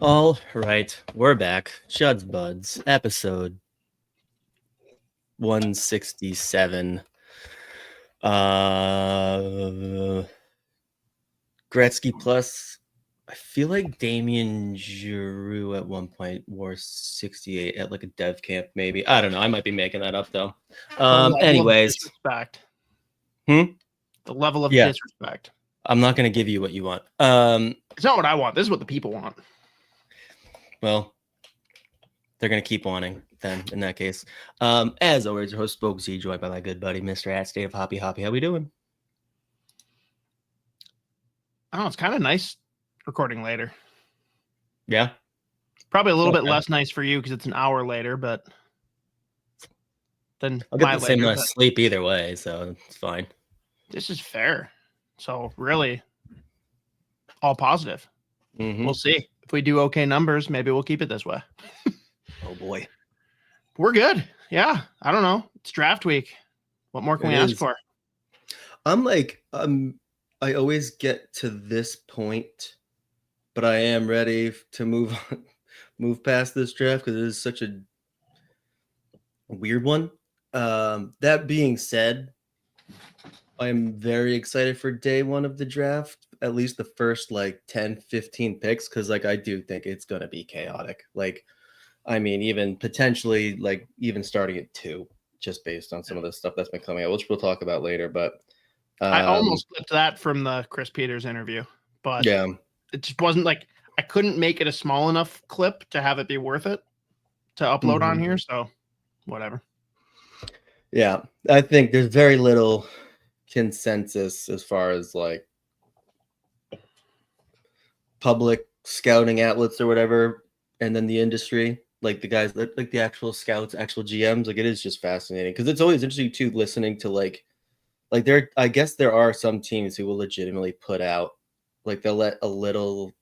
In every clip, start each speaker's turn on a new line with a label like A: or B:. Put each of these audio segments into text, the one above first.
A: All right, we're back. Judd'z Budz, episode 167. Gretzky plus. I feel like Damien Giroux at one point wore 68 at like a dev camp, maybe. I don't know. I might be making that up though. Anyways,
B: disrespect.
A: The
B: level of disrespect.
A: I'm not going to give you what you want.
B: It's not what I want. This is what the people want.
A: Well, they're going to keep wanting then in that case. As always, your host, Spoke Z, joined by my good buddy, Mr. Atstay of Hoppy Hoppy. How we doing?
B: Oh, it's kind of nice recording later.
A: Yeah.
B: Probably a little bit less nice for you because it's an hour later, but then
A: I'll get the same amount of sleep either way, so it's fine.
B: This is fair. So really, all positive.
A: Mm-hmm.
B: We'll see. If we do okay numbers, maybe we'll keep it this way.
A: Oh, boy.
B: We're good. Yeah. I don't know. It's draft week. What more can we ask for?
A: I'm like, I always get to this point, but I am ready to move past this draft because it is such a weird one. That being said, I'm very excited for day one of the draft, at least the first like 10, 15 picks, because like I do think it's going to be chaotic. Like, I mean, even potentially like even starting at 2, just based on some of the stuff that's been coming out, which we'll talk about later. But
B: I almost flipped that from the Chris Peters interview, but
A: yeah,
B: it just wasn't like I couldn't make it a small enough clip to have it be worth it to upload on here. So whatever.
A: Yeah, I think there's very little consensus as far as like public scouting outlets or whatever, and then the industry, like the guys that like the actual scouts, actual GMs. Like it is just fascinating because it's always interesting too listening to like there. I guess there are some teams who will legitimately put out like they'll let a little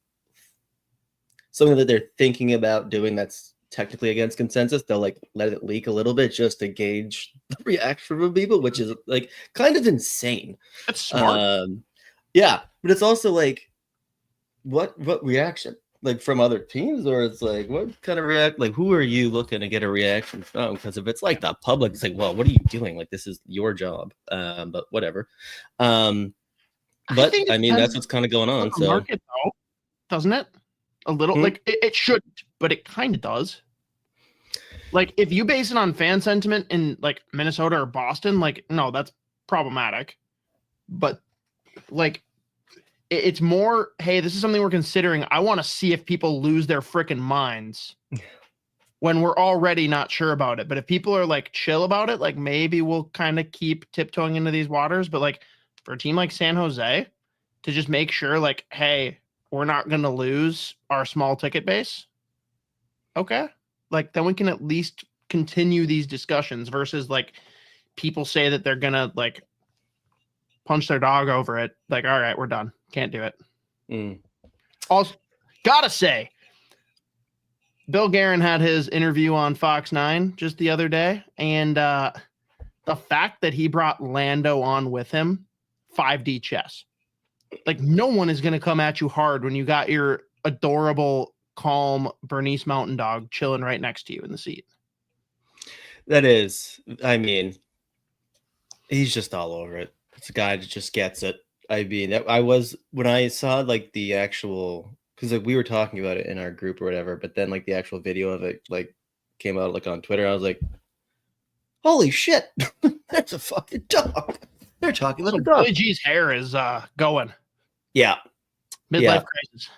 A: something that they're thinking about doing that's technically against consensus. They'll like let it leak a little bit just to gauge the reaction from people, which is like kind of insane.
B: That's smart.
A: Yeah, but it's also like what reaction like from other teams, or it's like what kind of react, like who are you looking to get a reaction from? Because if it's like the public, it's like, well, what are you doing? Like this is your job. But whatever. But I mean that's what's kind of going on. So
B: market, though, doesn't it? A little like it shouldn't, but it kind of does. Like if you base it on fan sentiment in like Minnesota or Boston, like no, that's problematic. But like it's more, hey, this is something we're considering. I want to see if people lose their freaking minds when we're already not sure about it. But if people are like chill about it, like maybe we'll kind of keep tiptoeing into these waters. But like for a team like San Jose to just make sure like, hey, we're not going to lose our small ticket base. Okay. like then we can at least continue these discussions versus like people say that they're gonna like punch their dog over it. Like, all right, we're done. Can't do it. Also, gotta say, Bill Guerin had his interview on Fox 9 just the other day, and the fact that he brought Lando on with him, 5D chess. Like, no one is going to come at you hard when you got your adorable, calm Bernese Mountain Dog chilling right next to you in the seat.
A: That is, I mean, he's just all over it. It's a guy that just gets it. I mean, when I saw like the actual, because like we were talking about it in our group or whatever, but then like the actual video of it like came out like on Twitter. I was like, holy shit, that's a fucking dog. They're talking little dog.
B: Billy G's hair is going.
A: Yeah.
B: Midlife crisis.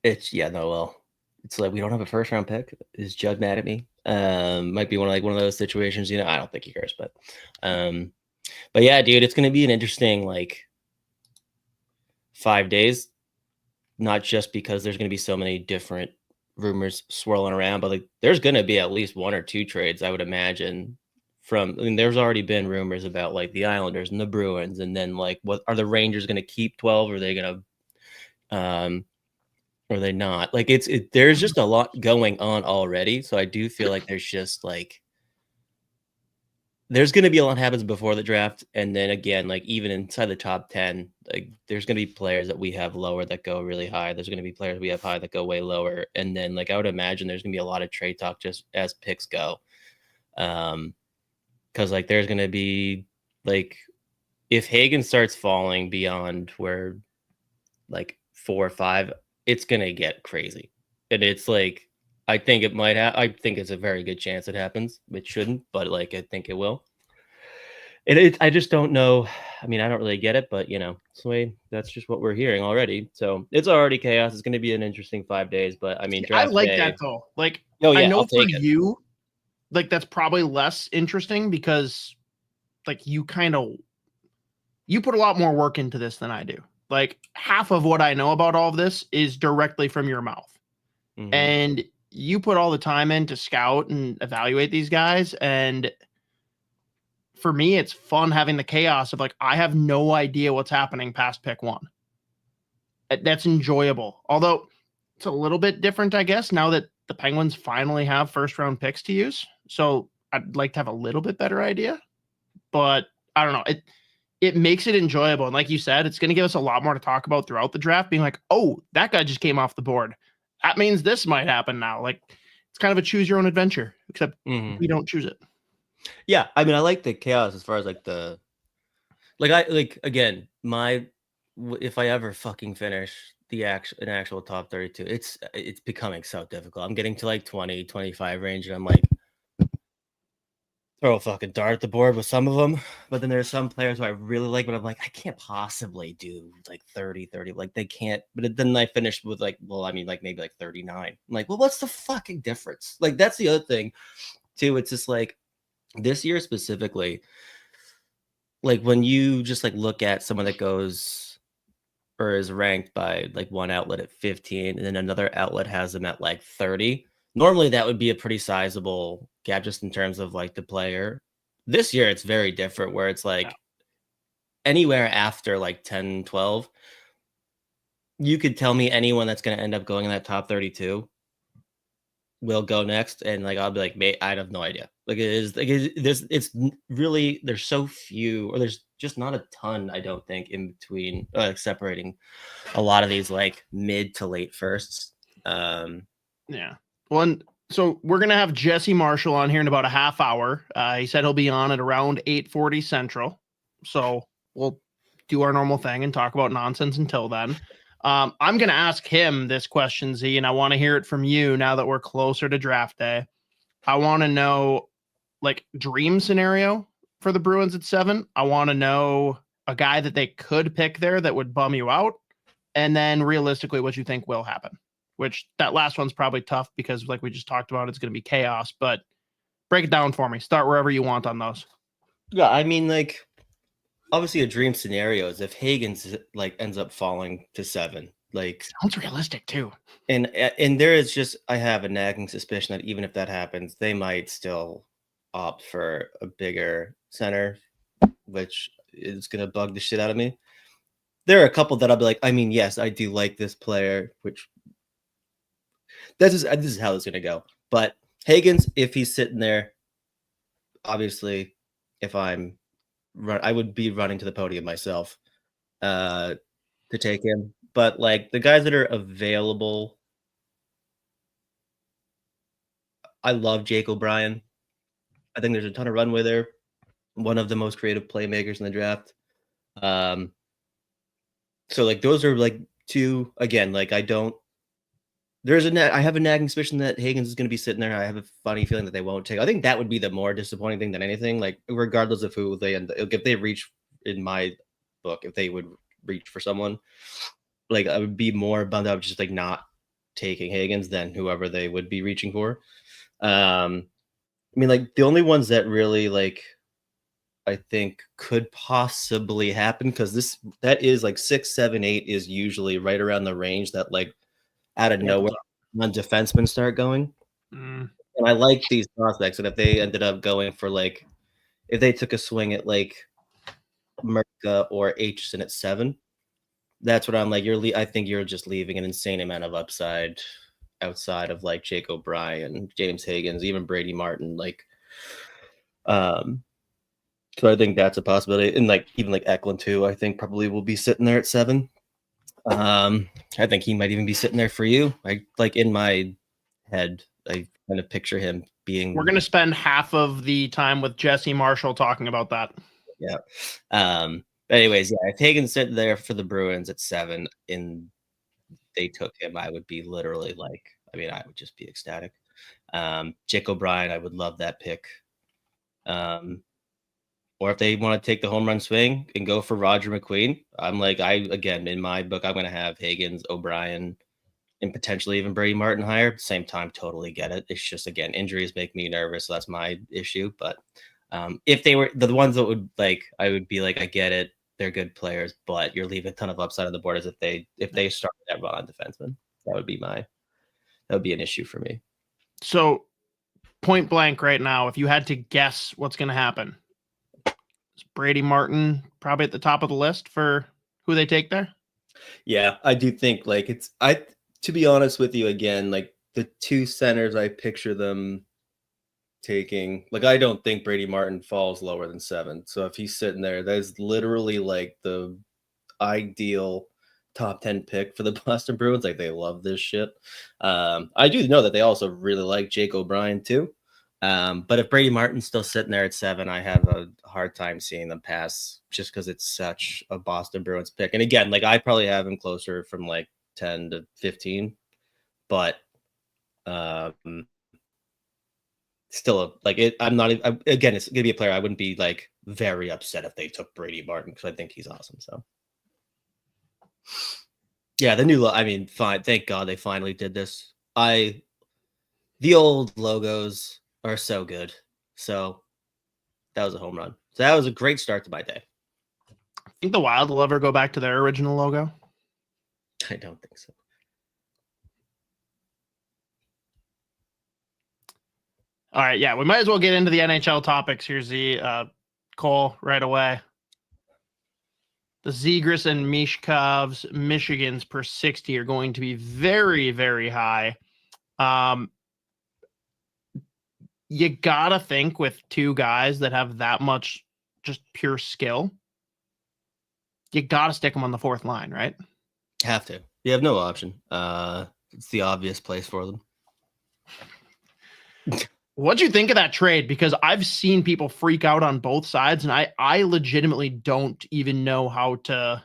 A: It's it's like we don't have a first round pick. Is Judd mad at me? Might be one of those situations, I don't think he cares, but yeah, dude, it's gonna be an interesting like 5 days, not just because there's gonna be so many different rumors swirling around, but like there's gonna be at least one or two trades, I would imagine. There's already been rumors about like the Islanders and the Bruins, and then like what are the Rangers gonna keep 12? Or are they gonna or are they not? Like there's just a lot going on already. So I do feel like there's just like there's gonna be a lot happens before the draft, and then again, like even inside the top 10, like there's gonna be players that we have lower that go really high. There's gonna be players we have high that go way lower, and then like I would imagine there's gonna be a lot of trade talk just as picks go. Because like there's gonna be like if Hagen starts falling beyond where like 4 or 5, it's gonna get crazy. And it's like I think it might have. I think it's a very good chance it happens. It shouldn't, but like I think it will. I just don't know. I mean, I don't really get it, but so that's just what we're hearing already. So it's already chaos. It's going to be an interesting 5 days, but I mean,
B: I like that though. Like, I know for you, like that's probably less interesting because, like, you put a lot more work into this than I do. Like half of what I know about all of this is directly from your mouth, and you put all the time in to scout and evaluate these guys. And for me, it's fun having the chaos of like, I have no idea what's happening past pick 1. That's enjoyable. Although it's a little bit different, I guess, now that the Penguins finally have first round picks to use. So I'd like to have a little bit better idea, but I don't know. It makes it enjoyable. And like you said, it's going to give us a lot more to talk about throughout the draft, being like, oh, that guy just came off the board. That means this might happen now. Like it's kind of a choose your own adventure, except we don't choose it.
A: Yeah. I mean, I like the chaos as far as like if I ever fucking finish an actual top 32, it's becoming so difficult. I'm getting to like 20, 25 range, and I'm like, throw a fucking dart at the board with some of them. But then there's some players who I really like, but I'm like, I can't possibly do like 30, like they can't. But then I finished with like, well, I mean, like maybe like 39. I'm like, well, what's the fucking difference? Like, that's the other thing too. It's just like this year specifically, like when you just like look at someone that goes or is ranked by like one outlet at 15, and then another outlet has them at like 30. Normally that would be a pretty sizable gap just in terms of like the player. This year it's very different where it's like anywhere after like 10, 12, you could tell me anyone that's going to end up going in that top 32 will go next. And like, I'll be like, mate, I have no idea. Like it's really, there's so few, or there's just not a ton, I don't think, in between separating a lot of these like mid to late firsts.
B: Yeah. Well, so we're going to have Jesse Marshall on here in about a half hour. He said he'll be on at around 8:40 Central. So we'll do our normal thing and talk about nonsense until then. I'm going to ask him this question, Z, and I want to hear it from you now that we're closer to draft day. I want to know, like, dream scenario for the Bruins at 7. I want to know a guy that they could pick there that would bum you out, and then realistically what you think will happen. Which that last one's probably tough because, like we just talked about, it's going to be chaos. But break it down for me. Start wherever you want on those.
A: Yeah, I mean, like, obviously, a dream scenario is if Hagens like ends up falling to 7, Like,
B: sounds realistic too.
A: And there is just, I have a nagging suspicion that even if that happens, they might still opt for a bigger center, which is going to bug the shit out of me. There are a couple that I'll be like, I mean, yes, I do like this player, which this is how it's going to go. But Hagens, if he's sitting there, obviously, if I would be running to the podium myself to take him. But like the guys that are available, I love Jake O'Brien. I think there's a ton of runway there. One of the most creative playmakers in the draft. So like those are like two, again, like I have a nagging suspicion that Hagens is going to be sitting there. I have a funny feeling that they won't take. I think that would be the more disappointing thing than anything. Like regardless of who they end, if they reach, in my book, if they would reach for someone, like I would be more bummed out just like not taking Hagens than whoever they would be reaching for. I mean, like the only ones that really like I think could possibly happen, because that is like 6, 7, 8 is usually right around the range that like out of nowhere when defensemen start going. And I like these prospects, and if they ended up going for like, if they took a swing at like Merca or Aitchison at 7, that's what I'm like. I think you're just leaving an insane amount of upside outside of like Jake O'Brien, James Hagens, even Brady Martin. Like, so I think that's a possibility. And like even like Eklund too, I think probably will be sitting there at 7. I think he might even be sitting there for you. I like in my head, I kind of picture him being.
B: We're gonna spend half of the time with Jesse Marshall talking about that.
A: Yeah. Anyways, yeah, if Hagen's sitting there for the Bruins at 7 and they took him, I would be literally like, I mean, I would just be ecstatic. Jake O'Brien, I would love that pick. Or if they want to take the home run swing and go for Roger McQueen, I'm like, again, in my book, I'm going to have Hagens, O'Brien, and potentially even Brady Martin higher. Same time, totally get it. It's just, again, injuries make me nervous. So that's my issue. But if they were the ones that would like, I would be like, I get it. They're good players, but you're leaving a ton of upside on the board as if they start that run on defenseman. That would be an issue for me.
B: So point blank right now, if you had to guess what's going to happen, is Brady Martin probably at the top of the list for who they take there?
A: Yeah, I do think like to be honest with you, again, like the two centers, I picture them taking, like, I don't think Brady Martin falls lower than 7. So if he's sitting there, that's literally like the ideal top 10 pick for the Boston Bruins. Like, they love this shit. I do know that they also really like Jake O'Brien too. But if Brady Martin's still sitting there at 7, I have a hard time seeing them pass, just because it's such a Boston Bruins pick. And again, like I probably have him closer from like 10 to 15, but still again, it's gonna be a player I wouldn't be like very upset if they took Brady Martin, because I think he's awesome. So yeah, fine. Thank God they finally did this. The old logos are so good. So that was a home run. So that was a great start to my day.
B: I think the Wild will ever go back to their original logo.
A: I don't think so.
B: All right, yeah, we might as well get into the NHL topics. Here's the call right away. The Zegras and Mishkov's Michigans per 60 are going to be very, very high. You gotta think with two guys that have that much just pure skill, you gotta stick them on the fourth line, right?
A: Have to. You have no option. It's the obvious place for them.
B: What'd you think of that trade? Because I've seen people freak out on both sides, and I legitimately don't even know how to.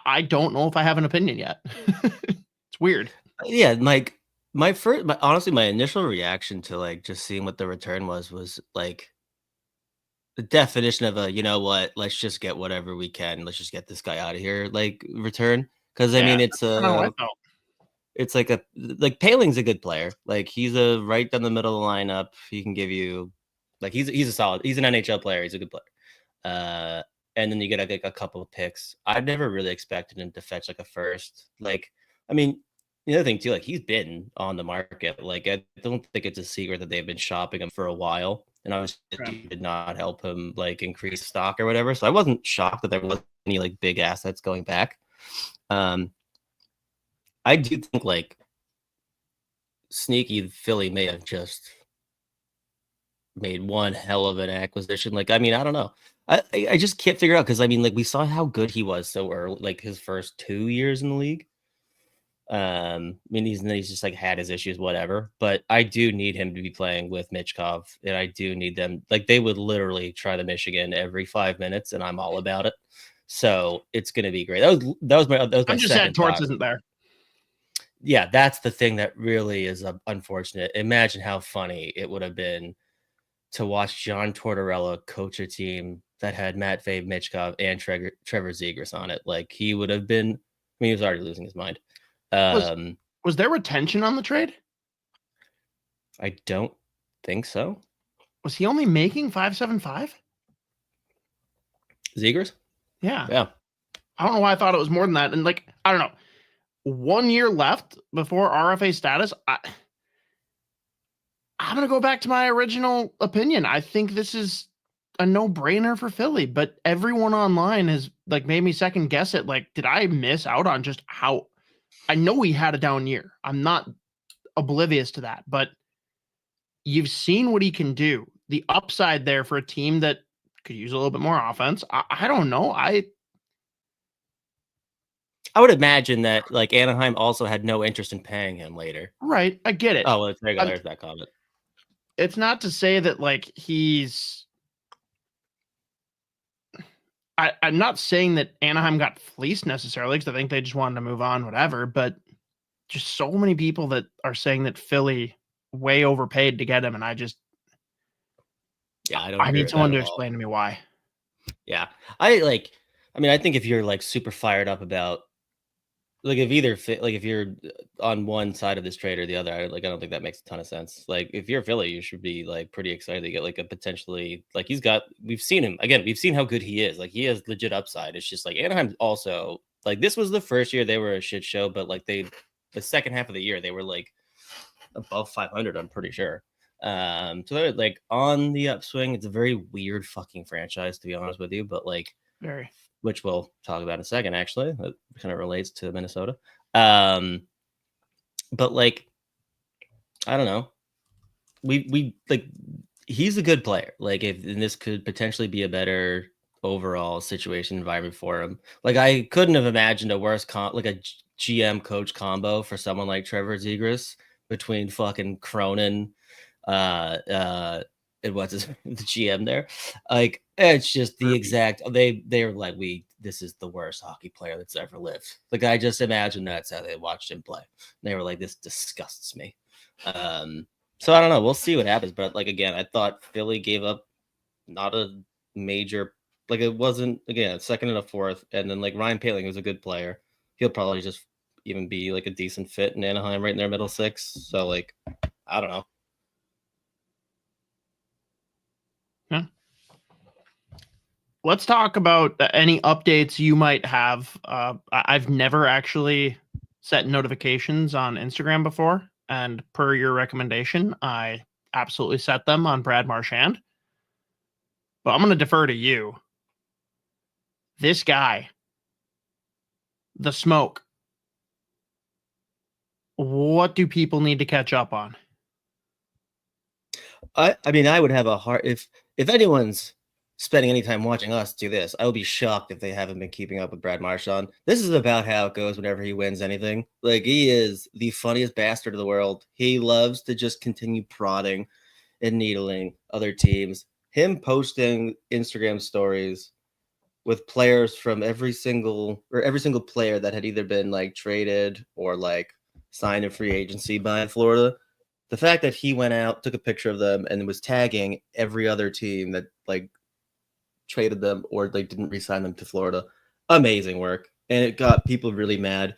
B: I don't know if I have an opinion yet. It's weird.
A: Yeah, like my initial reaction to like just seeing what the return was like the definition of a, you know what, let's just get whatever we can. Let's just get this guy out of here. Like return, because I mean it's like Paling's a good player. Like he's a right down the middle of the lineup. He can give you, like he's a solid. He's an NHL player. He's a good player.
C: and then you get like a couple of picks. I've never really expected him to fetch like a first. Like, I mean, the other thing too, like he's been on the market. Like, I don't think it's a secret that they've been shopping him for a while, and obviously it did not help him like increase stock or whatever. So I wasn't shocked that there wasn't any like big assets going back. I do think like sneaky Philly may have just made one hell of an acquisition. Like, I mean, I don't know. I just can't figure out, because I mean, like, we saw how good he was so early, like his first 2 years in the league. I mean, he's just like had his issues, whatever. But I do need him to be playing with Michkov, and I do need them. Like, they would literally try the Michigan every 5 minutes, and I'm all about it. So it's gonna be great. That was my
B: I'm just sad Torts isn't there.
C: Yeah, that's the thing that really is unfortunate. Imagine how funny it would have been to watch John Tortorella coach a team that had Matt Fave, Michkov, and Trevor Zegras on it. Like, he would have been. I mean, he was already losing his mind.
B: Was there retention on the trade?
C: I don't think so.
B: Was he only making $575?
C: Zegras?
B: Yeah. I don't know why I thought it was more than that. And like, I don't know. 1 year left before RFA status. I'm going to go back to my original opinion. I think this is a no-brainer for Philly, but everyone online has like made me second guess it. Like, did I miss out on just how I know he had a down year? I'm not oblivious to that, but you've seen what he can do. The upside there for a team that could use a little bit more offense. I don't know. I
C: would imagine that like Anaheim also had no interest in paying him later.
B: Right. I get it.
C: Oh, well, there's that comment.
B: It's not to say that like he's. I'm not saying that Anaheim got fleeced necessarily, because I think they just wanted to move on, whatever. But just so many people that are saying that Philly way overpaid to get him, and I just.
C: Yeah,
B: I need someone to explain to me why.
C: Yeah, I think if you're like super fired up about. Like if you're on one side of this trade or the other, I don't think that makes a ton of sense. Like, if you're Philly, you should be like pretty excited to get like a potentially like we've seen him again. We've seen how good he is. Like, he has legit upside. It's just like Anaheim also like this was the first year they were a shit show, but like the second half of the year they were like above 500. I'm pretty sure. So they're like on the upswing. It's a very weird fucking franchise, to be honest with you, but like
B: very.
C: Which we'll talk about in a second, actually. That kind of relates to Minnesota. But like, I don't know. We like, he's a good player. Like, and this could potentially be a better overall situation environment for him. Like, I couldn't have imagined a worse like a GM coach combo for someone like Trevor Zegras between fucking Cronin, and what's the GM there? Like, it's just the exact. They're like, this is the worst hockey player that's ever lived. Like, I just imagine that's how they watched him play. They were like, this disgusts me. So I don't know. We'll see what happens. But like, again, I thought Philly gave up not a major. Like, it wasn't, again, a second and a fourth, and then like Ryan Poehling was a good player. He'll probably just even be like a decent fit in Anaheim, right in their middle six. So like, I don't know.
B: Yeah. Let's talk about any updates you might have. I've never actually set notifications on Instagram before, and per your recommendation, I absolutely set them on Brad Marchand. But I'm going to defer to you. This guy, the smoke. What do people need to catch up on?
C: I mean, I would have a hard if anyone's spending any time watching us do this, I would be shocked if they haven't been keeping up with Brad Marchand. This is about how it goes whenever he wins anything. Like, he is the funniest bastard in the world. He loves to just continue prodding and needling other teams. Him posting Instagram stories with players from every single player that had either been like traded or like signed in free agency by Florida. The fact that he went out, took a picture of them, and was tagging every other team that like traded them or like didn't re-sign them to Florida. Amazing work. And it got people really mad.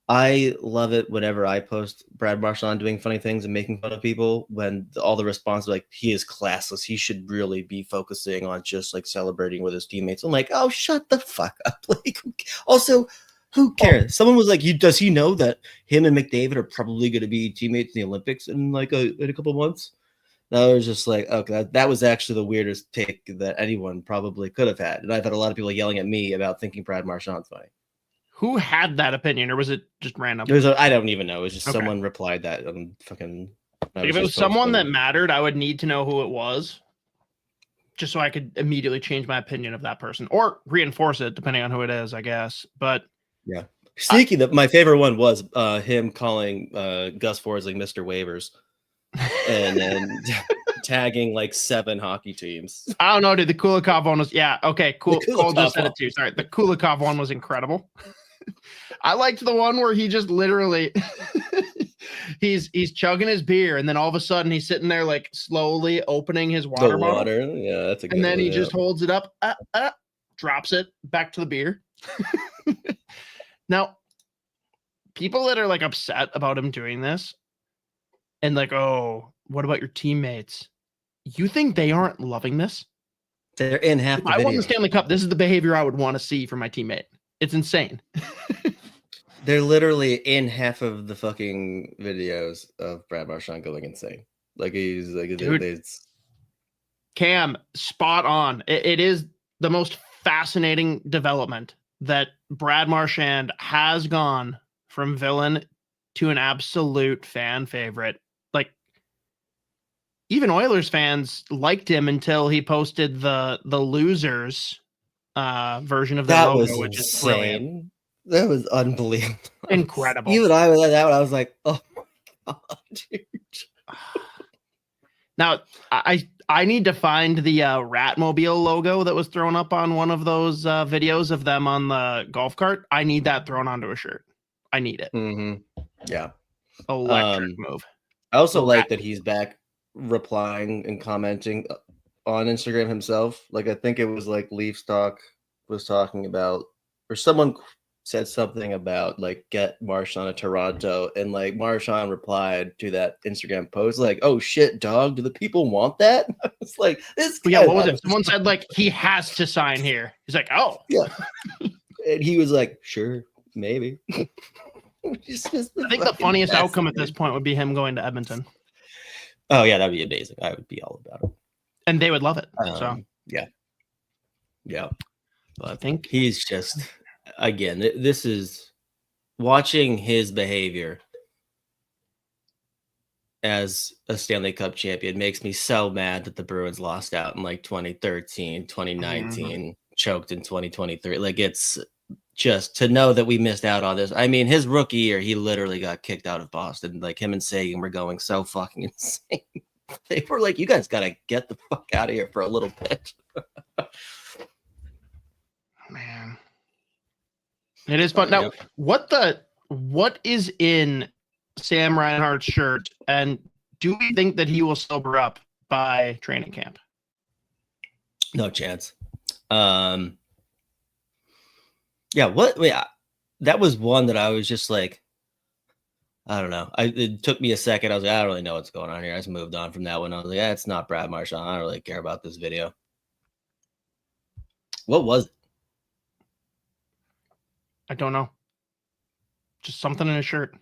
C: I love it whenever I post Brad Marchand doing funny things and making fun of people, when all the responses are like, he is classless. He should really be focusing on just like celebrating with his teammates. I'm like, oh, shut the fuck up. Like, also, who cares? Someone was like, does he know that him and McDavid are probably going to be teammates in the Olympics in like in a couple months? And I was just like, okay, that was actually the weirdest take that anyone probably could have had. And I've had a lot of people yelling at me about thinking Brad Marchand's funny.
B: Who had that opinion, or was it just random?
C: I don't even know. It was just someone replied that on fucking.
B: If it was someone that mattered, I would need to know who it was, just so I could immediately change my opinion of that person or reinforce it, depending on who it is, I guess. But
C: yeah, sneaky. My favorite one was him calling Gus Forsling Mr. Waivers, and then tagging like 7 hockey teams.
B: I don't know, dude. The Kulikov one was okay. Cool. Cole just said it too. Sorry, the Kulikov one was incredible. I liked the one where he just literally he's chugging his beer, and then all of a sudden he's sitting there like slowly opening his water bottle.
C: Yeah, that's a good
B: and then
C: one,
B: he just holds it up, drops it back to the beer. Now, people that are like upset about him doing this and like, oh, what about your teammates? You think they aren't loving this?
C: They're in half the
B: I
C: video.
B: won the Stanley Cup. This is the behavior I would want to see from my teammate. It's insane.
C: They're literally in half of the fucking videos of Brad Marchand going insane. Like he's like, it's
B: Cam, spot on. It is the most fascinating development that Brad Marchand has gone from villain to an absolute fan favorite. Like, even Oilers fans liked him until he posted the losers version of the logo, which is brilliant.
C: That was unbelievable.
B: Incredible.
C: Even I was at that one. I was like, oh my god, dude.
B: Now, I need to find the Ratmobile logo that was thrown up on one of those videos of them on the golf cart. I need that thrown onto a shirt. I need it.
C: Mm-hmm. Yeah.
B: Electric move.
C: I also like that he's back replying and commenting on Instagram himself. Like, I think it was like Leafs Talk was talking about, or someone said something about like get Marchand to Toronto, and like Marchand replied to that Instagram post like, oh shit, dog, do the people want that? I was like, this guy,
B: what was it? Someone said like he has to sign here. He's like, oh
C: yeah. And he was like, sure, maybe.
B: I think the funniest outcome at this point would be him going to Edmonton.
C: Oh yeah, that'd be amazing. I would be all about it.
B: And they would love it. So
C: yeah.
B: But I think
C: he's just, again, this is watching his behavior as a Stanley Cup champion makes me so mad that the Bruins lost out in like 2013, 2019, choked in 2023. Like, it's just to know that we missed out on this. I mean, his rookie year, he literally got kicked out of Boston. Like, him and Sagan were going so fucking insane. They were like, you guys got to get the fuck out of here for a little bit.
B: Man, it is fun. Now, what is in Sam Reinhart's shirt, and do we think that he will sober up by training camp?
C: No chance. Yeah, that was one that I was just like, I don't know. It took me a second. I was like, I don't really know what's going on here. I just moved on from that one. I was like, it's not Brad Marchand. I don't really care about this video. What was it?
B: I don't know. Just something in his shirt.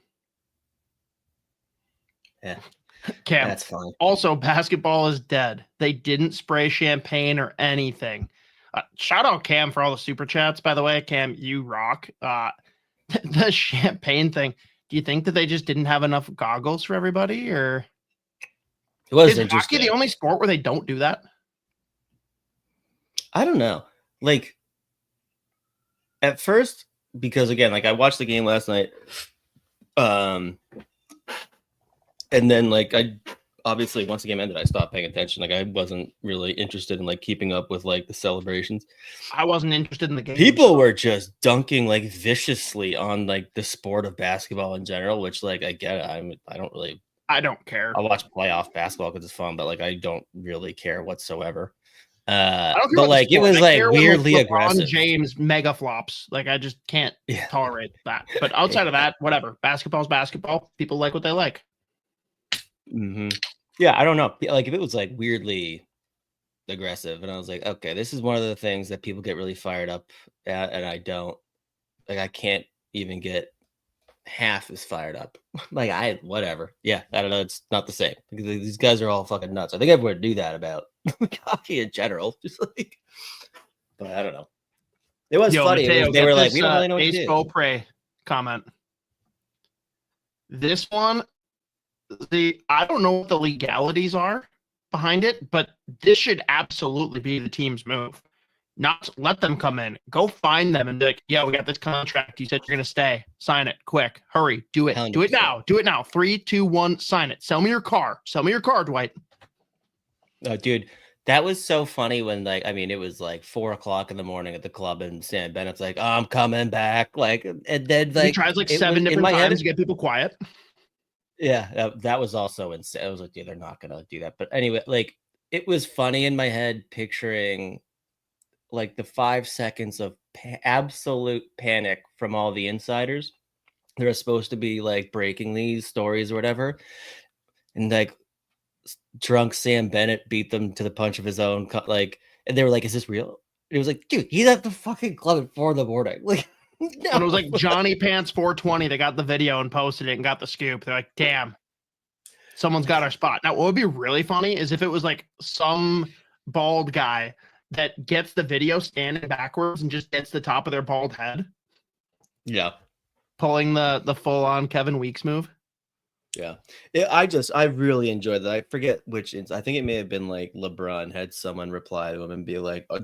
C: Yeah.
B: Cam,
C: that's fine.
B: Also, basketball is dead. They didn't spray champagne or anything. Shout out Cam for all the super chats, by the way. Cam, you rock. The champagne thing. Do you think that they just didn't have enough goggles for everybody, or
C: it was
B: is hockey the only sport where they don't do that?
C: I don't know. Like, at first, because again, like I watched the game last night, and then like I obviously once the game ended, I stopped paying attention. Like I wasn't really interested in like keeping up with like the celebrations.
B: I wasn't interested in the game.
C: People were just dunking like viciously on like the sport of basketball in general, which like I get it. I don't care. I watch playoff basketball because it's fun, but like I don't really care whatsoever.
B: I don't care
C: But
B: about
C: like
B: the
C: it
B: sport.
C: was
B: I
C: like
B: care when
C: weirdly
B: LeBron
C: aggressive.
B: James mega flops. Like I just can't
C: Yeah.
B: tolerate that. But outside of that, whatever. Basketball's basketball. People like what they like.
C: Mm-hmm. Yeah, I don't know. Like if it was like weirdly aggressive, and I was like, okay, this is one of the things that people get really fired up at, and I don't. Like I can't even get half as fired up. Like whatever. Yeah, I don't know. It's not the same. These guys are all fucking nuts. I think everyone would do that about hockey in general. Just like, but I don't know. It was funny.
B: Mateo,
C: They were like, we don't really know what to
B: Ace
C: do.
B: Beaupre comment. This one, I don't know what the legalities are behind it, but this should absolutely be the team's move. Not let them come in. Go find them and be like, yeah, we got this contract. You said you're going to stay. Sign it. Quick. Hurry. Do it.
C: 100%.
B: Do it now. Do it now. 3, 2, 1, sign it. Sell me your car. Sell me your car, Dwight.
C: Oh, dude, that was so funny when, like, I mean, it was like 4:00 in the morning at the club, and Sam Bennett's like, oh, I'm coming back. Like, and then, like,
B: He tries like 7 different times to get people quiet.
C: Yeah, that was also insane. I was like, yeah, they're not going to do that. But anyway, like, it was funny in my head picturing like the 5 seconds of absolute panic from all the insiders. They're supposed to be like breaking these stories or whatever. And like drunk Sam Bennett beat them to the punch of his own. Like, and they were like, is this real? It was like, dude, he's at the fucking club at 4 a.m. Like, no.
B: And it was like Johnny Pants 420. They got the video and posted it and got the scoop. They're like, damn, someone's got our spot. Now, what would be really funny is if it was like some bald guy that gets the video standing backwards and just gets the top of their bald head.
C: Yeah.
B: Pulling the full on Kevin Weeks move.
C: Yeah. I really enjoyed that. I forget which, I think it may have been like LeBron had someone reply to him and be like, oh,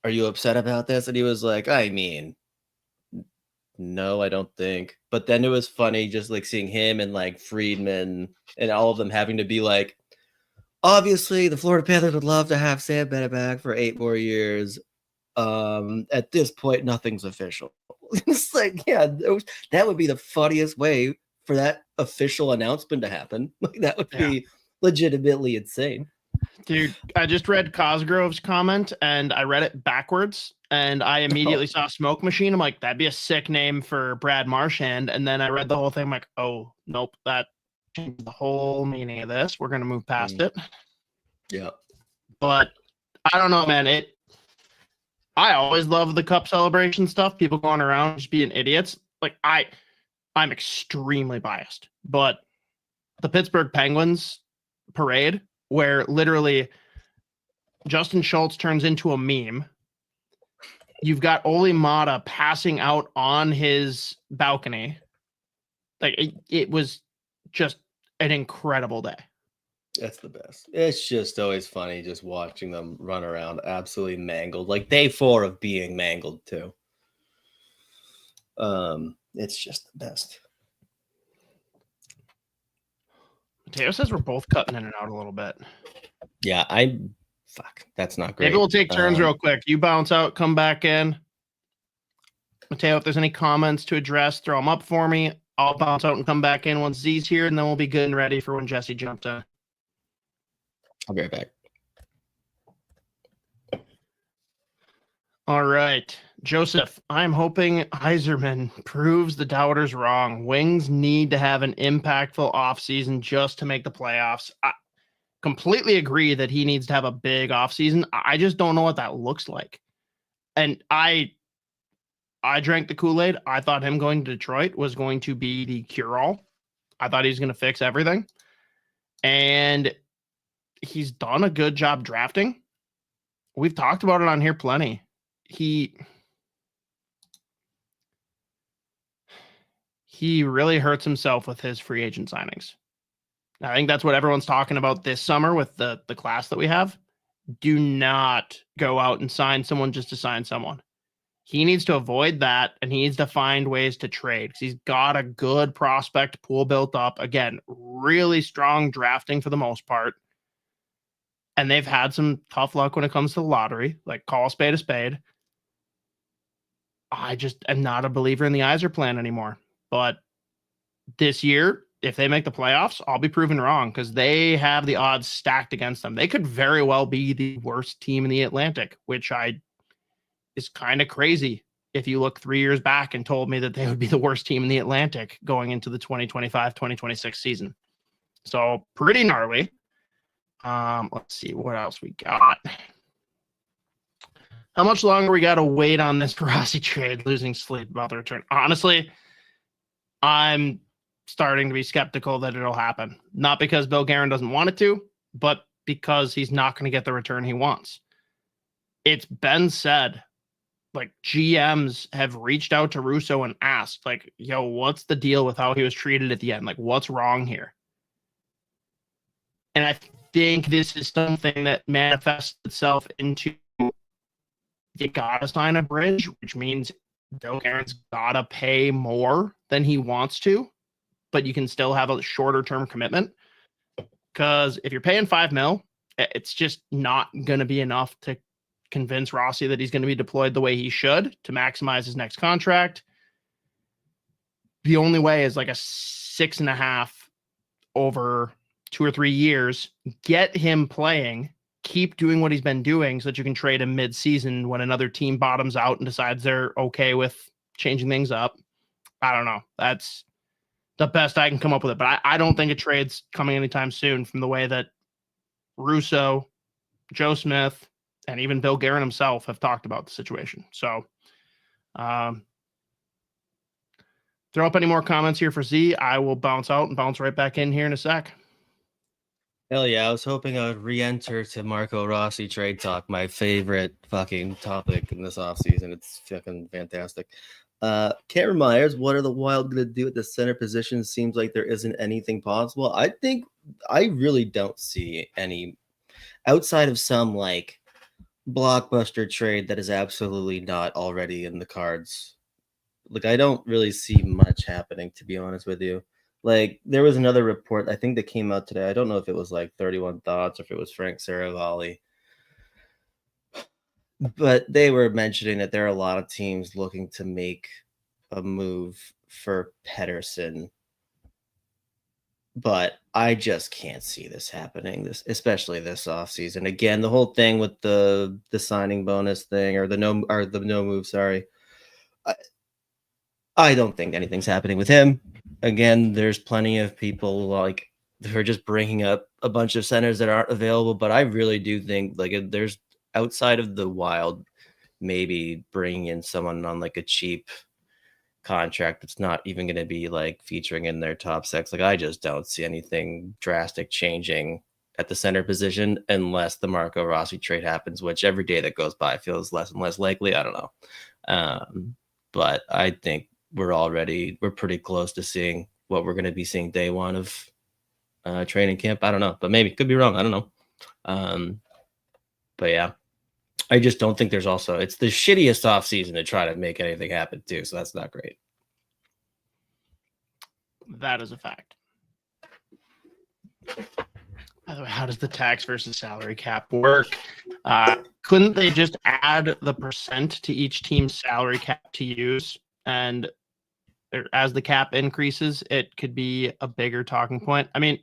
C: are you upset about this? And he was like, I mean, no, I don't think. But then it was funny just like seeing him and like Friedman and all of them having to be like, obviously the Florida Panthers would love to have Sam Bennett back for 8 more years. At this point, nothing's official. It's like, yeah, that would be the funniest way for that official announcement to happen. Like that would be legitimately insane.
B: Dude, I just read Cosgrove's comment and I read it backwards and I immediately saw Smoke Machine. I'm like, that'd be a sick name for Brad Marchand. And then I read the whole thing. I'm like, oh, nope, that changed the whole meaning of this. We're going to move past it.
C: Yeah.
B: But I don't know, man. I always love the cup celebration stuff. People going around just being idiots. Like I'm extremely biased, but the Pittsburgh Penguins parade where literally Justin Schultz turns into a meme. You've got Ole Mata passing out on his balcony. Like it was just an incredible day.
C: That's the best. It's just always funny just watching them run around absolutely mangled. Like day 4 of being mangled too. It's just the best.
B: Mateo says we're both cutting in and out a little bit.
C: Yeah, that's not great.
B: Maybe we'll take turns real quick. You bounce out, come back in. Mateo, if there's any comments to address, throw them up for me. I'll bounce out and come back in once Z's here, and then we'll be good and ready for when Jesse jumped in.
C: I'll be right back.
B: All right. Joseph, I'm hoping Yzerman proves the doubters wrong. Wings need to have an impactful offseason just to make the playoffs. I completely agree that he needs to have a big offseason. I just don't know what that looks like. And I drank the Kool-Aid. I thought him going to Detroit was going to be the cure-all. I thought he was going to fix everything. And he's done a good job drafting. We've talked about it on here plenty. He really hurts himself with his free agent signings. I think that's what everyone's talking about this summer with the class that we have. Do not go out and sign someone just to sign someone. He needs to avoid that, and he needs to find ways to trade because he's got a good prospect pool built up. Again, really strong drafting for the most part. And they've had some tough luck when it comes to the lottery, like call a spade a spade. I just am not a believer in the Yzer plan anymore. But this year, if they make the playoffs, I'll be proven wrong because they have the odds stacked against them. They could very well be the worst team in the Atlantic, which is kind of crazy if you look 3 years back and told me that they would be the worst team in the Atlantic going into the 2025-2026 season. So pretty gnarly. Let's see what else we got. How much longer we got to wait on this Rossi trade? Losing sleep about the return. Honestly, I'm starting to be skeptical that it'll happen. Not because Bill Guerin doesn't want it to, but because he's not going to get the return he wants. It's been said, like GMs have reached out to Russo and asked, like, yo, what's the deal with how he was treated at the end? Like, what's wrong here? And I think this is something that manifests itself into you gotta sign a bridge, which means Bill Guerin's gotta pay more than he wants to, but you can still have a shorter term commitment. Because if you're paying $5 million, it's just not gonna be enough to convince Rossi that he's going to be deployed the way he should to maximize his next contract. The only way is like a 6.5 over 2 or 3 years, get him playing, keep doing what he's been doing so that you can trade him mid-season when another team bottoms out and decides they're okay with changing things up. I don't know. That's the best I can come up with it, but I don't think a trade's coming anytime soon from the way that Russo, Joe Smith, and even Bill Guerin himself have talked about the situation. So throw up any more comments here for Z. I will bounce out and bounce right back in here in a sec.
C: Hell yeah, I was hoping I would re-enter to Marco Rossi trade talk, my favorite fucking topic in this offseason. It's fucking fantastic. Cameron Myers, what are the Wild going to do at the center position? Seems like there isn't anything possible. I really don't see any outside of some like blockbuster trade that is absolutely not already in the cards. Like, I don't really see much happening, to be honest with you. Like, there was another report, I think, that came out today. I don't know if it was like 31 Thoughts or if it was Frank Saravalli, but they were mentioning that there are a lot of teams looking to make a move for Pettersson. But I just can't see this happening, especially this offseason. Again, the whole thing with the signing bonus thing or the no move, sorry. I don't think anything's happening with him. Again, there's plenty of people like who are just bringing up a bunch of centers that aren't available, but I really do think like there's outside of the Wild maybe bringing in someone on like a cheap contract that's not even going to be like featuring in their top six. Like, I just don't see anything drastic changing at the center position unless the Marco Rossi trade happens, which every day that goes by feels less and less likely. I don't know. But I think we're pretty close to seeing what we're going to be seeing day one of training camp. I don't know, but maybe could be wrong. I don't know. But yeah, I just don't think it's the shittiest offseason to try to make anything happen too. So that's not great.
B: That is a fact. By the way, how does the tax versus salary cap work? Couldn't they just add the percent to each team's salary cap to use? And as the cap increases, it could be a bigger talking point. I mean,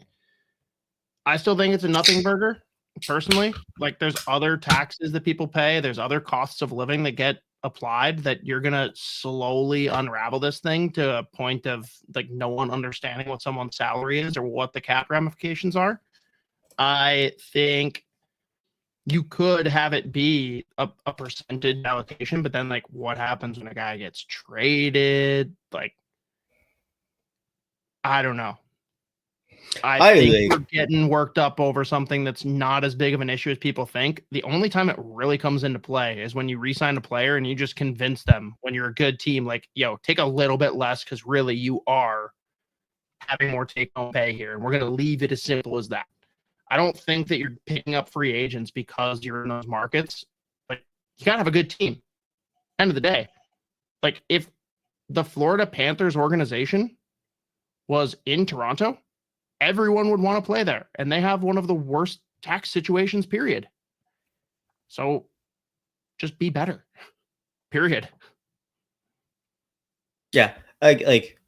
B: I still think it's a nothing burger. Personally, like, there's other taxes that people pay. There's other costs of living that get applied that you're going to slowly unravel this thing to a point of like no one understanding what someone's salary is or what the cap ramifications are. I think you could have it be a percentage allocation, but then like what happens when a guy gets traded? Like, I don't know. I think we're getting worked up over something that's not as big of an issue as people think. The only time it really comes into play is when you re-sign a player and you just convince them when you're a good team, like, yo, take a little bit less because really you are having more take-home pay here. And we're going to leave it as simple as that. I don't think that you're picking up free agents because you're in those markets. Like, you got to have a good team. End of the day. Like, if the Florida Panthers organization was in Toronto, everyone would want to play there, and they have one of the worst tax situations, period. So just be better, period.
C: Yeah. Like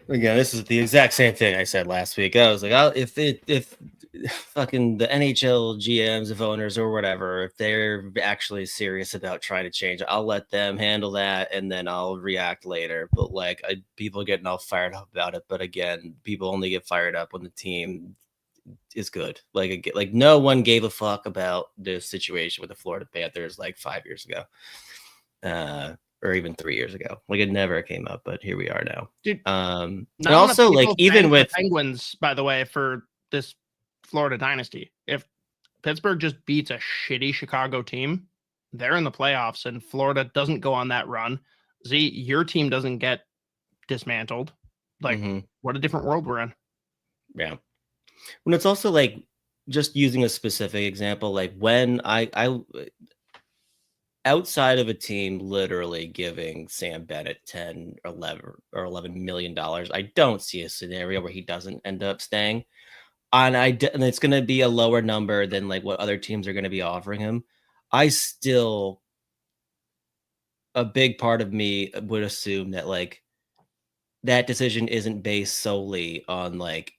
C: Again, this is the exact same thing I said last week. I was like, if fucking the NHL GMs, if owners or whatever, if they're actually serious about trying to change, I'll let them handle that, and then I'll react later. But like, people getting all fired up about it. But again, people only get fired up when the team is good. Like no one gave a fuck about the situation with the Florida Panthers like 5 years ago. Or even 3 years ago. Like it never came up, but here we are now.
B: Dude,
C: and also like even with
B: Penguins, by the way, for this Florida dynasty, if Pittsburgh just beats a shitty Chicago team, they're in the playoffs and Florida doesn't go on that run. Your team doesn't get dismantled. Like what a different world we're in.
C: Yeah. When it's also like just using a specific example, like when I outside of a team literally giving Sam Bennett 10 or 11 million dollars, I don't see a scenario where he doesn't end up staying. And it's going to be a lower number than like what other teams are going to be offering him. A big part of me would assume that like that decision isn't based solely on like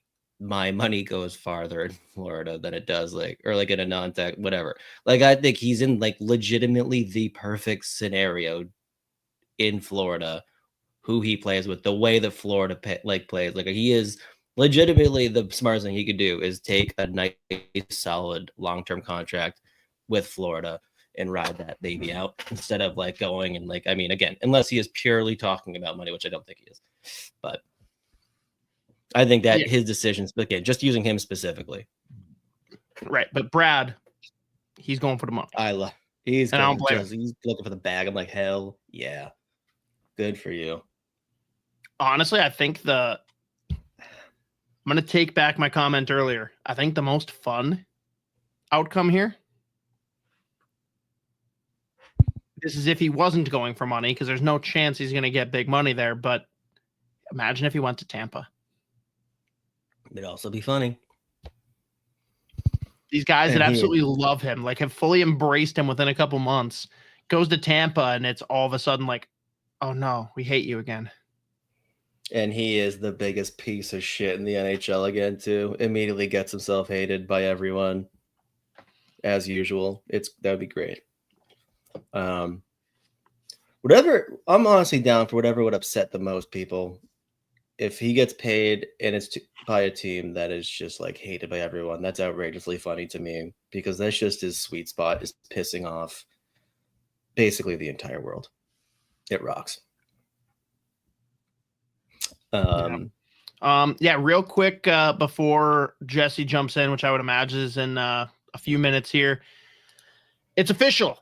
C: my money goes farther in Florida than it does like, or like in a non-tech, whatever. Like, I think he's in like legitimately the perfect scenario in Florida, who he plays with, the way that Florida plays. Like he is legitimately the smartest thing he could do is take a nice, solid long-term contract with Florida and ride that baby out instead of like going and like, I mean, again, unless he is purely talking about money, which I don't think he is, but I think that his decisions, again, just using him specifically.
B: Right. But Brad, he's going for the money.
C: He's looking for the bag. I'm like, hell yeah. Good for you.
B: Honestly, I think I'm going to take back my comment earlier. I think the most fun outcome here, this is if he wasn't going for money, because there's no chance he's going to get big money there. But imagine if he went to Tampa.
C: It'd also be funny.
B: These guys that absolutely love him, like have fully embraced him within a couple months, goes to Tampa and it's all of a sudden like, oh no, we hate you again.
C: And he is the biggest piece of shit in the NHL again, too. Immediately gets himself hated by everyone, as usual. That would be great. Whatever, I'm honestly down for whatever would upset the most people. If he gets paid and it's by a team that is just like hated by everyone, that's outrageously funny to me, because that's just his sweet spot, is pissing off basically the entire world. It rocks.
B: Real quick, before Jesse jumps in, which I would imagine is in a few minutes here, it's official.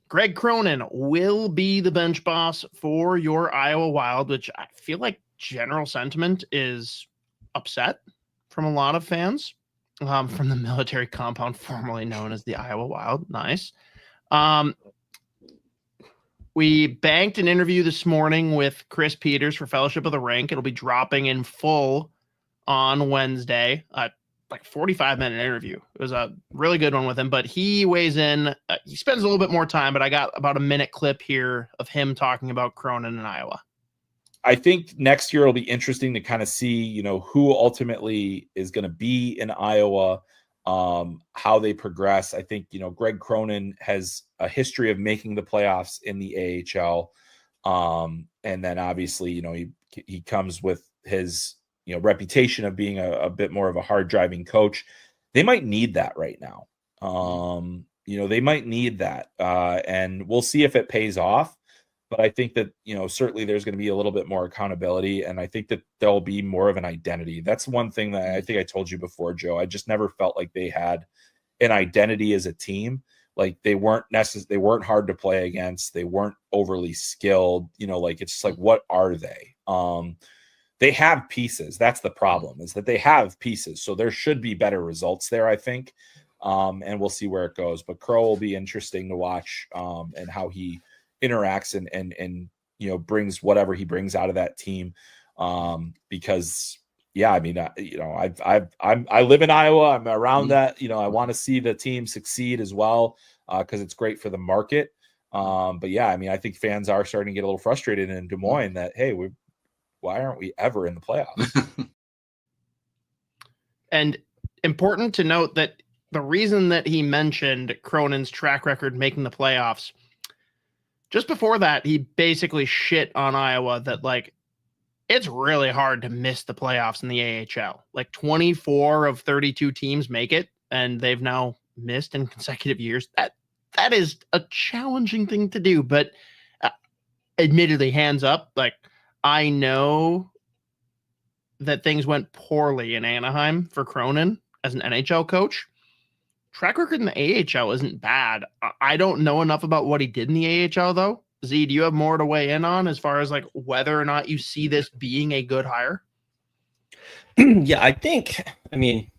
B: Greg Cronin will be the bench boss for your Iowa Wild, which I feel like general sentiment is upset from a lot of fans from the military compound formerly known as the Iowa Wild. Nice. We banked an interview this morning with Chris Peters for Fellowship of the Rink. It'll be dropping in full on Wednesday. Like 45-minute interview. It was a really good one with him, but he weighs in. He spends a little bit more time, but I got about a minute clip here of him talking about Cronin in Iowa.
D: I think next year will be interesting to kind of see, who ultimately is going to be in Iowa, how they progress. I think, Greg Cronin has a history of making the playoffs in the AHL. And then obviously, he comes with his, reputation of being a bit more of a hard driving coach. They might need that right now. They might need that. And we'll see if it pays off. But I think that, certainly there's going to be a little bit more accountability. And I think that there'll be more of an identity. That's one thing that I think I told you before, Joe. I just never felt like they had an identity as a team. Like they weren't hard to play against. They weren't overly skilled. Like it's just like, what are they? They have pieces. That's the problem, is that they have pieces. So there should be better results there, I think. And we'll see where it goes. But Crow will be interesting to watch and how he interacts and brings whatever he brings out of that team. Because I live in Iowa. I'm around that. I want to see the team succeed as well because it's great for the market. I think fans are starting to get a little frustrated in Des Moines that, hey, we're why aren't we ever in the playoffs?
B: And important to note that the reason that he mentioned Cronin's track record making the playoffs, just before that, he basically shit on Iowa that, like, it's really hard to miss the playoffs in the AHL. Like 24 of 32 teams make it, and they've now missed in consecutive years. That is a challenging thing to do, but admittedly, hands up, like, I know that things went poorly in Anaheim for Cronin as an NHL coach. Track record in the AHL isn't bad. I don't know enough about what he did in the AHL, though. Z, do you have more to weigh in on as far as, like, whether or not you see this being a good hire?
C: Yeah, I mean,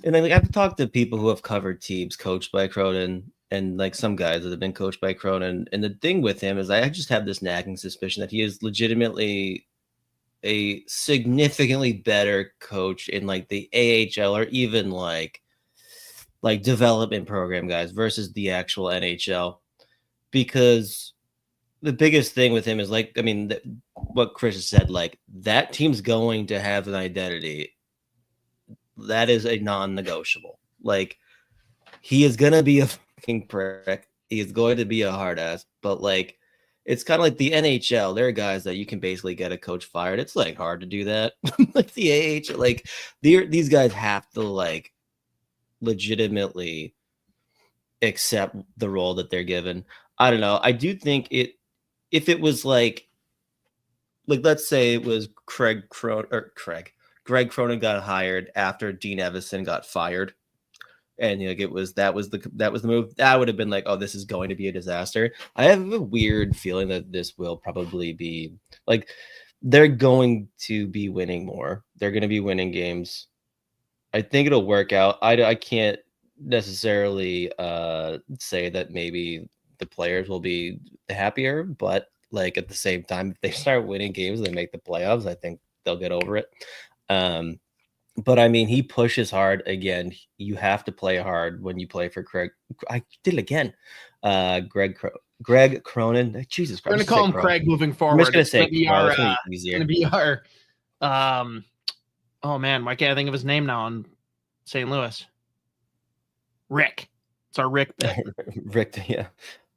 C: and like, I've talked to people who have covered teams coached by Cronin, and like some guys that have been coached by Cronin. And the thing with him is I just have this nagging suspicion that he is legitimately a significantly better coach in like the AHL or even like development program guys versus the actual NHL. Because the biggest thing with him is, like, I mean, what Chris has said, like, that team's going to have an identity. That is a non-negotiable. Like, he is going to be a fucking prick. He is going to be a hard ass, but like, it's kind of like the NHL. There are guys that you can basically get a coach fired. It's like hard to do that. Like the AHL, like these guys have to like legitimately accept the role that they're given. I don't know. I do think if it was like let's say it was Greg Cronin got hired after Dean Evison got fired. And like that was the move. That would have been like, oh, this is going to be a disaster. I have a weird feeling that this will probably be like they're going to be winning more. They're going to be winning games. I think it'll work out. I can't necessarily say that maybe the players will be happier, but like at the same time, if they start winning games and they make the playoffs, I think they'll get over it. But I mean, he pushes hard. Again, you have to play hard when you play for Craig. I did it again. Greg Cronin. Jesus Christ.
B: We're going to call him Craig moving forward.
C: I'm just going to say
B: it's going to be our oh man, why can't I think of his name now in St. Louis? Rick. It's our Rick bit.
C: Rick, yeah.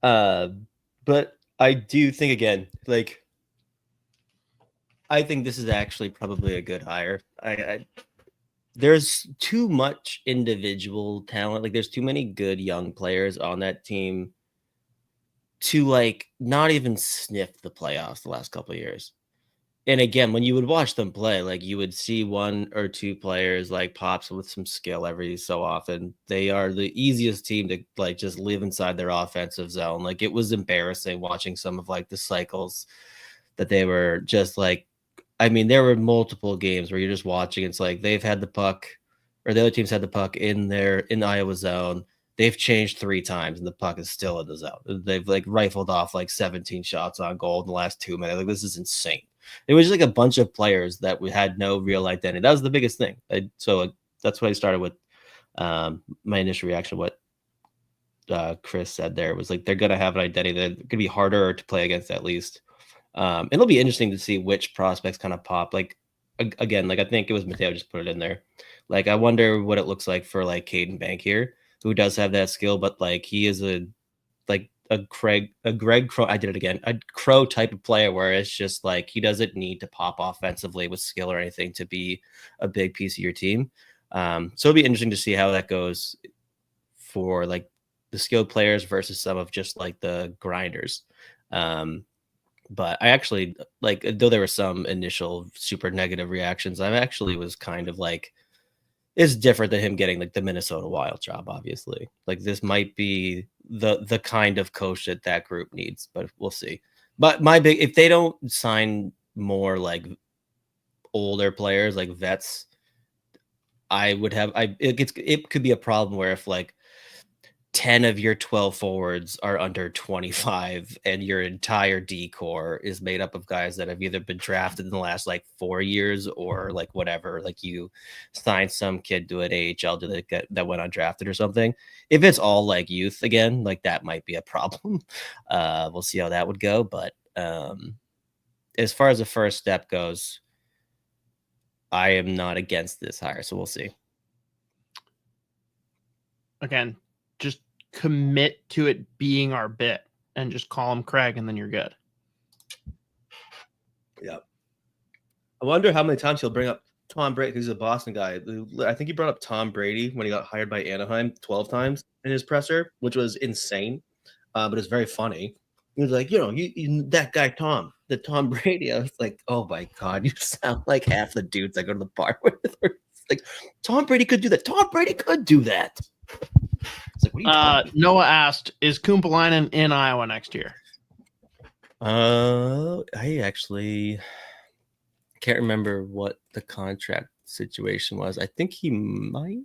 C: But I do think, again, like, I think this is actually probably a good hire. There's too much individual talent. Like, there's too many good young players on that team to like not even sniff the playoffs the last couple of years. And again, when you would watch them play, like you would see one or two players like pops with some skill every so often. They are the easiest team to like just live inside their offensive zone. Like, it was embarrassing watching some of like the cycles that they were just like, I mean, there were multiple games where you're just watching. It's like they've had the puck, or the other team's had the puck in the Iowa zone. They've changed 3 times, and the puck is still in the zone. They've like rifled off like 17 shots on goal in the last 2 minutes. Like, this is insane. It was just like a bunch of players that we had no real identity. That was the biggest thing. So that's what I started with. My initial reaction, what Chris said there, was like they're gonna have an identity. They're gonna be harder to play against at least. It'll be interesting to see which prospects kind of pop. Like, again, like I think it was Mateo just put it in there. Like, I wonder what it looks like for like Caden Bank here, who does have that skill, but like he is a Greg Crow. I did it again. A Crow type of player where it's just like he doesn't need to pop offensively with skill or anything to be a big piece of your team. So it'll be interesting to see how that goes for like the skilled players versus some of just like the grinders. But I actually, like, though there were some initial super negative reactions, I actually was kind of like, it's different than him getting like the Minnesota Wild job, obviously. Like, this might be the kind of coach that group needs, but we'll see. But if they don't sign more like older players, like vets, it could be a problem where if like 10 of your 12 forwards are under 25 and your entire D core is made up of guys that have either been drafted in the last like 4 years or like whatever, like you signed some kid to an AHL that went undrafted or something. If it's all like youth again, like that might be a problem. We'll see how that would go. But as far as the first step goes, I am not against this hire, so we'll see.
B: Again, just commit to it being our bit and just call him Craig, and then you're good.
A: Yeah. I wonder how many times he'll bring up Tom Brady, because he's a Boston guy. I think he brought up Tom Brady when he got hired by Anaheim 12 times in his presser, which was insane, but it's very funny. He was like, you that guy Tom Brady. I was like, oh my God, you sound like half the dudes I go to the bar with. It's like, Tom Brady could do that. Tom Brady could do that. It's like, what are you talking about?
B: Noah asked, is Kumpalainen in Iowa next year?
C: I actually can't remember what the contract situation was. I think he might.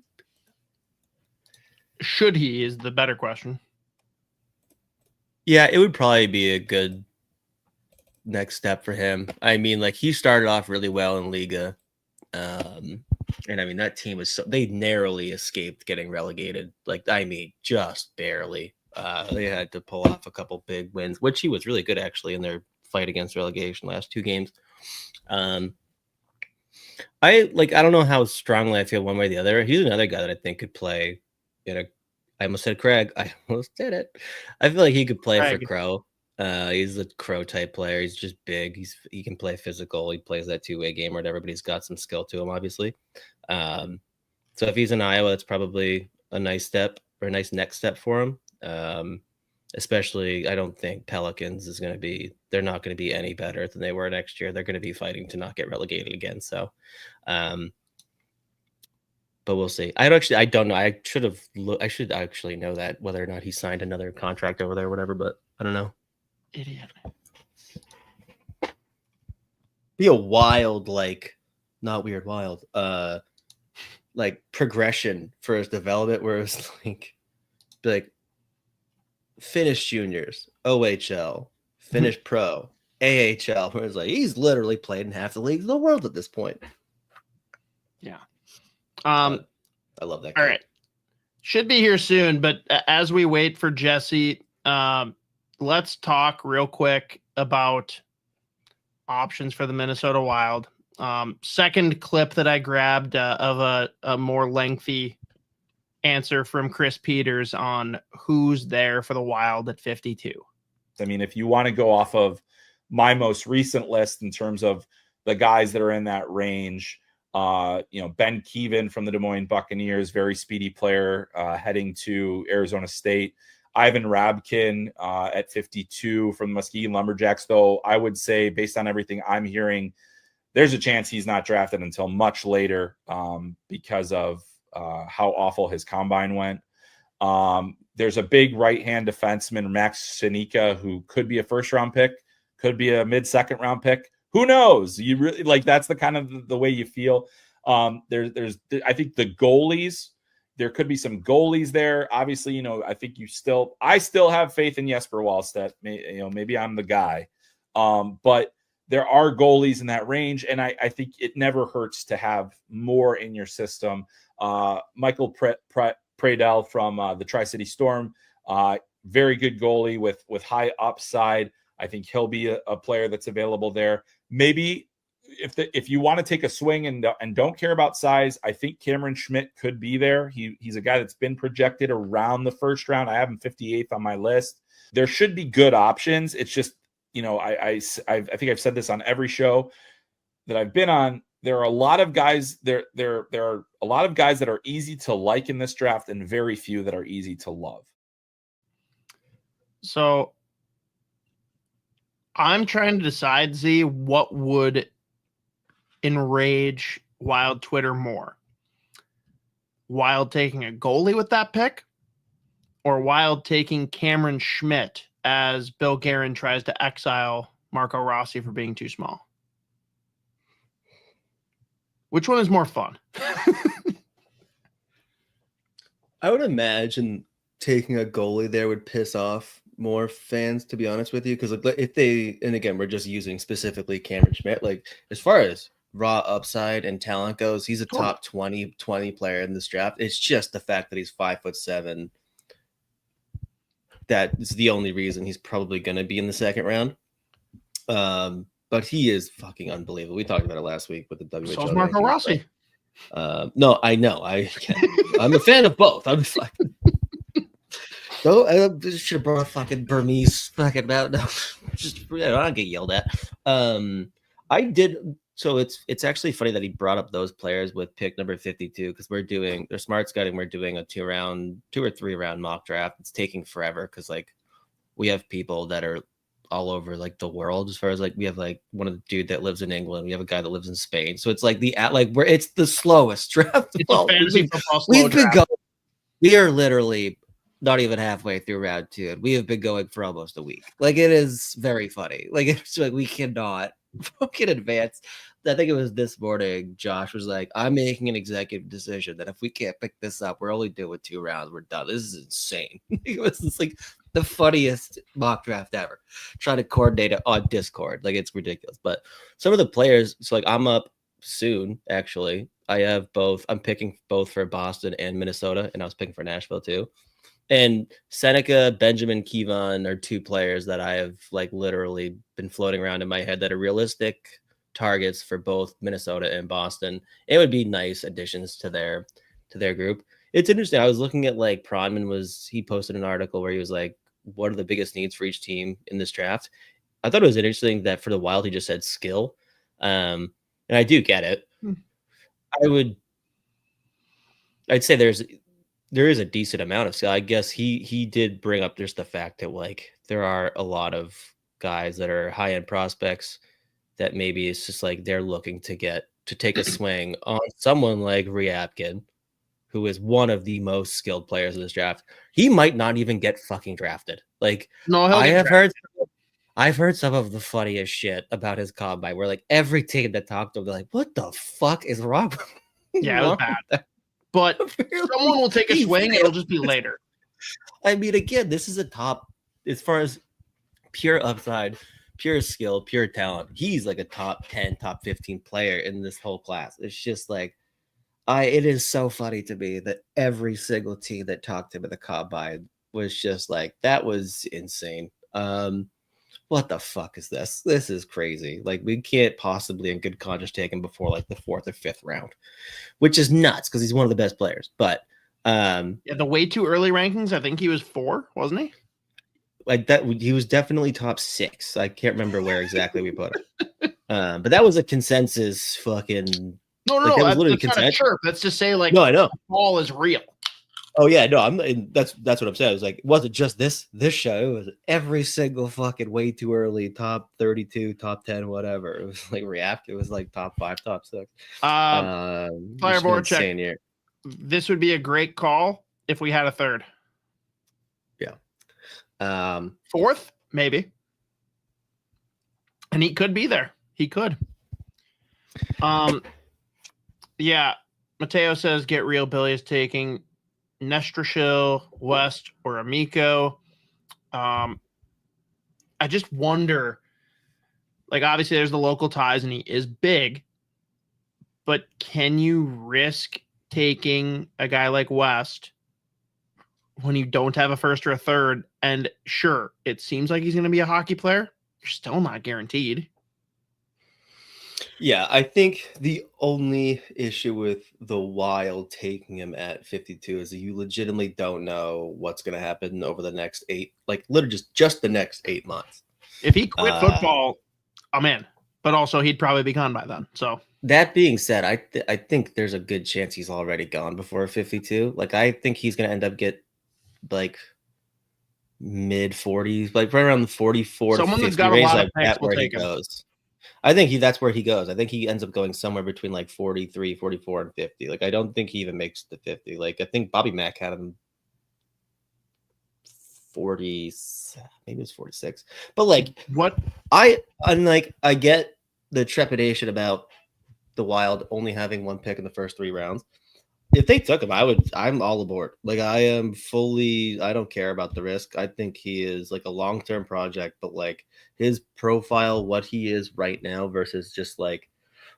B: Should he is the better question.
C: Yeah, it would probably be a good next step for him. I mean, like, he started off really well in Liga. And I mean, that team was they narrowly escaped getting relegated. Like, I mean, just barely. They had to pull off a couple big wins, which he was really good actually in their fight against relegation last 2 games. I don't know how strongly I feel one way or the other. He's another guy that I think could play in a. I almost said Craig. I almost did it. I feel like he could play for Crow. He's a Crow type player. He's just big. He can play physical. He plays that 2-way game or whatever, but he's got some skill to him, obviously. So if he's in Iowa, that's probably a nice step or a nice next step for him. Especially, I don't think Pelicans is going to be. They're not going to be any better than they were next year. They're going to be fighting to not get relegated again. So, but we'll see. I don't know. I should actually know that, whether or not he signed another contract over there or whatever, but I don't know.
B: Idiot.
A: Be a wild, not weird, wild, progression for his development, where it's like Finnish juniors, OHL, Finnish pro, AHL, where it's like he's literally played in half the leagues in the world at this point.
B: Yeah.
A: I love that guy.
B: All right. Should be here soon, but as we wait for Jesse, let's talk real quick about options for the Minnesota Wild. Second clip that I grabbed of a more lengthy answer from Chris Peters on who's there for the Wild at 52.
D: I mean, if you want to go off of my most recent list in terms of the guys that are in that range, Ben Keevan from the Des Moines Buccaneers, very speedy player, heading to Arizona State. Ivan Ryabkin at 52 from the Muskegon Lumberjacks, though I would say, based on everything I'm hearing, there's a chance he's not drafted until much later because of how awful his combine went. There's a big right-hand defenseman, Max Senica, who could be a first-round pick, could be a mid-second round pick. Who knows? You really that's the kind of the way you feel. I think the goalies, there could be some goalies there. Obviously, I think I still have faith in Jesper Wallstedt. Maybe I'm the guy. But there are goalies in that range, and I think it never hurts to have more in your system. Michael Pradell from the Tri-City Storm, very good goalie with high upside. I think he'll be a player that's available there. Maybe if you want to take a swing and don't care about size, I think Cameron Schmidt could be there. He's a guy that's been projected around the first round. I have him 58th on my list. There should be good options. It's just, I think I've said this on every show that I've been on. There are a lot of guys. There are a lot of guys that are easy to like in this draft, and very few that are easy to love.
B: So I'm trying to decide, Z, what would enrage Wild Twitter more. Wild taking a goalie with that pick, or Wild taking Cameron Schmidt as Bill Guerin tries to exile Marco Rossi for being too small? Which one is more fun?
A: I would imagine taking a goalie there would piss off more fans, to be honest with you, because if they, and again, we're just using specifically Cameron Schmidt, as far as raw upside and talent goes, he's a top 20 player in this draft. It's just the fact that he's 5'7". That is the only reason he's probably going to be in the second round.
C: but he is fucking unbelievable. We talked about it last week with the WHL.
B: So is Marco
C: rankings,
B: Rossi.
C: No, I know. I'm a fan of both. I'm fucking. No, I should have brought a fucking Burmese fucking out. No, just I don't get yelled at. I did. So it's actually funny that he brought up those players with pick number 52 because they're smart scouting. We're doing a 2 or 3 round mock draft. It's taking forever because like we have people that are all over like the world as far as like we have like one of the dude that lives in England. We have a guy that lives in Spain. So it's like it's the slowest draft.
B: It's a fantasy football slow
C: We've been
B: draft.
C: going. We are literally not even halfway through round 2, and we have been going for almost a week. Like it is very funny. Like it's like we cannot fucking advance. I think it was this morning. Josh was like, "I'm making an executive decision that if we can't pick this up, we're only doing 2 rounds. We're done. This is insane." It was just like the funniest mock draft ever. Trying to coordinate it on Discord, like it's ridiculous. But some of the players, so like I'm up soon. Actually, I have both. I'm picking both for Boston and Minnesota, and I was picking for Nashville too. And Seneca, Benjamin, Kevon are 2 players that I have like literally been floating around in my head that are realistic targets for both Minnesota and Boston. It would be nice additions to their group. It's interesting. I was looking at like Prodman he posted an article where he was like, what are the biggest needs for each team in this draft? I thought it was interesting that for the Wild, he just said skill. And I do get it. I'd say there is a decent amount of skill. I guess he did bring up just the fact that like there are a lot of guys that are high-end prospects that maybe it's just like they're looking to take a swing on someone like Ryabkin, who is one of the most skilled players in this draft. He might not even get fucking drafted. Like
B: No,
C: I've heard some of the funniest shit about his combine where like every team that talked to him, they're like, what the fuck is wrong?
B: Yeah, it was bad. But someone will take a swing. It'll just be later.
C: I mean, again, this is a top, as far as pure upside, pure skill, pure talent. He's like a top 10, top 15 player in this whole class. It's just like, it is so funny to me that every single team that talked to him at the combine was just like, that was insane. What the fuck is this? This is crazy. Like, we can't possibly in good conscience take him before like the 4th or 5th round, which is nuts because he's one of the best players. But
B: yeah, the way too early rankings, I think he was 4, wasn't he?
C: Like that, he was definitely top 6. I can't remember where exactly we put him. But that was a consensus fucking.
B: No,
C: that was literally
B: that's not a chirp. Let's just say like
C: no, I know.
B: The ball is real.
C: Oh yeah, no, that's what I'm saying. It was like, it wasn't just this show. It was every single fucking way too early, top 32, top 10, whatever. It was like React. It was like top 5, top 6.
B: Fireboard check.
C: Year.
B: This would be a great call if we had a 3rd.
C: Yeah.
B: 4th, maybe. And he could be there. He could. Yeah. Mateo says get real. Billy is taking Nestrashil, West, or Amico. I just wonder, like, obviously there's the local ties and he is big, but can you risk taking a guy like West when you don't have a 1st or a 3rd? And sure, it seems like he's going to be a hockey player. You're still not guaranteed.
A: Yeah, I think the only issue with the Wild taking him at 52 is that you legitimately don't know what's going to happen over the next 8, like literally just the next 8 months.
B: If he quit football, I'm in. But also, he'd probably be gone by then. So
C: that being said, I think there's a good chance he's already gone before 52. Like, I think he's going to end up get like mid 40s, like right around the 44
B: someone
C: to 50
B: that's got
C: range.
B: a lot
C: Like
B: of picks
C: that
B: will
C: where he
B: take him.
C: goes. I think that's where he goes. I think he ends up going somewhere between like 43, 44, and 50. Like, I don't think he even makes the 50. Like, I think Bobby Mack had him 40, maybe it's 46. But like,
B: What?
C: I get the trepidation about the Wild only having 1 pick in the first 3 rounds. If they took him, I'm all aboard. Like, I don't care about the risk. I think he is like a long-term project, but like his profile, what he is right now versus just like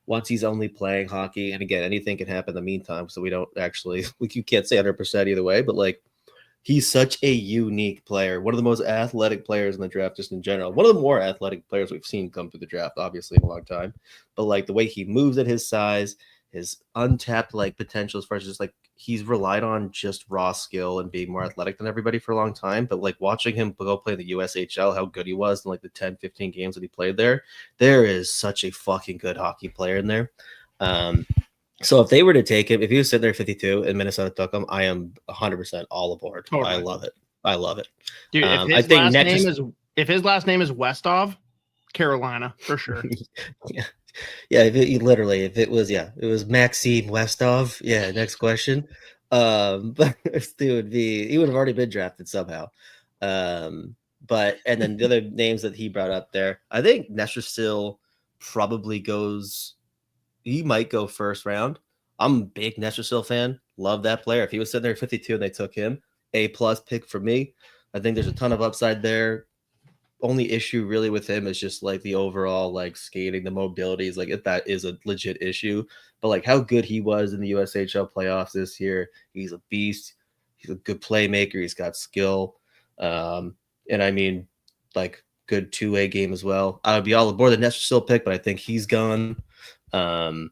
C: once he's only playing hockey. And again, anything can happen in the meantime. So we don't actually, like, you can't say 100% either way, but like
A: He's such a unique player. One of the most athletic players in the draft, just in general. One of the more athletic players we've seen come through the draft, obviously, in a long time. But like the way he moves at his size, his untapped like potential as far as just like he's relied on just raw skill and being more athletic than everybody for a long time. But like watching him go play in the USHL, how good he was in like the 10, 15 games that he played there is such a fucking good hockey player in there. So if they were to take him, if he was sitting there 52 and Minnesota took him, I am 100% all aboard. Totally. I love it. I love it.
B: Dude, if his last name is Westov, Carolina for sure.
C: Yeah, if it was Maxime Westov. Yeah, next question. But he would have already been drafted somehow. But and then the other names that he brought up there, I think Nestor probably goes. He might go first round. I'm a big Nestor fan. Love that player. If he was sitting there at 52 and they took him, A+ pick for me. I think there's a ton of upside there. Only issue really with him is just like the overall like skating, the mobility is like if that is a legit issue. But like how good he was in the USHL playoffs this year, he's a beast. He's a good playmaker. He's got skill, and I mean, like good two-way game as well. I would be all aboard the Nestor pick, but I think he's gone. And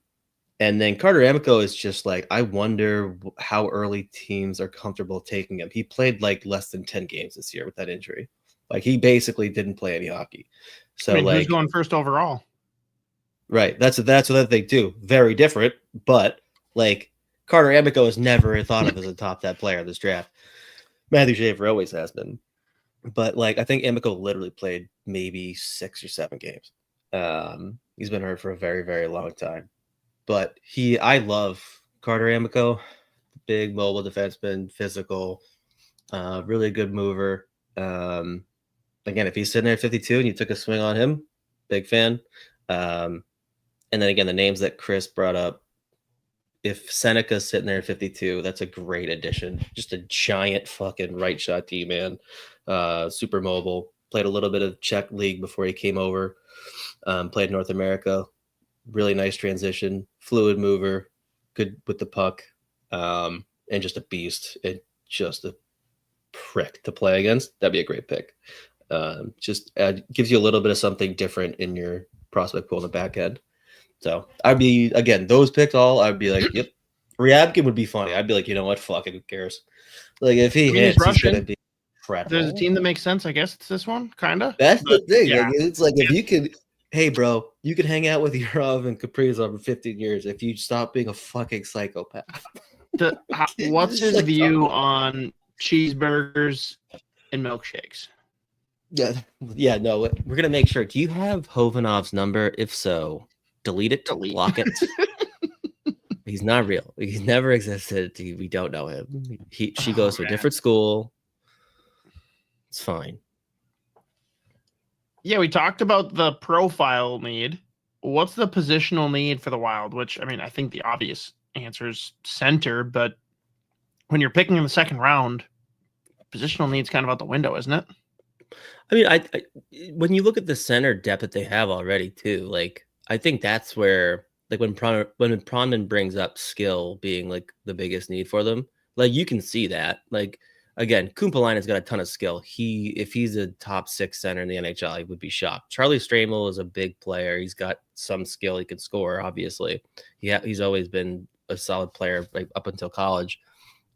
C: then Carter Amico is just like, I wonder how early teams are comfortable taking him. He played like less than 10 games this year with that injury. Like he basically didn't play any hockey. So like
B: who's going first overall?
C: Right. That's what they do. Very different, but like Carter Amico is never thought of as a top 10 player in this draft. Matthew Schaefer always has been. But like I think Amico literally played maybe 6 or 7 games. He's been hurt for a very, very long time. But I love Carter Amico, big mobile defenseman, physical, really good mover. Again, if he's sitting there at 52 and you took a swing on him, big fan. And then again, the names that Chris brought up, if Seneca's sitting there at 52, that's a great addition. Just a giant fucking right shot D-man, super mobile. Played a little bit of Czech league before he came over. Played North America. Really nice transition, fluid mover, good with the puck, and just a beast. And just a prick to play against. That'd be a great pick. Just gives you a little bit of something different in your prospect pool in the back end. So I'd be, again, those picks I'd be like, yep. Ryabkin would be funny. I'd be like, you know what? Fuck it. Who cares? Like if he hits, he's going to be incredible.
B: There's a team that makes sense. I guess it's this one, kind of.
C: That's the thing. Yeah. Like, it's like if you could, hey, bro, you can hang out with Yurov and Kaprizov for 15 years if you stop being a fucking psychopath.
B: What's his view on cheeseburgers and milkshakes?
C: Yeah, no, we're going to make sure. Do you have Hovanov's number? If so, delete it, block it. He's not real. He's never existed. We don't know him. She goes to a different school. It's fine.
B: Yeah, we talked about the profile need. What's the positional need for the Wild? Which, I mean, I think the obvious answer is center, but when you're picking in the second round, positional need's kind of out the window, isn't it?
C: I mean, I when you look at the center depth that they have already, too, like I think that's where, like when Prondon brings up skill being like the biggest need for them, like you can see that, like. Again, Kumpalainen's got a ton of skill. If he's a top 6 center in the NHL, I would be shocked. Charlie Stramel is a big player. He's got some skill. He can score, obviously. He's always been a solid player like, up until college.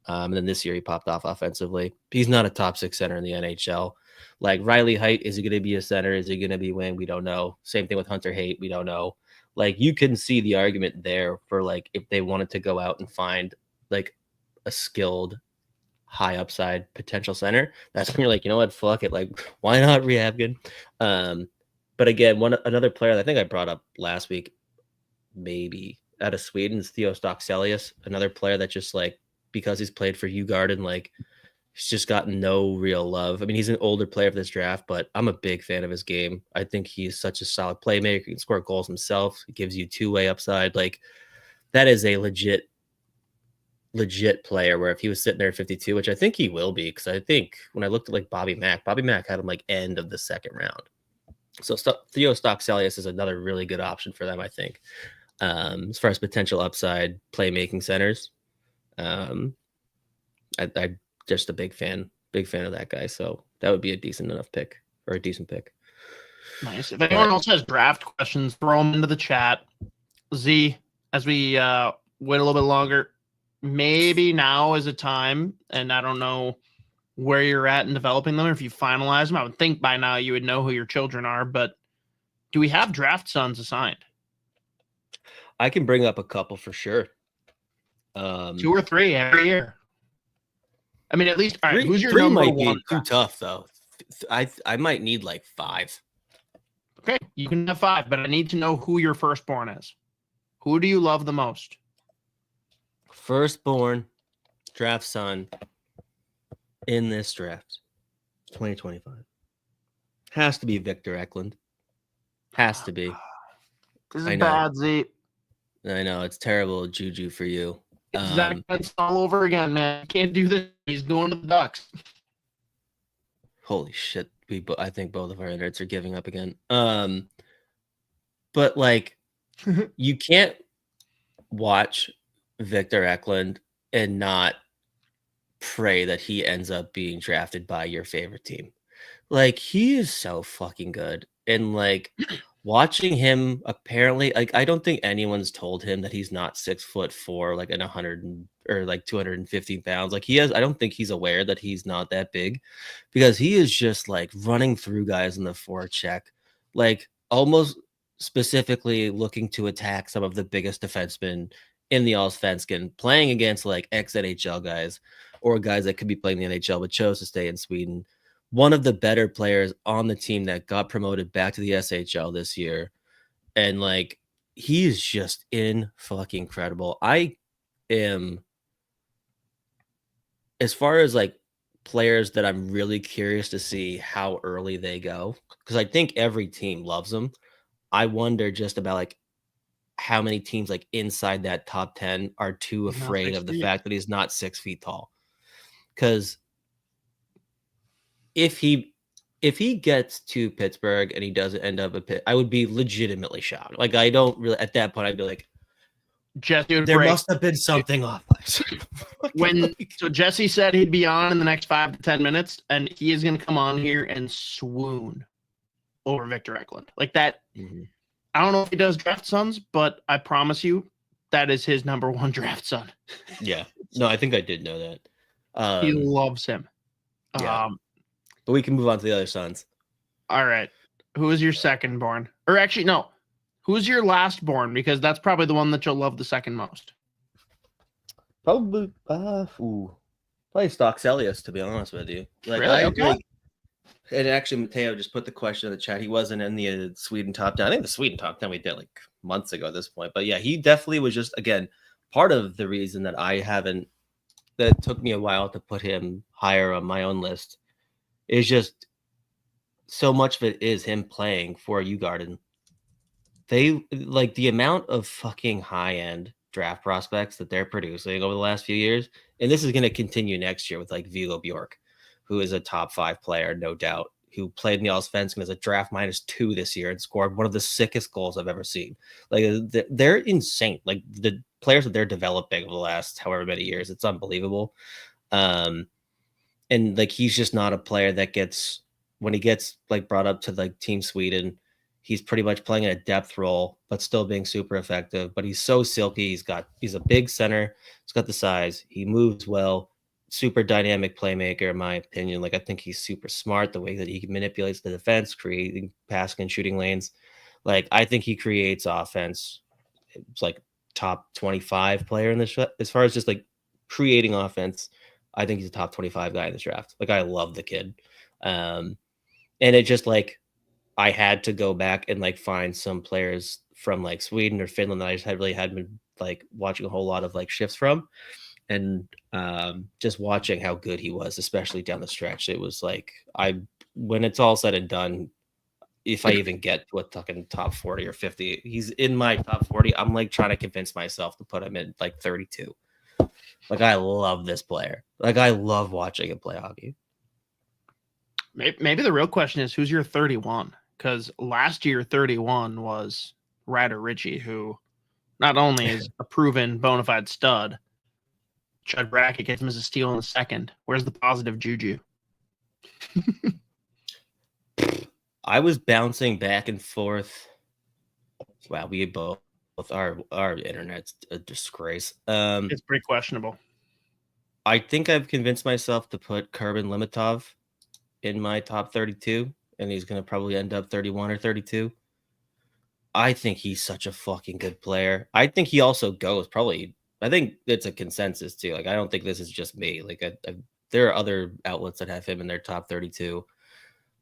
C: And then this year he popped off offensively. He's not a top 6 center in the NHL. Like Riley Height, is he going to be a center? Is he going to be wing? We don't know. Same thing with Hunter Haight. We don't know. Like you can see the argument there for like if they wanted to go out and find like a skilled high upside potential center, that's when you're like, you know what, fuck it, like why not Ryabkin? But again, another player that I think I brought up last week, maybe out of Sweden, is Theo Stockselius, another player that just like because he's played for Djurgården, like he's just gotten no real love. I mean, he's an older player for this draft, but I'm a big fan of his game. I think he's such a solid playmaker. He can score goals himself. He gives you two-way upside. Like that is a legit player where if he was sitting there at 52, which I think he will be, because I think when I looked at like Bobby Mack had him like end of the second round. So Theo Stockselius is another really good option for them, I think. As far as potential upside playmaking centers, I'd just a big fan of that guy. So that would be a decent enough pick, or a decent pick.
B: Nice. If anyone else has draft questions, throw them into the chat. Z, as we wait a little bit longer, maybe now is a time, and I don't know where you're at in developing them, or if you finalize them. I would think by now you would know who your children are, but do we have draft sons assigned?
C: I can bring up a couple for sure.
B: 2 or 3 every year. I mean, at least, all right, who's your
C: three
B: number
C: might
B: one?
C: be too tough, though. I might need like 5.
B: Okay, you can have 5, but I need to know who your firstborn is. Who do you love the most?
C: Firstborn draft son in this draft, 2025. Has to be Victor Eklund. Has to be.
B: This is
C: I know.
B: bad, Z.
C: I know, it's terrible juju for you.
B: It's Zach Pence all over again, man. Can't do this. He's going to the Ducks.
C: Holy shit. I think both of our internets are giving up again. But like, you can't watch Victor Eklund and not pray that he ends up being drafted by your favorite team. Like, he is so fucking good. And like, watching him, apparently, like, I don't think anyone's told him that he's not 6'4", like, in 100 or like 250 pounds. Like, he has, I don't think he's aware that he's not that big, because he is just like running through guys in the forecheck, like almost specifically looking to attack some of the biggest defensemen in the Allsvenskan, playing against like ex-NHL guys or guys that could be playing the NHL but chose to stay in Sweden. One of the better players on the team that got promoted back to the SHL this year. And like, he is just fucking incredible. I am, as far as like players that I'm really curious to see how early they go, because I think every team loves them. I wonder just about like how many teams like inside that top 10 are too afraid of the fact that he's not 6 feet tall. Because if he gets to Pittsburgh and he doesn't end up at Pitt, I would be legitimately shocked. Like, I don't really, at that point, I'd be like,
B: Jesse,
C: there must have been something off.
B: So Jesse said he'd be on in the next 5 to 10 minutes, and he is going to come on here and swoon over Victor Eklund like that.
C: Mm-hmm.
B: I don't know if he does draft sons, but I promise you that is his number 1 draft son.
C: Yeah, no, I think I did know that.
B: He loves him.
C: Yeah. But we can move on to the other sons.
B: All right. Who is your second born? Or actually, no. Who's your last born? Because that's probably the one that you'll love the second most.
C: Probably, probably Stockselius, to be honest with you. Like,
B: really? Okay.
C: And actually, Mateo just put the question in the chat. He wasn't in the Sweden top 10. I think the Sweden top 10 we did like months ago at this point. But yeah, he definitely was just, again, part of the reason that that took me a while to put him higher on my own list is just so much of it is him playing for Djurgården. They, like, the amount of fucking high-end draft prospects that they're producing over the last few years, and this is going to continue next year with like Viggo Bjork, who is a top 5 player, no doubt, who played in the Allsvenskan as a draft -2 this year and scored one of the sickest goals I've ever seen. Like, they're insane. Like, the players that they're developing over the last however many years, it's unbelievable. And like, he's just not a player that gets, when he gets like brought up to like Team Sweden, he's pretty much playing in a depth role, but still being super effective. But he's so silky. He's a big center. He's got the size. He moves well. Super dynamic playmaker, in my opinion. Like, I think he's super smart, the way that he manipulates the defense, creating passing and shooting lanes. Like, I think he creates offense. It's like top 25 player in this, as far as just like creating offense. I think he's a top 25 guy in this draft. Like, I love the kid. And it just like, I had to go back and like find some players from like Sweden or Finland that I just hadn't been like watching a whole lot of like shifts from. And just watching how good he was, especially down the stretch. It was like, when it's all said and done, if I even get to a fucking top 40 or 50, he's in my top 40. I'm like trying to convince myself to put him in like 32. Like, I love this player. Like, I love watching him play hockey.
B: Maybe the real question is, who's your 31? Because last year 31 was Ryder Ritchie, who not only is a proven bona fide stud, Judd Brackett gets him as a steal in the second. Where's the positive juju?
C: I was bouncing back and forth. Wow, we both our internet's a disgrace.
B: It's pretty questionable.
C: I think I've convinced myself to put Kurbin Limitov in my top 32, and he's going to probably end up 31 or 32. I think he's such a fucking good player. I think he also goes probably. I think it's a consensus too. Like, I don't think this is just me. Like, there are other outlets that have him in their top 32,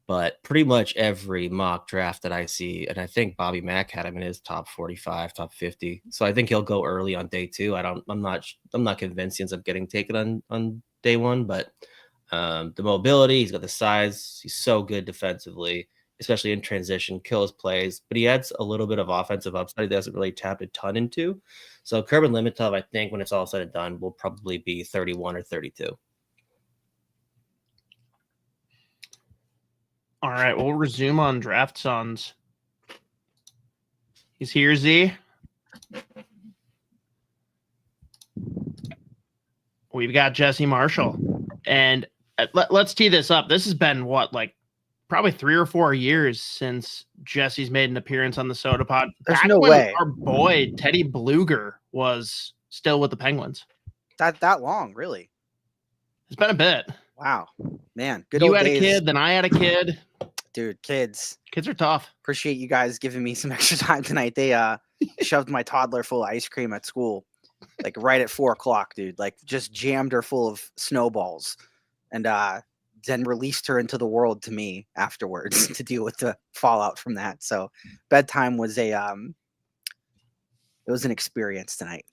C: but pretty much every mock draft that I see, and I think Bobby Mack had him in his top 45, top 50. So I think he'll go early on day 2. I'm not convinced he ends up getting taken on day 1, but the mobility, he's got the size, he's so good defensively, especially in transition, kills plays, but he adds a little bit of offensive upside he doesn't really tap a ton into. So Kurbin Limitov, I think when it's all said and done, will probably be 31 or 32.
B: All right, we'll resume on Draft Sons. He's here, Z. We've got Jesse Marshall. And let's tee this up. This has been, probably 3 or 4 years since Jesse's made an appearance on the Sota Pod.
E: There's
B: Back
E: no
B: when
E: way.
B: Our boy, Teddy Bluger, was still with the Penguins.
E: That long, really?
B: It's been a bit.
E: Wow, man. Good
B: You
E: old
B: had
E: days.
B: a kid, then I had a kid.
E: Dude, kids.
B: Kids are tough.
E: Appreciate you guys giving me some extra time tonight. They shoved my toddler full of ice cream at school, like right at 4:00, dude. Like, just jammed her full of snowballs, and then released her into the world to me afterwards to deal with the fallout from that. So bedtime was it was an experience tonight.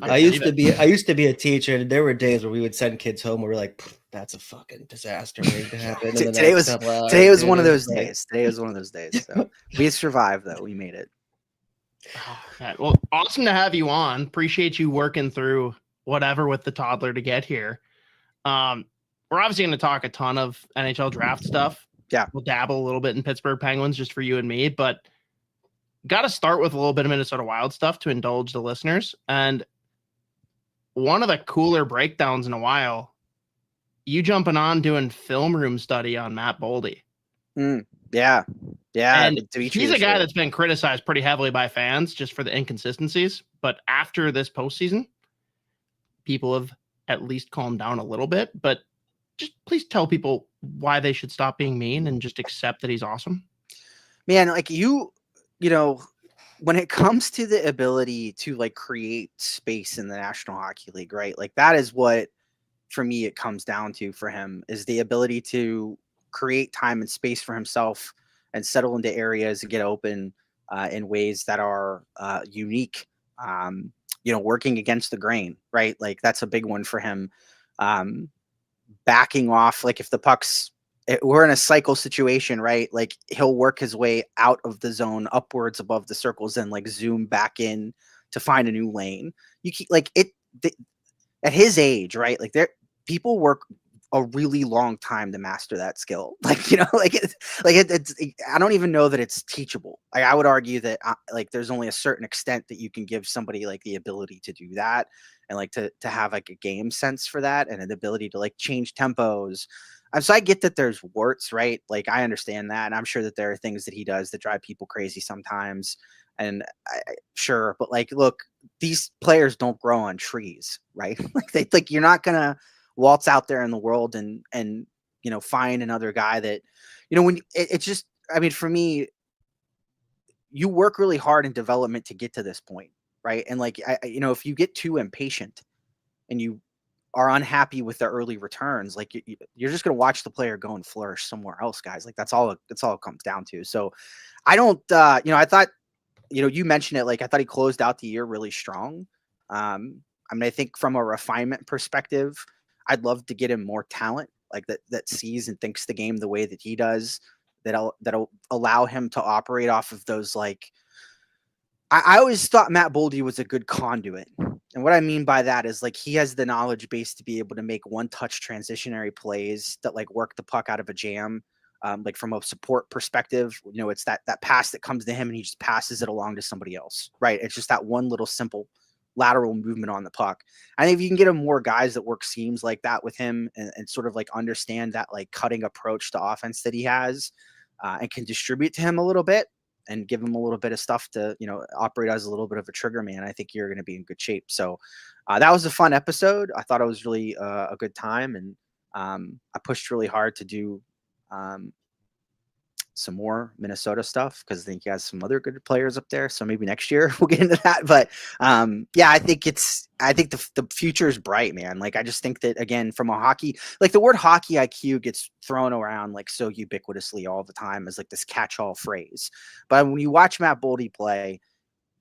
C: I used to be a teacher, and there were days where we would send kids home where we're like, that's a fucking disaster waiting to happen.
E: Today was one of those days. Today was one of those days. So we survived, though. We made it.
B: Oh, man. Well, awesome to have you on. Appreciate you working through whatever with the toddler to get here. We're obviously going to talk a ton of NHL draft stuff.
E: Yeah.
B: We'll dabble a little bit in Pittsburgh Penguins just for you and me, but got to start with a little bit of Minnesota Wild stuff to indulge the listeners. And one of the cooler breakdowns in a while, you jumping on doing film room study on Matt Boldy.
E: Yeah.
B: And he's a guy that's been criticized pretty heavily by fans just for the inconsistencies. But after this postseason, people have at least calmed down a little bit. But just please tell people why they should stop being mean and just accept that he's awesome.
E: Man, like you know, when it comes to the ability to like create space in the National Hockey League, right? Like, that is what, for me, it comes down to for him, is the ability to create time and space for himself and settle into areas and get open in ways that are unique, working against the grain, right? Like, that's a big one for him. Backing off, like if the puck's, we're in a cycle situation, right? Like, he'll work his way out of the zone upwards above the circles and like zoom back in to find a new lane. You keep at his age, right? Like, people work a really long time to master that skill. Like, it's I don't even know that it's teachable. Like, I would argue that there's only a certain extent that you can give somebody like the ability to do that, and like to have like a game sense for that, and an ability to like change tempos. So I get that there's warts, right? Like, I understand that. And I'm sure that there are things that he does that drive people crazy sometimes. And sure, but like, look, these players don't grow on trees, right? Like you're not going to waltz out there in the world and, find another guy that, when it's just, I mean, for me, you work really hard in development to get to this point, right? And like, if you get too impatient and you are unhappy with the early returns, like you're just going to watch the player go and flourish somewhere else, guys. Like, that's all it comes down to. So I don't, I thought, you mentioned it, like, I thought he closed out the year really strong. I mean, I think from a refinement perspective, I'd love to get him more talent, like that sees and thinks the game the way that he does, that'll allow him to operate off of those, like, I always thought Matt Boldy was a good conduit. And what I mean by that is, like, he has the knowledge base to be able to make one-touch transitionary plays that like work the puck out of a jam. Like, from a support perspective, it's that pass that comes to him and he just passes it along to somebody else, right? It's just that one little simple lateral movement on the puck. I think if you can get him more guys that work seams like that with him and sort of like understand that like cutting approach to offense that he has and can distribute to him a little bit and give him a little bit of stuff to, you know, operate as a little bit of a trigger man, I think you're going to be in good shape. So that was a fun episode. I thought it was really a good time. And I pushed really hard to do some more Minnesota stuff because I think he has some other good players up there. So maybe next year we'll get into that. But yeah, I think the future is bright, man. Like, I just think that, again, from a hockey, like the word hockey IQ gets thrown around like so ubiquitously all the time as like this catch-all phrase. But when you watch Matt Boldy play,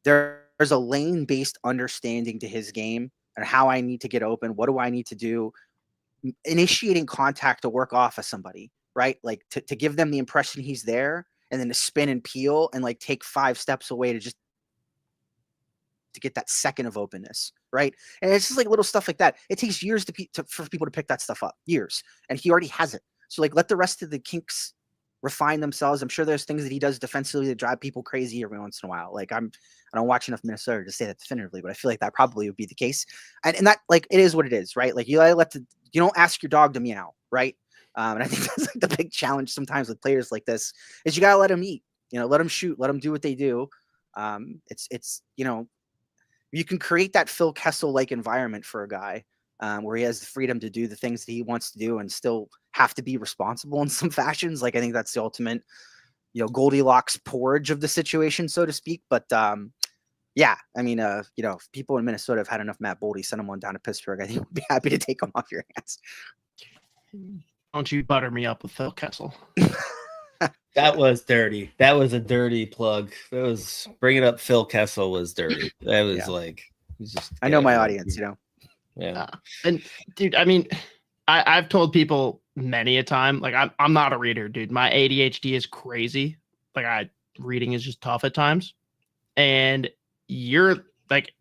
E: there's a lane-based understanding to his game and how I need to get open. What do I need to do? Initiating contact to work off of somebody. Right? Like to give them the impression he's there and then to spin and peel and like take 5 steps away to get that second of openness. Right. And it's just like little stuff like that. It takes years for people to pick that stuff up, years. And he already has it. So like, let the rest of the kinks refine themselves. I'm sure there's things that he does defensively that drive people crazy every once in a while. Like I don't watch enough Minnesota to say that definitively, but I feel like that probably would be the case. And that, like, it is what it is, right? Like you don't ask your dog to meow, right? And I think that's like the big challenge sometimes with players like this is you got to let them eat, you know, let them shoot, let them do what they do. It's, you know, you can create that Phil Kessel-like environment for a guy where he has the freedom to do the things that he wants to do and still have to be responsible in some fashions. Like, I think that's the ultimate, you know, Goldilocks porridge of the situation, so to speak. But yeah, I mean, you know, if people in Minnesota have had enough Matt Boldy, send him one down to Pittsburgh. I think we'd be happy to take him off your hands.
B: Don't you butter me up with Phil Kessel.
C: That was dirty. That was a dirty plug. That was bringing up Phil Kessel was dirty. That was like, just,
E: I know my audience, you know.
C: Yeah.
B: And dude, I mean, I've told people many a time, like I'm not a reader, dude. My ADHD is crazy. Like reading is just tough at times. And you're like,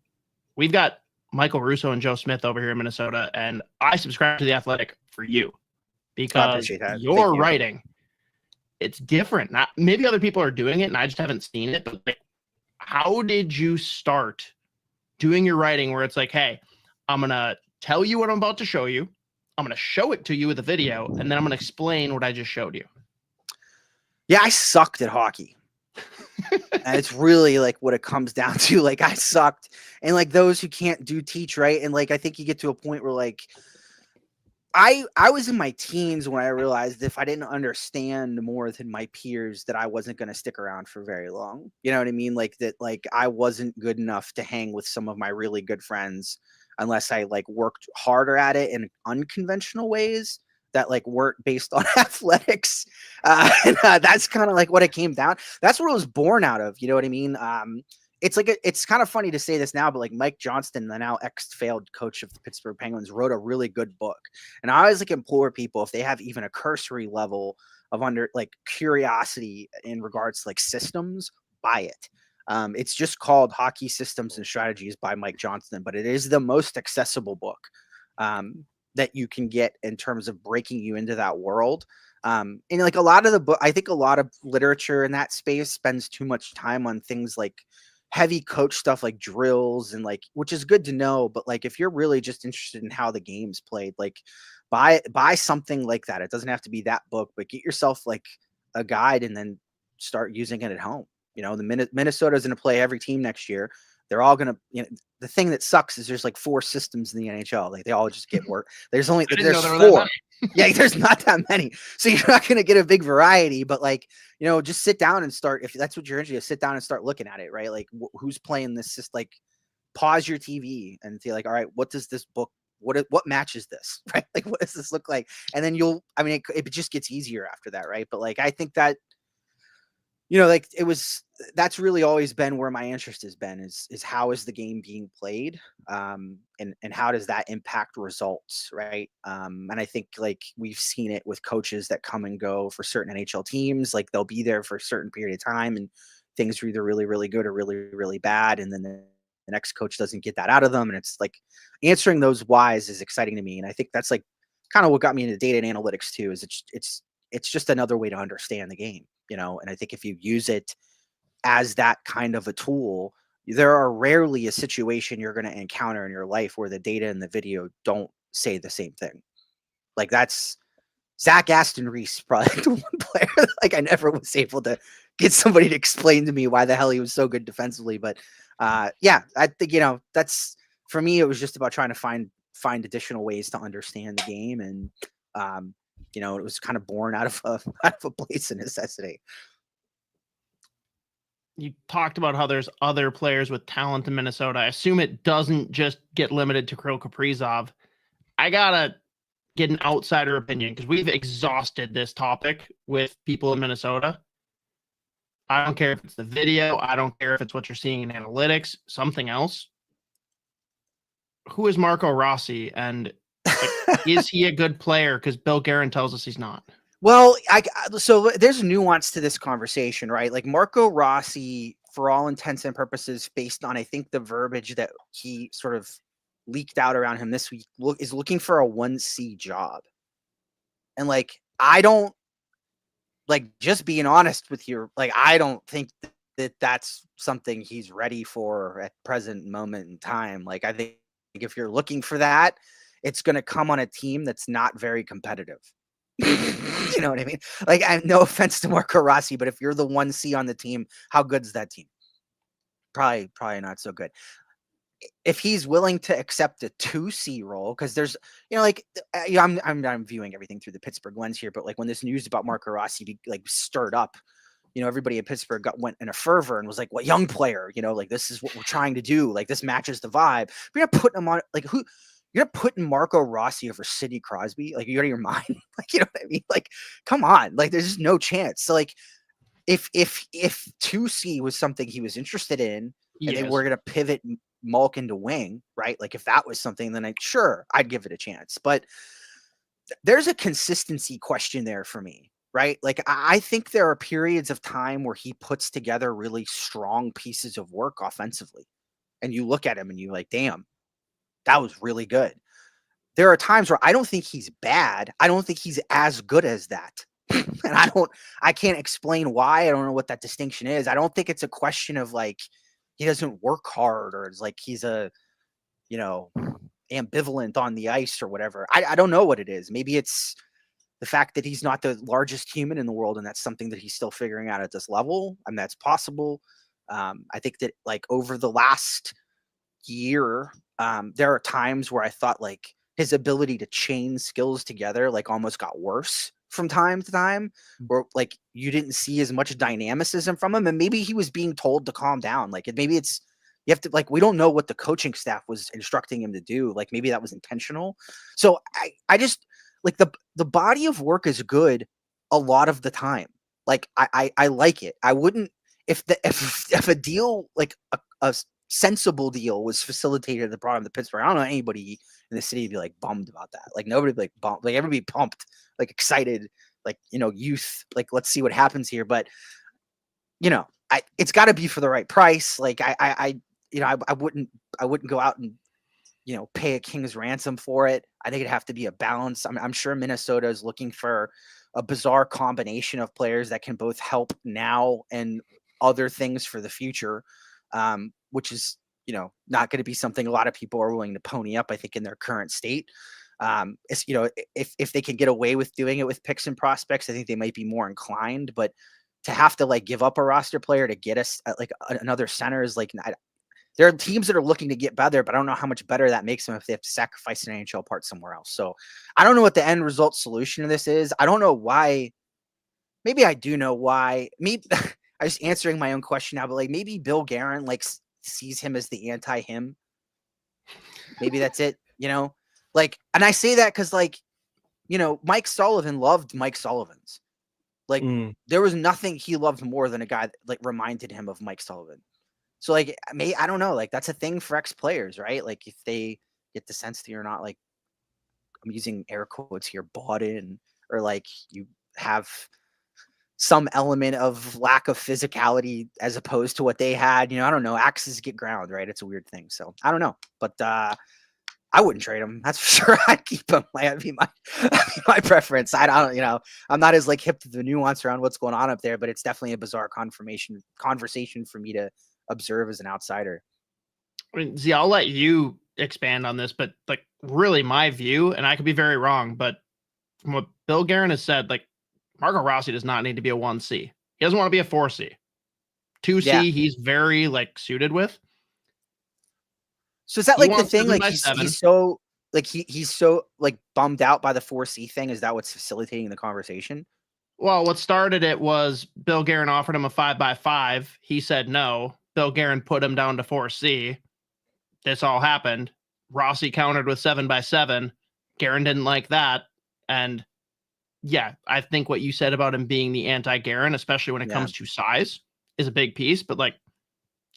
B: we've got Michael Russo and Joe Smith over here in Minnesota, and I subscribe to The Athletic for you. Because your writing, it's different. Not maybe other people are doing it and I just haven't seen it, but like, how did you start doing your writing where it's like, hey, I'm going to tell you what I'm about to show you. I'm going to show it to you with a video, and then I'm going to explain what I just showed you.
E: Yeah, I sucked at hockey. And it's really like what it comes down to. Like, I sucked. And like those who can't teach, right? And like, I think you get to a point where like, I was in my teens when I realized if I didn't understand more than my peers that I wasn't going to stick around for very long. You know what I mean? Like that, like I wasn't good enough to hang with some of my really good friends unless I like worked harder at it in unconventional ways that like weren't based on athletics. That's kind of like what it came down. That's what it was born out of. You know what I mean? It's like it's kind of funny to say this now, but like Mike Johnston, the now ex-failed coach of the Pittsburgh Penguins, wrote a really good book. And I always like implore people, if they have even a cursory level of curiosity in regards to like systems, buy it. It's just called Hockey Systems and Strategies by Mike Johnston, but it is the most accessible book that you can get in terms of breaking you into that world. And like a lot of the book, I think a lot of literature in that space spends too much time on things like heavy coach stuff like drills and like, which is good to know. But like, if you're really just interested in how the game's played, like buy something like that. It doesn't have to be that book, but get yourself like a guide and then start using it at home. You know, Minnesota's going to play every team next year. They're all going to, you know, the thing that sucks is there's like 4 systems in the NHL. Like they all just get work. There's 4. Yeah, there's not that many. So you're not going to get a big variety, but like, you know, just sit down and start. If that's what you're interested in, sit down and start looking at it, right? Like who's playing this? Just like pause your TV and feel like, all right, what does this book, what matches this, right? Like, what does this look like? And then it just gets easier after that, right? But like, I think that, you know, like that's really always been where my interest has been is how is the game being played? And how does that impact results? Right. And I think like we've seen it with coaches that come and go for certain NHL teams, like they'll be there for a certain period of time and things are either really, really good or really, really bad. And then the next coach doesn't get that out of them. And it's like answering those whys is exciting to me. And I think that's like kind of what got me into data and analytics too, is it's just another way to understand the game. You know, and I think if you use it as that kind of a tool, there are rarely a situation you're going to encounter in your life where the data and the video don't say the same thing. Like that's Zach Aston Reese, probably the one player like I never was able to get somebody to explain to me why the hell he was so good defensively. But yeah, I think, you know, that's for me, it was just about trying to find additional ways to understand the game. And, you know, it was kind of born out of a place of necessity.
B: You talked about how there's other players with talent in Minnesota. I assume it doesn't just get limited to Kirill Kaprizov. I gotta get an outsider opinion because we've exhausted this topic with people in Minnesota. I don't care if it's the video. I don't care if it's what you're seeing in analytics, something else. Who is Marco Rossi, and is he a good player? Because Bill Guerin tells us he's not.
E: Well, so there's nuance to this conversation, right? Like Marco Rossi, for all intents and purposes, based on, I think, the verbiage that he sort of leaked out around him this week, is looking for a 1C job. And like, I don't, like, just being honest with you, like, I don't think that that's something he's ready for at present moment in time. Like, I think if you're looking for that, it's going to come on a team that's not very competitive. You know what I mean? Like, I have no offense to Marco Rossi, but if you're the 1C on the team, how good's that team? Probably not so good. If he's willing to accept a 2C role, because there's, you know, like, I'm viewing everything through the Pittsburgh lens here, but like when this news about Marco Rossi like stirred up, you know, everybody in Pittsburgh went in a fervor and was like, "What young player? You know, like this is what we're trying to do. Like this matches the vibe." But you're not putting him on, like, who? You're not putting Marco Rossi over Sidney Crosby. Like, you out of your mind? Like, you know what I mean? Like, come on. Like, there's just no chance. So like, if 2C was something he was interested in, and they were going to pivot Malk into wing, right? Like, if that was something, then I'd give it a chance. But there's a consistency question there for me, right? Like, I think there are periods of time where he puts together really strong pieces of work offensively. And you look at him and you're like, damn, that was really good. There are times where I don't think he's bad. I don't think he's as good as that. And I can't explain why. I don't know what that distinction is. I don't think it's a question of like, he doesn't work hard, or it's like he's a, you know, ambivalent on the ice or whatever. I don't know what it is. Maybe it's the fact that he's not the largest human in the world, and that's something that he's still figuring out at this level. And that's possible. I think that like over the last year, there are times where I thought like his ability to chain skills together like almost got worse from time to time, where like you didn't see as much dynamicism from him, and maybe he was being told to calm down. Like maybe it's, you have to, like, we don't know what the coaching staff was instructing him to do. Like maybe that was intentional. So I just like the body of work is good a lot of the time. Like I like it. I wouldn't, if a deal, like a sensible deal was facilitated at the bottom of the Pittsburgh, I don't know anybody in the city would be like bummed about that. Like nobody would be like bummed, like everybody pumped, like excited, like, you know, youth, like, let's see what happens here. But, you know, it's got to be for the right price. Like I wouldn't go out and, you know, pay a king's ransom for it. I think it'd have to be a balance. I'm sure Minnesota is looking for a bizarre combination of players that can both help now and other things for the future. Which is, you know, not going to be something a lot of people are willing to pony up, I think, in their current state. It's, you know, if they can get away with doing it with picks and prospects, I think they might be more inclined. But to have to like give up a roster player to get us like another center is like, there are teams that are looking to get better, but I don't know how much better that makes them if they have to sacrifice an NHL part somewhere else. So I don't know what the end result solution of this is. I don't know why. Maybe I do know why. Maybe I was answering my own question now, but like maybe Bill Guerin like sees him as the anti-him. Maybe that's it, you know? Like, and I say that because, like, you know, Mike Sullivan loved Mike Sullivan's. Like, there was nothing he loved more than a guy that, like, reminded him of Mike Sullivan. So, like, I don't know, like, that's a thing for ex-players, right? Like, if they get the sense that you're not, like, I'm using air quotes here, bought in, or like you have some element of lack of physicality as opposed to what they had, you know, I don't know. Axes get ground, right? It's a weird thing. So I don't know, but I wouldn't trade him. That's for sure. I'd keep him. That'd be my preference. I don't, you know, I'm not as like hip to the nuance around what's going on up there, but it's definitely a bizarre conversation for me to observe as an outsider.
B: I mean, Z, I'll let you expand on this, but like really my view, and I could be very wrong, but from what Bill Guerin has said, like Marco Rossi does not need to be a 1C. He doesn't want to be a 4C. 2C,
E: Yeah.
B: he's very like suited with.
E: So is that
B: He
E: like the
B: wants
E: thing?
B: 7
E: Like
B: by
E: he's
B: 7.
E: so like he's so like bummed out by the 4C thing. Is that what's facilitating the conversation?
B: Well, what started it was Bill Guerin offered him a 5x5. He said no. Bill Guerin put him down to 4C. This all happened. Rossi countered with 7x7. Guerin didn't like that. And yeah, I think what you said about him being the anti-Guerin, especially when it comes to size, is a big piece. But like,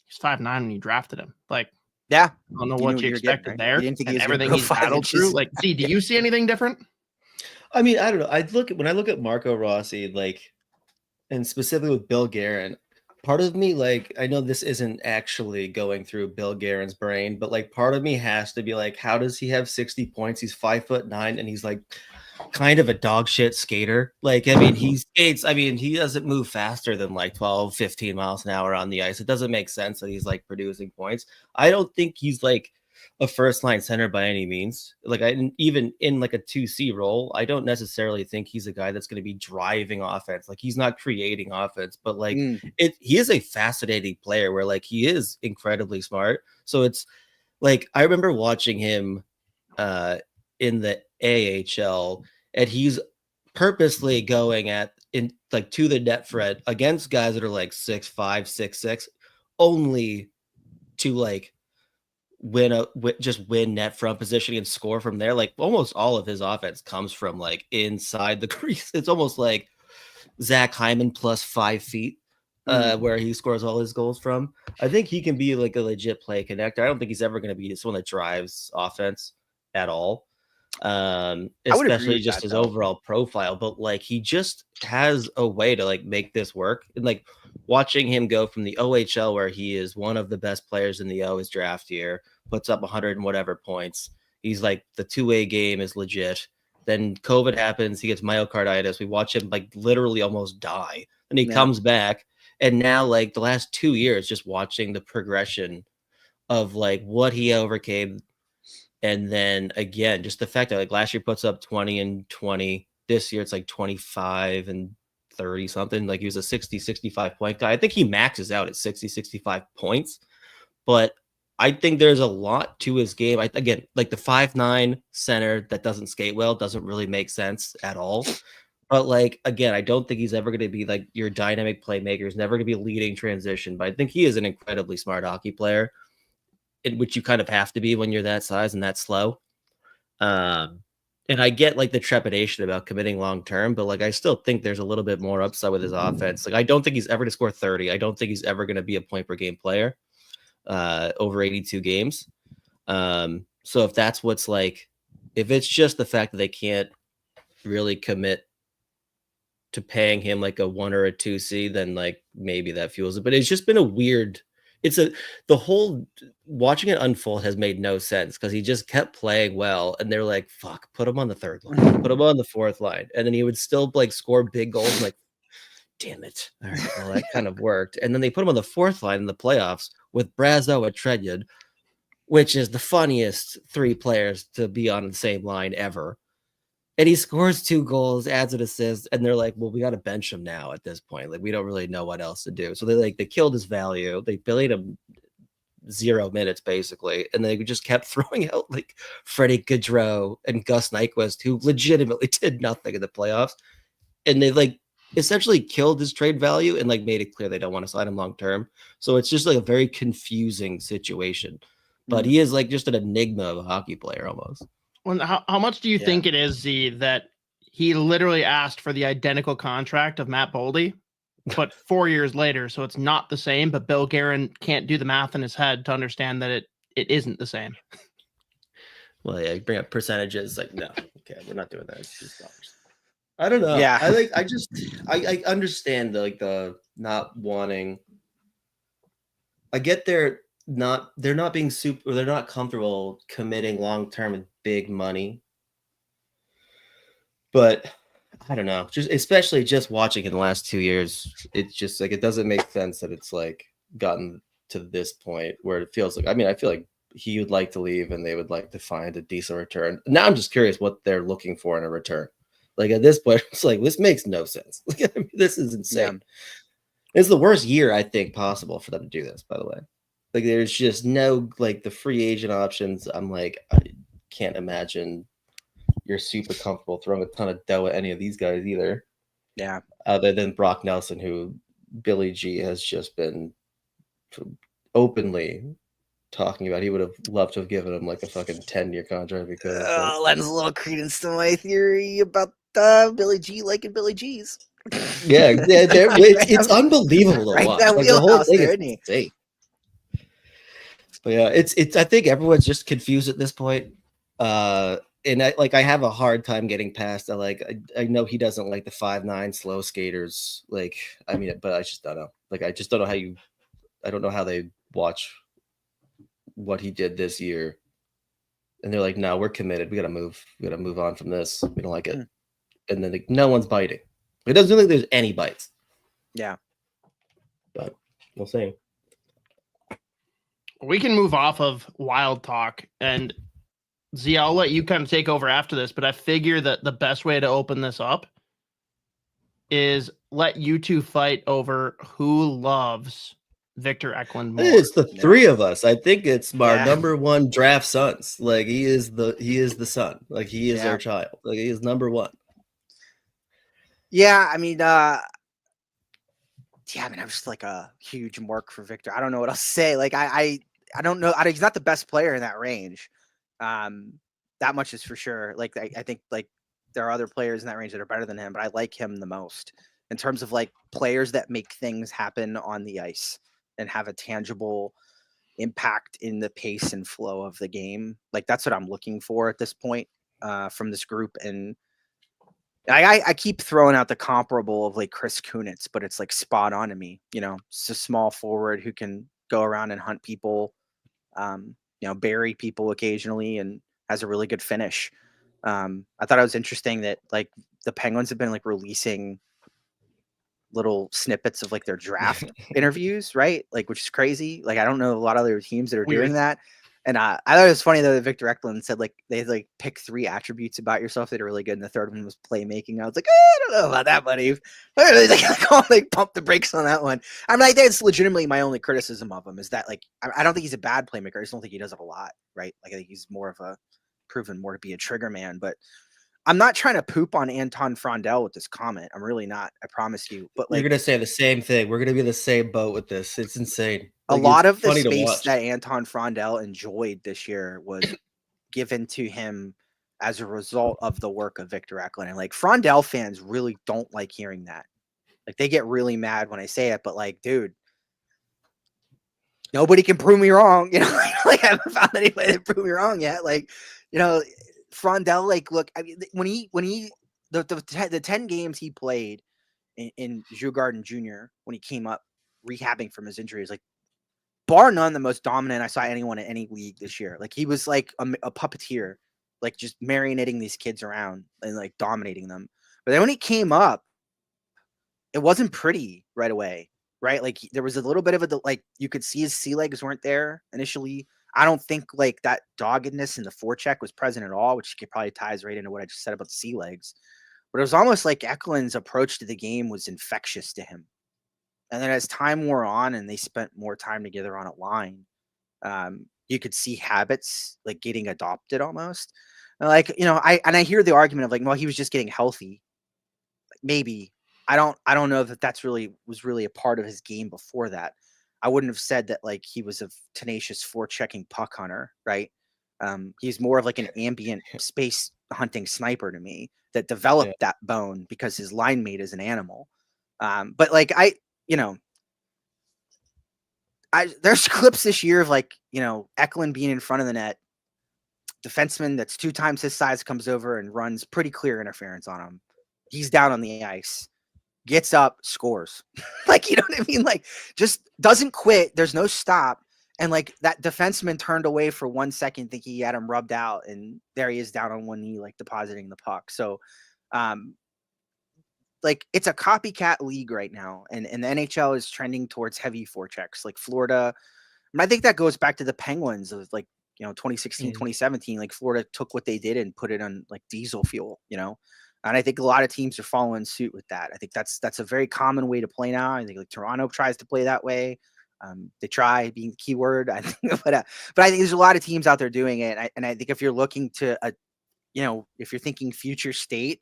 B: he's 5'9" when you drafted him. Like,
E: Yeah.
B: I don't know
E: You
B: what
E: knew
B: you
E: what you were
B: expected
E: getting, right?
B: there.
E: You didn't think
B: And
E: he was gonna
B: everything
E: grow
B: he's
E: 5
B: battled
E: inches.
B: through. Like, Z, do you see anything different?
A: I mean, I don't know. When I look at Marco Rossi, like, and specifically with Bill Guerin, part of me, like, I know this isn't actually going through Bill Guerin's brain, but like, part of me has to be like, how does he have 60 points? He's 5'9", and he's like kind of a dog shit skater. Like, I mean, he skates. I mean, he doesn't move faster than like 12, 15 miles an hour on the ice. It doesn't make sense that he's like producing points. I don't think he's like a first line center by any means. Like, even in like a 2C role, I don't necessarily think he's a guy that's going to be driving offense. Like, he's not creating offense, but like he is a fascinating player where like he is incredibly smart. So it's like, I remember watching him in the AHL, and he's purposely going to the net front against guys that are like 6'5", 6'6", only to like win net front positioning and score from there. Like, almost all of his offense comes from like inside the crease. It's almost like Zach Hyman plus 5 feet, where he scores all his goals from. I think he can be like a legit play connector. I don't think he's ever going to be someone that drives offense at all. Especially just his overall profile, but like, he just has a way to like make this work. And like, watching him go from the OHL, where he is one of the best players in the O his draft year, puts up 100 and whatever points. He's like, the 2-way game is legit. Then COVID happens, he gets myocarditis. We watch him like literally almost die. And he comes back. And now like the last 2 years, just watching the progression of like what he overcame. And then again, just the fact that like last year puts up 20 and 20. This year it's like 25 and 30 something. Like, he was a 60, 65 point guy. I think he maxes out at 60, 65 points. But I think there's a lot to his game. Again, like the 5'9" center that doesn't skate well doesn't really make sense at all. But like, again, I don't think he's ever going to be like your dynamic playmaker. He's never going to be leading transition. But I think he is an incredibly smart hockey player, in which you kind of have to be when you're that size and that slow. And I get like the trepidation about committing long term, but like, I still think there's a little bit more upside with his offense. Like, I don't think he's ever to score 30. I don't think he's ever going to be a point per game player over 82 games. So if that's what's like, if it's just the fact that they can't really commit to paying him like a 1 or a 2C, then like maybe that fuels it. But it's just been a weird. The whole watching it unfold has made no sense, because he just kept playing well, and they're like, fuck, put him on the 3rd line, put him on the 4th line, and then he would still like score big goals. I'm like, damn it. All right, well, that kind of worked. And then they put him on the 4th line in the playoffs with Brazeau and Trenyard, which is the funniest 3 players to be on the same line ever. And he scores 2 goals, adds an assist, and they're like, well, we got to bench him now at this point. Like, we don't really know what else to do. So they killed his value. They played him 0 minutes, basically. And they just kept throwing out like Freddie Gaudreau and Gus Nyquist, who legitimately did nothing in the playoffs. And they like essentially killed his trade value and like made it clear they don't want to sign him long term. So it's just like a very confusing situation. But he is like just an enigma of a hockey player almost.
B: Well, how much do you think it is, Z, that he literally asked for the identical contract of Matt Boldy, but 4 years later, so it's not the same, but Bill Guerin can't do the math in his head to understand that it isn't the same?
A: Well, yeah, you bring up percentages, like, no, okay, we're not doing that. It's just dollars. I don't know.
E: Yeah.
A: I understand the not wanting. I get they're not being super, or they're not comfortable committing long term and big money. But I don't know, just especially just watching in the last 2 years, it's just like, it doesn't make sense that it's like gotten
C: to this point where it feels like, I mean, I feel like he would like to leave and they would like to find a decent return. Now I'm just curious what they're looking for in a return. Like at this point, it's like, this makes no sense. I mean, this is insane. Yeah. It's the worst year I think possible for them to do this, by the way. Like there's just no, like the free agent options. I'm like, I can't imagine you're super comfortable throwing a ton of dough at any of these guys either.
E: Yeah.
C: Other than Brock Nelson, who Billy G has just been openly talking about. He would have loved to have given him like a fucking 10-year contract because
E: lends a little credence to my theory about Billy G liking Billy G's.
C: Yeah, it's unbelievable to
E: right
C: watch.
E: That
C: like, the whole thing
E: there,
C: is insane. But yeah, it's. I think everyone's just confused at this point. And I have a hard time getting past that. Like, I know he doesn't like the 5'9" slow skaters. Like, I mean, but I just don't know. Like, I just don't know I don't know how they watch what he did this year, and they're like, "No, we're committed. We gotta move. We gotta move on from this. We don't like it." And then like, no one's biting. It doesn't look like there's any bites.
E: Yeah,
C: but we'll see.
B: We can move off of Wild talk, and Z, I'll let you kind of take over after this, but I figure that the best way to open this up is let you two fight over who loves Victor Eklund more.
C: It's the three of us. I think it's our number one draft sons. Like he is the son. Like he is our child. Like he is number one.
E: Yeah, I mean, I'm just like a huge mark for Victor. I don't know what else to say. Like I don't know. He's not the best player in that range. That much is for sure. Like I think like there are other players in that range that are better than him, but I like him the most in terms of like players that make things happen on the ice and have a tangible impact in the pace and flow of the game. Like that's what I'm looking for at this point from this group. And I keep throwing out the comparable of like Chris Kunitz, but it's like spot on to me. You know, it's a small forward who can go around and hunt people, bury people occasionally and has a really good finish. I thought it was interesting that like the Penguins have been like releasing little snippets of like their draft interviews, right? Like, which is crazy. Like, I don't know a lot of other teams that are doing that. And I thought it was funny though that Victor Eklund said like they like pick 3 attributes about yourself that are really good, and the third one was playmaking. I was like, I don't know about that, buddy. I really like pump the brakes on that one. I mean, that's legitimately my only criticism of him is that like I don't think he's a bad playmaker. I just don't think he does it a lot, right? Like I think he's more of a proven more to be a trigger man. But I'm not trying to poop on Anton Frondell with this comment. I'm really not. I promise you. But like,
C: you're gonna say the same thing. We're gonna be in the same boat with this. It's insane. Like,
E: a lot of the space that Anton Frondell enjoyed this year was given to him as a result of the work of Victor Eklund. And like Frondell fans really don't like hearing that. Like they get really mad when I say it, but like, dude, nobody can prove me wrong. You know, like I haven't found anybody to prove me wrong yet. Like, you know, Frondell, like, look, I mean, when he the 10 games he played in Judd'z Jr. when he came up rehabbing from his injuries, like, bar none, the most dominant I saw anyone in any league this year. Like he was like a puppeteer, like just marinating these kids around and like dominating them. But then when he came up, it wasn't pretty right away, right? Like there was a little bit of like you could see his sea legs weren't there initially. I don't think like that doggedness in the forecheck was present at all, which probably ties right into what I just said about the sea legs. But it was almost like Eklund's approach to the game was infectious to him. And then as time wore on and they spent more time together on a line, you could see habits like getting adopted almost. And like, you know, I hear the argument of like, well, he was just getting healthy. Maybe. I don't know that that's was really a part of his game before that. I wouldn't have said that like he was a tenacious forechecking puck hunter, right? He's more of like an ambient space hunting sniper to me that developed that bone because his line mate is an animal. But like there's clips this year of like, you know, Eklund being in front of the net, defenseman that's 2 times his size comes over and runs pretty clear interference on him. He's down on the ice, gets up, scores. Like, you know what I mean? Like, just doesn't quit. There's no stop. And like that defenseman turned away for 1 second, thinking he had him rubbed out, and there he is down on one knee, like depositing the puck. So like it's a copycat league right now, and the NHL is trending towards heavy forechecks. Like Florida, and I think that goes back to the Penguins of like 2016, 2017. Like Florida took what they did and put it on like diesel fuel, and I think a lot of teams are following suit with that. I think that's a very common way to play now. I think like Toronto tries to play that way. They try being the key word, I think, but I think there's a lot of teams out there doing it, and I think if you're looking to if you're thinking future state,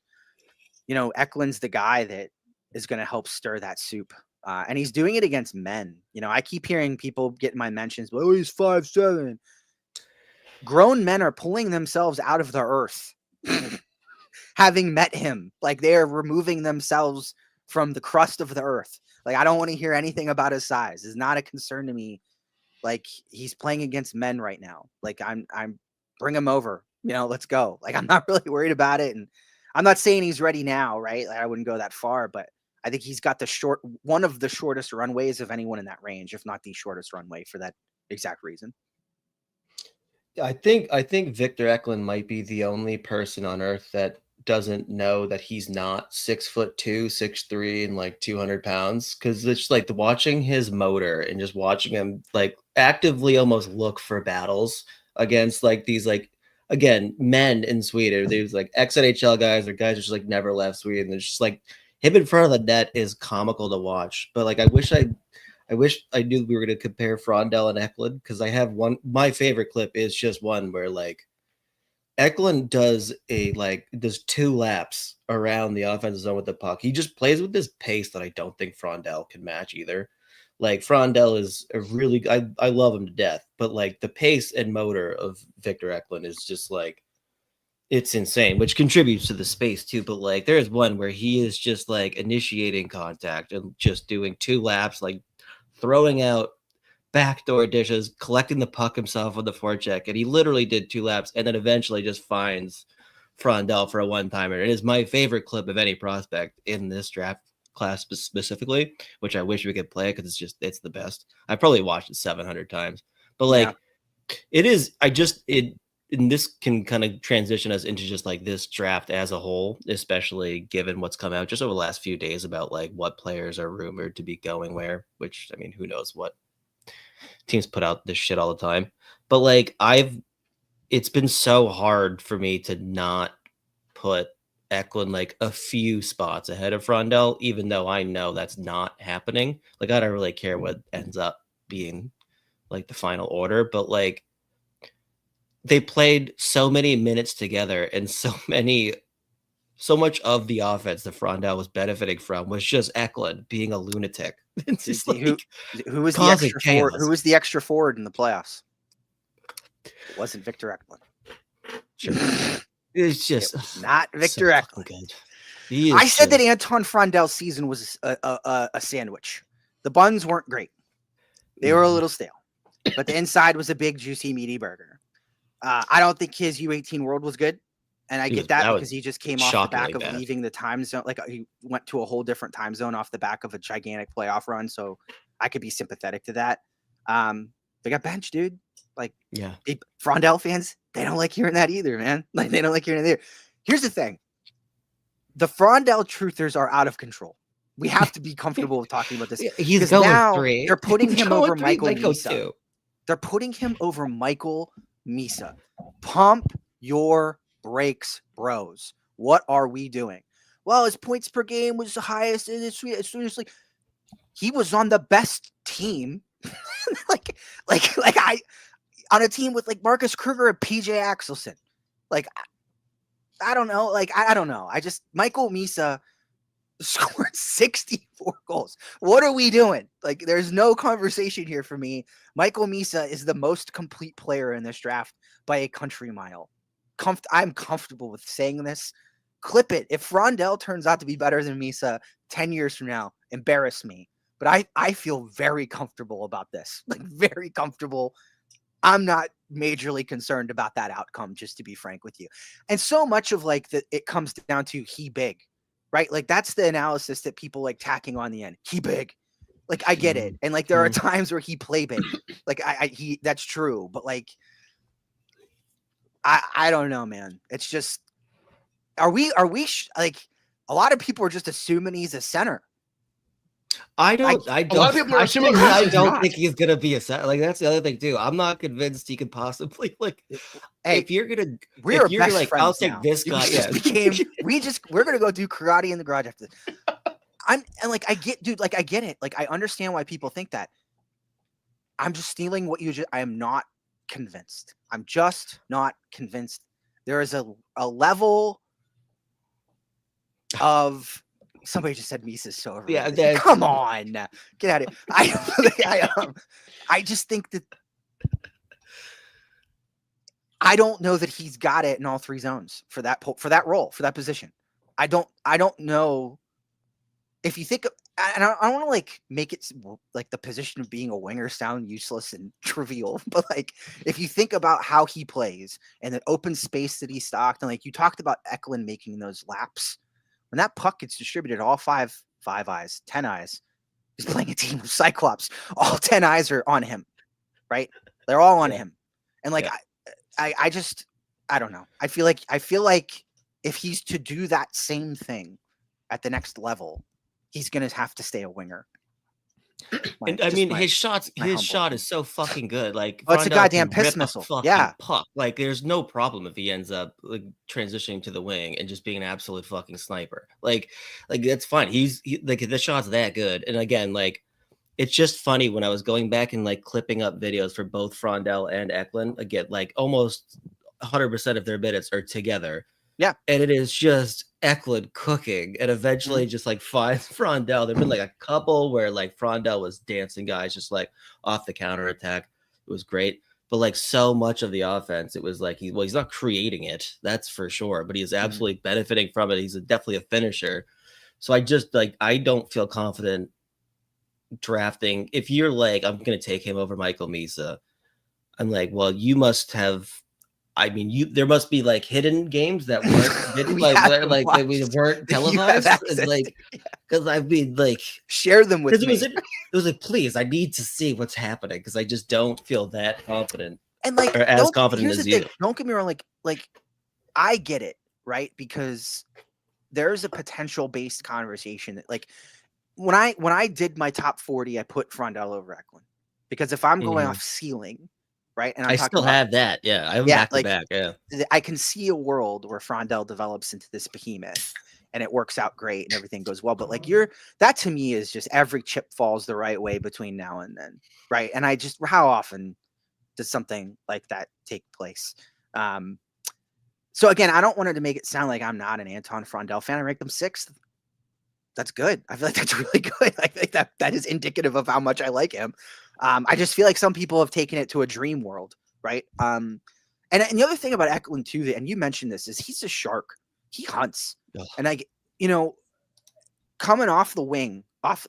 E: Eklund's the guy that is going to help stir that soup. And he's doing it against men. I keep hearing people get my mentions, oh, he's 5'7". Grown men are pulling themselves out of the earth, having met him. Like they are removing themselves from the crust of the earth. Like I don't want to hear anything about his size. It's not a concern to me. Like he's playing against men right now. Like I'm bring him over. Let's go. Like I'm not really worried about it. And I'm not saying he's ready now, right? Like, I wouldn't go that far, but I think he's got one of the shortest runways of anyone in that range, if not the shortest runway for that exact reason.
C: I think Victor Eklund might be the only person on earth that doesn't know that he's not 6'2", 6'3", and like 200 pounds. Cause it's just like watching his motor and just watching him like actively almost look for battles against like these, like, again, men in Sweden. There's like ex-NHL guys or guys who just like never left Sweden. It's just like him in front of the net is comical to watch. But like I wish I knew we were going to compare Frondell and Eklund, because I have my favorite clip is just one where like Eklund does 2 laps around the offensive zone with the puck. He just plays with this pace that I don't think Frondell can match either. Like Frondell is a really, I love him to death, but like the pace and motor of Victor Eklund is just like, it's insane, which contributes to the space too. But like there's one where he is just like initiating contact and just doing 2 laps, like throwing out backdoor dishes, collecting the puck himself on the forecheck. And he literally did 2 laps and then eventually just finds Frondell for a one-timer. It is my favorite clip of any prospect in this draft class specifically, which I wish we could play because it's the best. I probably watched it 700 times, but like it is, and this can kind of transition us into just like this draft as a whole, especially given what's come out just over the last few days about like what players are rumored to be going where, which I mean, who knows what teams put out this shit all the time. But like it's been so hard for me to not put Eklund like a few spots ahead of Frondell, even though I know that's not happening. Like I don't really care what ends up being like the final order, but like they played so many minutes together and so much of the offense that Frondell was benefiting from was just Eklund being a lunatic. It's just like,
E: who was the extra forward? Who was the extra forward in the playoffs? It wasn't Victor Eklund.
C: Sure. It's just
E: not Victor Eklund.
C: Good.
E: I said that Anton Frondell's season was a sandwich. The buns weren't great. They were a little stale, but the inside was a big, juicy, meaty burger. I don't think his U18 World was good. And I get that because he just came off the back of leaving the time zone. Like he went to a whole different time zone off the back of a gigantic playoff run. So I could be sympathetic to that. They got benched, dude. Like, Frondell fans, they don't like hearing that either, man. Like, they don't like hearing it either. Here's the thing. The Frondell truthers are out of control. We have to be comfortable with talking about this.
C: He's going
E: now
C: 3.
E: They're putting him over Michael Misa.
C: 2.
E: They're putting him over Michael Misa. Pump your brakes, bros. What are we doing? Well, his points per game was the highest in this league. He was on the best team. like I on a team with like Marcus Kruger and PJ Axelson. Like I don't know. Like I don't know. Michael Misa scored 64 goals. What are we doing? Like there's no conversation here for me. Michael Misa is the most complete player in this draft by a country mile. I'm comfortable with saying this. Clip it. If Frondell turns out to be better than Misa 10 years from now, embarrass me. But I feel very comfortable about this. Like very comfortable. I'm not majorly concerned about that outcome, just to be frank with you. And so much of like that, it comes down to he big, right? Like that's the analysis that people like tacking on the end. He big. Like I get it. And like there are times where he play big. Like he that's true. But like I don't know, man. It's just, are we like a lot of people are just assuming he's a center.
C: I don't.
B: A lot of people are assuming
C: I
B: he's
C: don't
B: not.
C: think he's gonna be a center. Like that's the other thing too. I'm not convinced he could possibly like.
E: Hey,
C: if you're gonna,
E: we're
C: if you're
E: best
C: like,
E: friends
C: I'll take
E: now.
C: this
E: You
C: guy.
E: just we're gonna go do karate in the garage after this. I get it. Like I understand why people think that. I'm just stealing what you just. I am not convinced. I'm just not convinced. There is a level of. Somebody just said Misa's so overrated.
C: Yeah,
E: come on, get out of here. I just think that I don't know that he's got it in all three zones for that role, for that position. I don't know if you think, and I don't want to like make it like the position of being a winger sound useless and trivial, but like if you think about how he plays and the open space that he stocked, and like you talked about Eklund making those laps. When that puck gets distributed, all five eyes, 10 eyes, he's playing a team of Cyclops. All 10 eyes are on him, right? They're all on him. And like, I don't know. I feel like if he's to do that same thing at the next level, he's going to have to stay a winger.
C: And I mean, his shot is so fucking good. Like,
E: it's a
C: Frondell
E: goddamn
C: can
E: piss
C: rip a
E: missile.
C: fucking
E: Yeah,
C: puck. Like, there's no problem if he ends up like transitioning to the wing and just being an absolute fucking sniper. Like that's fine. He's like the shot's that good. And again, like, it's just funny when I was going back and like clipping up videos for both Frondell and Eklund. Again, like almost 100% of their minutes are together.
E: Yeah,
C: and it is just Eklund cooking, and eventually just like finds Frondell. There've been like a couple where like Frondell was dancing guys just like off the counter attack. It was great, but like so much of the offense, it was like he's not creating it, that's for sure, but he's absolutely benefiting from it. He's definitely a finisher. So I don't feel confident drafting. If you're like, I'm gonna take him over Michael Misa, I'm like, well, you must have. I mean, there must be like hidden games that weren't we weren't televised, because I've been like
E: share them with me.
C: It was like, please, I need to see what's happening because I just don't feel that confident,
E: and like
C: or as confident as you.
E: Don't get me wrong, like I get it, right? Because there's a potential based conversation that like when I did my top 40, I put Frondell over Eklund because if I'm going off ceiling. Right. And
C: I still have that. Yeah. I have back to back. Yeah.
E: I can see a world where Frondell develops into this behemoth and it works out great and everything goes well. But like that to me is just every chip falls the right way between now and then. Right. And how often does something like that take place? So again, I don't want to make it sound like I'm not an Anton Frondell fan. I rank them 6th. That's good. I feel like that's really good. I think that is indicative of how much I like him. I just feel like some people have taken it to a dream world, right? And the other thing about Eklund too, and you mentioned this, is he's a shark. He hunts, and coming off the wing, off.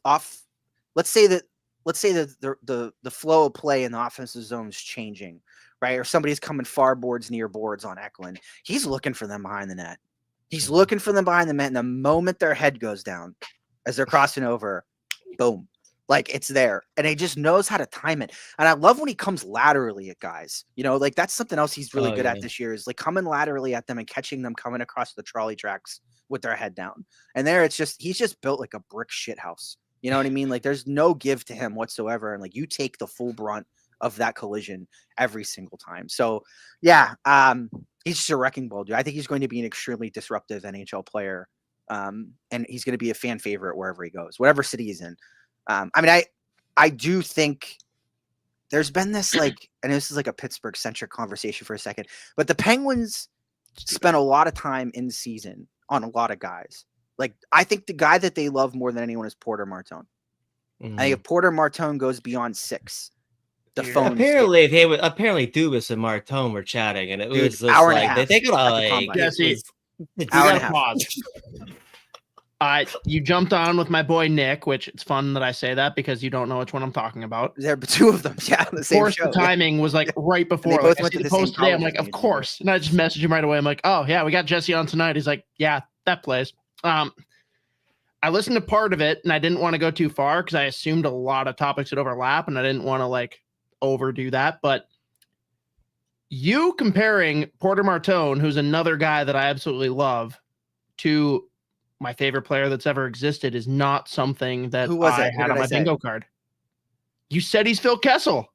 E: Let's say that the flow of play in the offensive zone is changing, right? Or somebody's coming far boards, near boards on Eklund. He's looking for them behind the net. He's looking for them behind the net, and the moment their head goes down as they're crossing over, boom. Like it's there, and he just knows how to time it. And I love when he comes laterally at guys. Like that's something else he's really good at this year is like coming laterally at them and catching them coming across the trolley tracks with their head down. And there, he's just built like a brick shit house. You know what I mean? Like there's no give to him whatsoever, and like you take the full brunt of that collision every single time. So yeah, he's just a wrecking ball, dude. I think he's going to be an extremely disruptive NHL player, and he's going to be a fan favorite wherever he goes, whatever city he's in. I mean, I do think there's been this like, and this is like a Pittsburgh centric conversation for a second, but the Penguins spent a lot of time in season on a lot of guys. Like, I think the guy that they love more than anyone is Porter Martone. I think if Porter Martone goes beyond 6, the phone.
C: Apparently, Dubas and Martone were chatting, and it was just like they think about like
B: Jesse. You jumped on with my boy Nick, which it's fun that I say that because you don't know which one I'm talking about.
E: There are 2 of them, yeah. On the same show.
B: The timing was like right before.
E: They both went to the
B: post
E: same
B: today. I'm like, of course, and I just messaged him right away. I'm like, oh yeah, we got Jesse on tonight. He's like, yeah, that plays. I listened to part of it, and I didn't want to go too far because I assumed a lot of topics would overlap, and I didn't want to like overdo that. But you comparing Porter Martone, who's another guy that I absolutely love, to my favorite player that's ever existed is not something that
E: Who was
B: I
E: it? Who
B: had
E: did
B: on
E: I
B: my
E: say?
B: bingo card. You said he's Phil Kessel.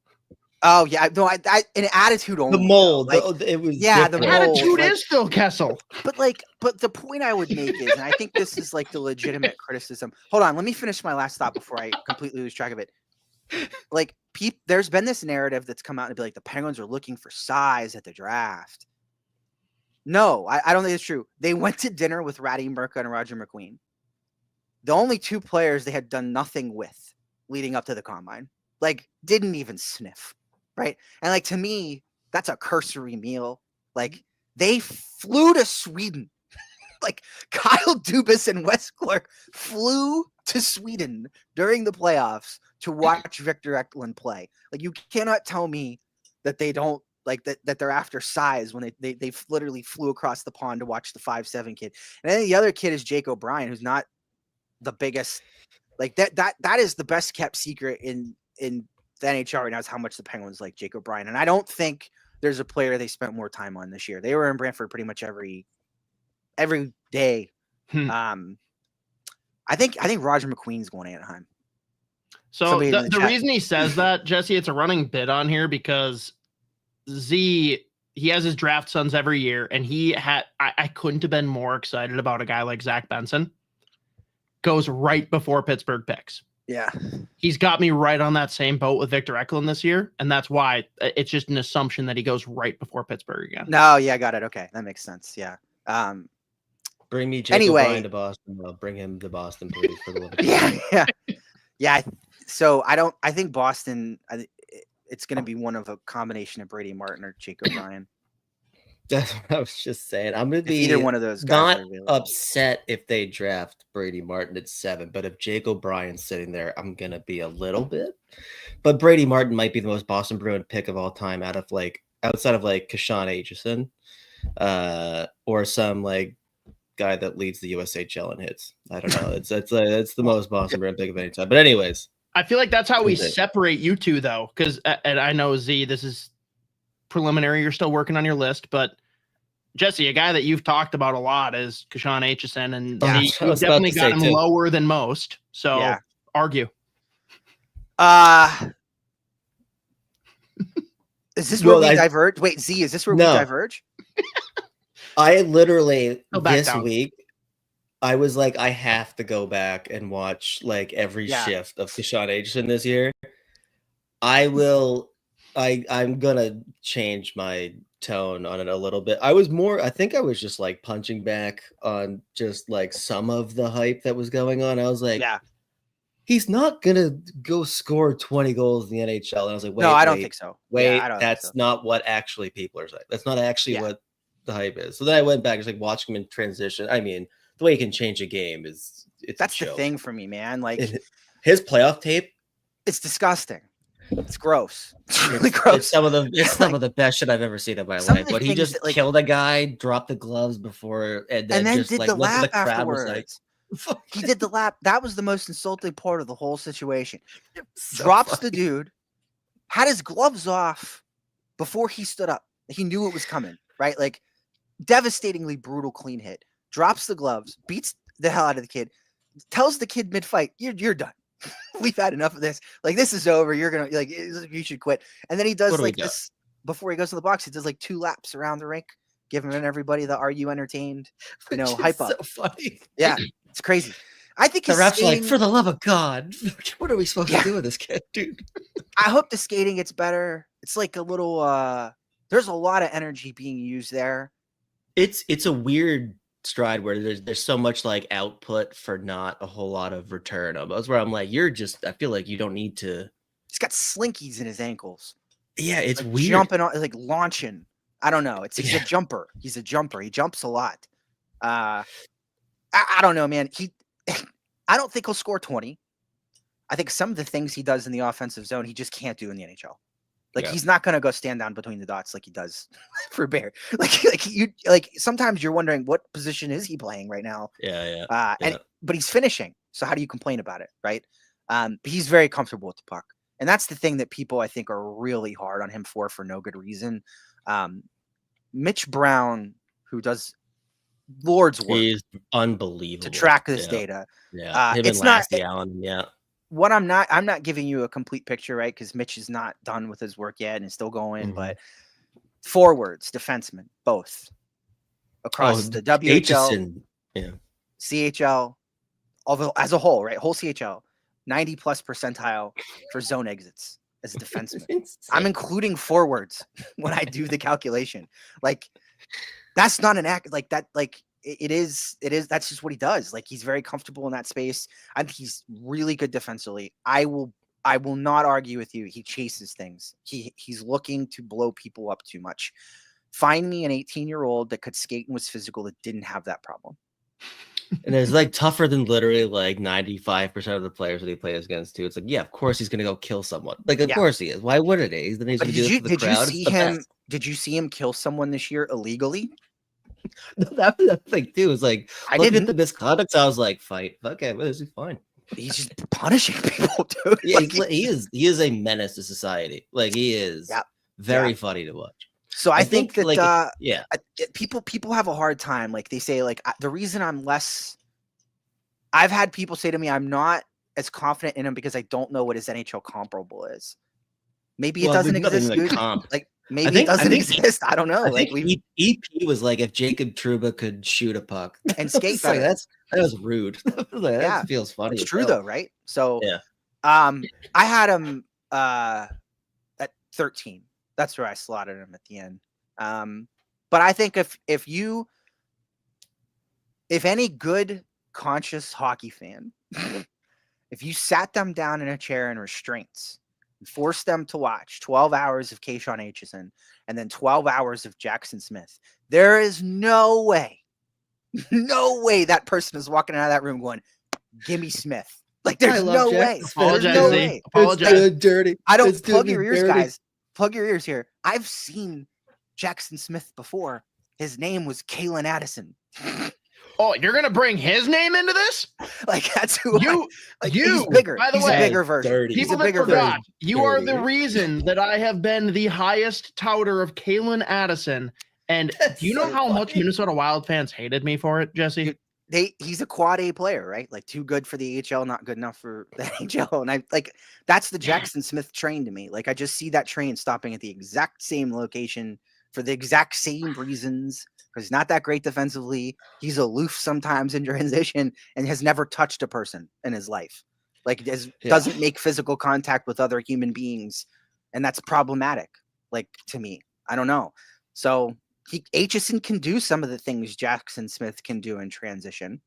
E: Oh yeah, no, I an attitude only.
C: The mold.
E: though. Like,
C: It was
E: yeah, the
C: different.
E: mold.
B: Attitude
E: like-
B: is Phil Kessel.
E: But the point I would make is, and I think this is like the legitimate criticism. Hold on, let me finish my last thought before I completely lose track of it. Like, there's been this narrative that's come out and be like, the Penguins are looking for size at the draft. No, I don't think it's true. They went to dinner with Ratty Merca and Roger McQueen. The only two players they had done nothing with leading up to the combine, like, didn't even sniff, right? And like, to me, that's a cursory meal. Like, they flew to Sweden. Like, Kyle Dubas and Wes Clark flew to Sweden during the playoffs to watch Victor Eklund play. Like, you cannot tell me that they don't like that they're after size when they literally flew across the pond to watch the 5'7" kid. And then the other kid is Jake O'Brien, who's not the biggest. Like, that is the best kept secret in the NHL right now, is how much the Penguins like Jake O'Brien. And I don't think there's a player they spent more time on this year. They were in Brantford pretty much every day. I think Roger McQueen's going to Anaheim.
B: So
E: Somebody in the
B: the
E: chat.
B: reason he says that, Jesse, it's a running bit on here because he has his draft sons every year, and I couldn't have been more excited about a guy like Zach Benson. Goes right before Pittsburgh picks.
E: Yeah.
B: He's got me right on that same boat with Victor Eklund this year, and that's why it's just an assumption that he goes right before Pittsburgh again.
E: No, yeah, got it. Okay, that makes sense. Yeah.
C: Bring me Jacob
E: Anyway.
C: Bryan to Boston. Well, bring him to Boston, please. For the love of God.
E: Yeah. So I think Boston. It's going to be one of a combination of Brady Martin or Jake O'Brien.
C: That's what I was just saying. I'm going to
E: If
C: be
E: either one of those guys
C: not
E: are available.
C: upset if they draft Brady Martin at 7, but if Jake O'Brien's sitting there, I'm going to be a little bit. But Brady Martin might be the most Boston Bruin pick of all time outside of Kashan Aitchison, or some like guy that leads the USHL in hits. I don't know. It's the most Boston Bruin pick of any time. But anyways,
B: I feel like that's how we
C: Okay.
B: separate you two, though, because and I know Z, this is preliminary. You're still working on your list, but Jesse, a guy that you've talked about a lot is Kashan Aitchison, and
E: Yeah,
B: Z,
C: I
B: you
C: was about
B: definitely
C: to
B: got
C: say
B: him
C: too.
B: lower than most. So
E: Yeah.
B: argue.
E: Is this where
C: Well,
E: we diverge? Wait, Z, is this where
C: No.
E: we diverge?
C: I literally
B: Go back
C: this
B: down.
C: week, I was like, I have to go back and watch like every
E: Yeah.
C: shift of Kashan Aitchison this year. I'm gonna change my tone on it a little bit. I think I was just like punching back on just like some of the hype that was going on. I was like,
E: Yeah.
C: he's not gonna go score 20 goals in the NHL. And I was like, wait,
E: No, I don't think so.
C: Wait,
E: Yeah, I don't think
C: that's
E: so.
C: not what actually people are saying. That's not actually
E: Yeah.
C: what the hype is. So then I went back, just like watching him in transition. I mean, the way he can change a game it's
E: That's
C: a
E: the
C: joke.
E: thing for me, man. Like,
C: His playoff tape,
E: it's disgusting. It's gross. It's really gross.
C: it's some of the best shit I've ever seen in my
E: Some of
C: life.
E: the
C: But he
E: things
C: just
E: that, like-
C: killed a guy, dropped the gloves before, and then just
E: did
C: like
E: the
C: looked at
E: lap
C: the crowd was
E: afterwards.
C: like,
E: He did the lap. That was the most insulting part of the whole situation.
C: so
E: Drops
C: funny.
E: the dude, had his gloves off before he stood up. He knew it was coming, right? Like, devastatingly brutal clean hit. Drops the gloves, beats the hell out of the kid, tells the kid mid-fight, you're done. We've had enough of this. Like, this is over. You're gonna like you should quit. And then he does
C: What do we
E: like
C: got?
E: this before he goes to the box. He does like 2 laps around the rink, giving everybody the "Are you entertained?"
C: Which is
E: hype up.
C: so funny.
E: Yeah, it's crazy. I think
C: The
E: his
C: ref's like,
E: skating-
C: for the love of God, what are we supposed
E: Yeah.
C: to do with this kid, dude?
E: I hope the skating gets better. It's like a little there's a lot of energy being used there.
C: It's a weird stride where there's so much like output for not a whole lot of return almost, where I'm like, I feel like you don't need to.
E: He's got slinkies in his ankles.
C: Yeah, it's
E: Like
C: weird.
E: jumping on, like launching. I don't know. He's
C: Yeah.
E: a jumper. He's a jumper. He jumps a lot. I don't know, man. I don't think he'll score 20. I think some of the things he does in the offensive zone, he just can't do in the NHL. Like,
C: Yeah.
E: he's not gonna go stand down between the dots like he does for Bear. Like sometimes you're wondering what position is he playing right now.
C: Yeah.
E: But he's finishing. So how do you complain about it, right? But he's very comfortable with the puck, and that's the thing that people I think are really hard on him for no good reason. Mitch Brown, who does Lord's work
C: He's unbelievable
E: to track this
C: Yeah.
E: data.
C: Yeah, him
E: it's
C: and
E: not-
C: Lasky Allen. Yeah,
E: What I'm not giving you a complete picture, right? Because Mitch is not done with his work yet and is still going.
C: Mhm.
E: But forwards, defensemen, both across the WHL,
C: Aitchison, yeah,
E: CHL, although as a whole, right? Whole CHL, 90+ percentile for zone exits as a defenseman. I'm including forwards when I do the calculation. Like, that's not an act like that. Like, it is. That's just what he does. Like, he's very comfortable in that space. I think he's really good defensively. I will not argue with you. He chases things. He's looking to blow people up too much. Find me an 18-year-old that could skate and was physical that didn't have that problem.
C: And it's like tougher than literally like 95% of the players that he plays against too. It's like, yeah, of course he's gonna go kill someone. Like, of course he is. Why wouldn't he? Then he's
E: But
C: gonna do this for the crowd.
E: Did you see him kill someone this year illegally?
C: That was the thing too. Is like,
E: I
C: look
E: didn't.
C: at the misconduct. I was like, fight. Okay, well, this is fine.
E: He's just punishing people, dude.
C: Yeah,
E: Like,
C: he is a menace to society. Like, he is very funny to watch.
E: so I think that
C: like, yeah,
E: people have a hard time. Like, they say, like, the reason I've had people say to me, I'm not as confident in him because I don't know what his NHL comparable is. Maybe it doesn't exist, dude. Like, maybe it doesn't exist. I don't know.
C: Like, EP was like, if Jacob Trouba could shoot a puck
E: and skate
C: like,
E: better.
C: that was rude. Like, that feels funny.
E: It's true though, right? So
C: yeah.
E: I had him at 13. That's where I slotted him at the end. But I think if any good conscious hockey fan, if you sat them down in a chair in restraints and forced them to watch 12 hours of Kayshawn Aitchison and then 12 hours of Jackson Smith, there is no way that person is walking out of that room going, give me Smith. Like, there's no way. There's no way.
B: Apologize.
C: Dirty.
E: I don't plug your ears, guys. Plug your ears here. I've seen Jackson Smith before. His name was Kalen Addison.
B: Oh, you're gonna bring his name into this?
E: Like, that's who he's bigger.
B: By the
E: he's
B: way,
E: a bigger version.
C: Dirty.
E: He's
B: people
E: a
B: that
E: bigger
B: forgot,
E: version.
B: you are the reason that I have been the highest touter of Kalen Addison. And do you know how much Minnesota Wild fans hated me for it, Jesse?
E: He's a quad A player, right? Like, too good for the AHL, not good enough for the NHL. And that's the Jackson Smith train to me. Like, I just see that train stopping at the exact same location for the exact same reasons. Because he's not that great defensively. He's aloof sometimes in transition and has never touched a person in his life. Like, doesn't make physical contact with other human beings. And that's problematic, like, to me. I don't know. So Aitchison can do some of the things Jackson Smith can do in transition.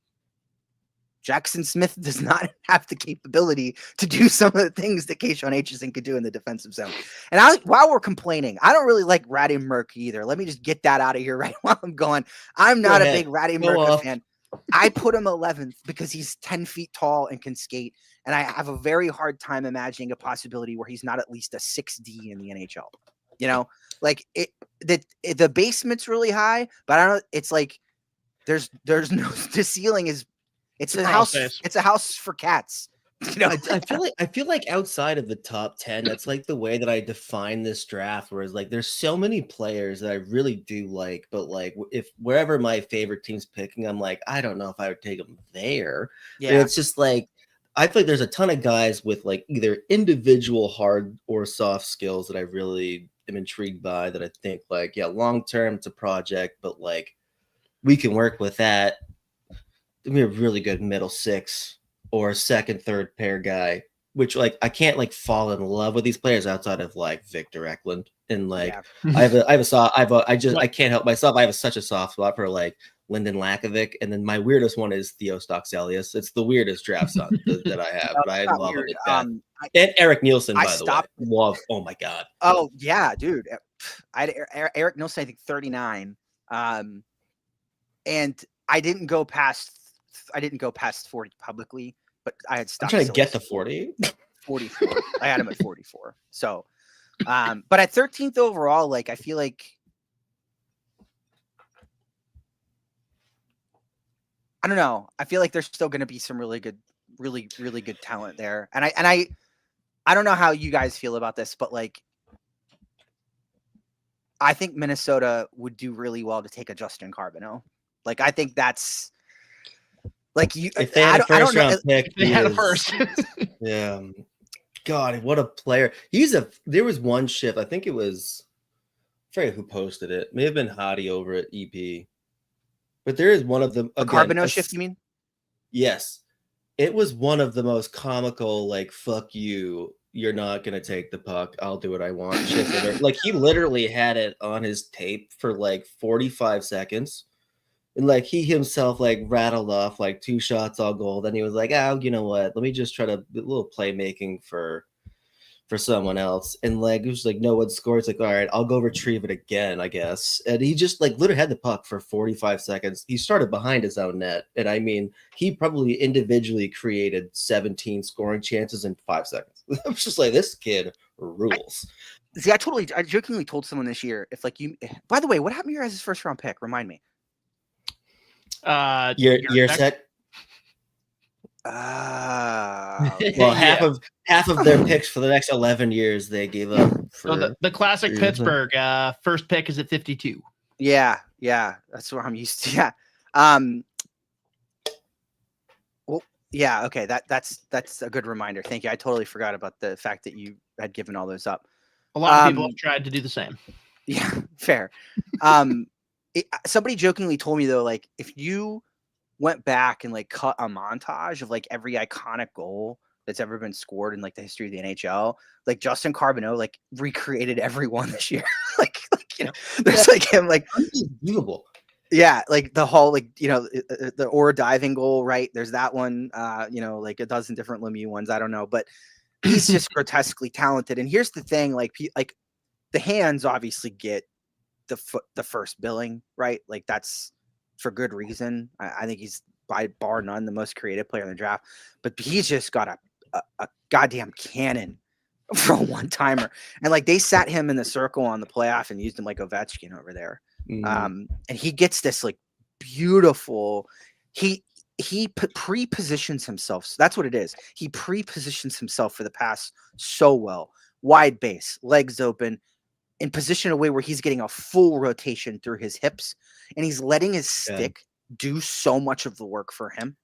E: Jackson Smith does not have the capability to do some of the things that Kayshawn Aitchison could do in the defensive zone. And while we're complaining, I don't really like Ratty Murk either. Let me just get that out of here right while I'm going. I'm not a big Ratty Murk fan. I put him 11th because he's 10 feet tall and can skate. And I have a very hard time imagining a possibility where he's not at least a 6D in the NHL. You know, like the basement's really high, but I don't know. It's like there's no, the ceiling is, it's a house. It's a house for cats. You know,
C: I feel like outside of the top 10, that's like the way that I define this draft. Whereas, like, there's so many players that I really do like, but like, if wherever my favorite team's picking, I'm like, I don't know if I would take them there.
E: yeah.
C: And it's just like, I feel like there's a ton of guys with like either individual hard or soft skills that I really am intrigued by. That I think, like, yeah, long term it's a project, but like we can work with that. Be a really good middle six or second, third pair guy, which, like, I can't like fall in love with these players outside of like Victor Eklund. And like, I can't help myself. I have such a soft spot for like Lyndon Lakovic. And then my weirdest one is Theo Stoxelius. It's the weirdest draft son that I have, but I love it. And Eric Nielsen, by the way. Love. Oh my God.
E: Oh yeah, dude. I had Eric Nielsen, I think 39. And I didn't go past 40 publicly, but I had stopped.
C: I'm trying to get to 40.
E: 44. I had him at 44. So, but at 13th overall, like, I feel like, I don't know. I feel like there's still going to be some really good talent there. And I don't know how you guys feel about this, but like, I think Minnesota would do really well to take a Justin Carbonneau Like, I think that's like you.
C: If they had a first round pick,
B: They had a first.
A: Yeah. God, what a player. There was one shift. I think it was, I forget who posted it. May have been Hottie over at EP. But there is one of them.
E: A Carbonell shift, you mean?
A: Yes. It was one of the most comical, like, fuck you. You're not going to take the puck. I'll do what I want. Shit. Like, he literally had it on his tape for like 45 seconds. And like he himself like rattled off like 2 shots all goal. Then he was like, "Oh, you know what? Let me just try to a little playmaking for someone else." And like it was like no one scores. Like, all right, I'll go retrieve it again, I guess. And he just like literally had the puck for 45 seconds. He started behind his own net, and I mean, he probably individually created 17 scoring chances in 5 seconds. I was just like, this kid rules.
E: I jokingly told someone this year, if like you. By the way, what happened to your guys' first round pick? Remind me.
A: Year set. Well, half of their picks for the next 11 years they gave up. For
B: the classic Pittsburgh first pick is at 52.
E: Yeah, that's what I'm used to. Yeah. Well, yeah. Okay, that's a good reminder. Thank you. I totally forgot about the fact that you had given all those up.
B: A lot of people have tried to do the same.
E: Yeah, fair. Somebody jokingly told me though, like if you went back and like cut a montage of like every iconic goal that's ever been scored in like the history of the NHL, like Justin Carbonell like recreated every one this year. like you know, there's like him like
A: unbelievable.
E: Yeah, like the whole like you know the Orr diving goal, right? There's that one, you know, like a dozen different Lemieux ones. I don't know, but he's just grotesquely talented. And here's the thing, like the hands obviously get the first billing, right? Like that's for good reason. I think he's by bar none the most creative player in the draft, but he's just got a goddamn cannon for a one-timer. And like they sat him in the circle on the playoff and used him like Ovechkin over there. And he gets this like beautiful, he pre-positions himself. So that's what it is. He pre-positions himself for the pass so well. Wide base, legs open, in position a way where he's getting a full rotation through his hips and he's letting his stick do so much of the work for him,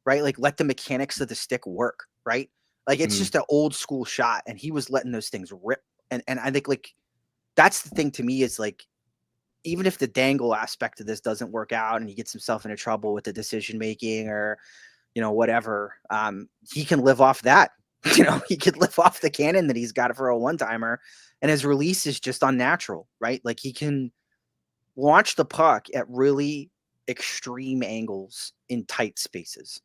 E: right? Like let the mechanics of the stick work, right? Like it's just an old school shot and he was letting those things rip. And I think like, that's the thing to me is like, even if the dangle aspect of this doesn't work out and he gets himself into trouble with the decision-making or, you know, whatever, he can live off that. You know, he could live off the cannon that he's got for a one-timer, and his release is just unnatural, right? Like he can launch the puck at really extreme angles in tight spaces,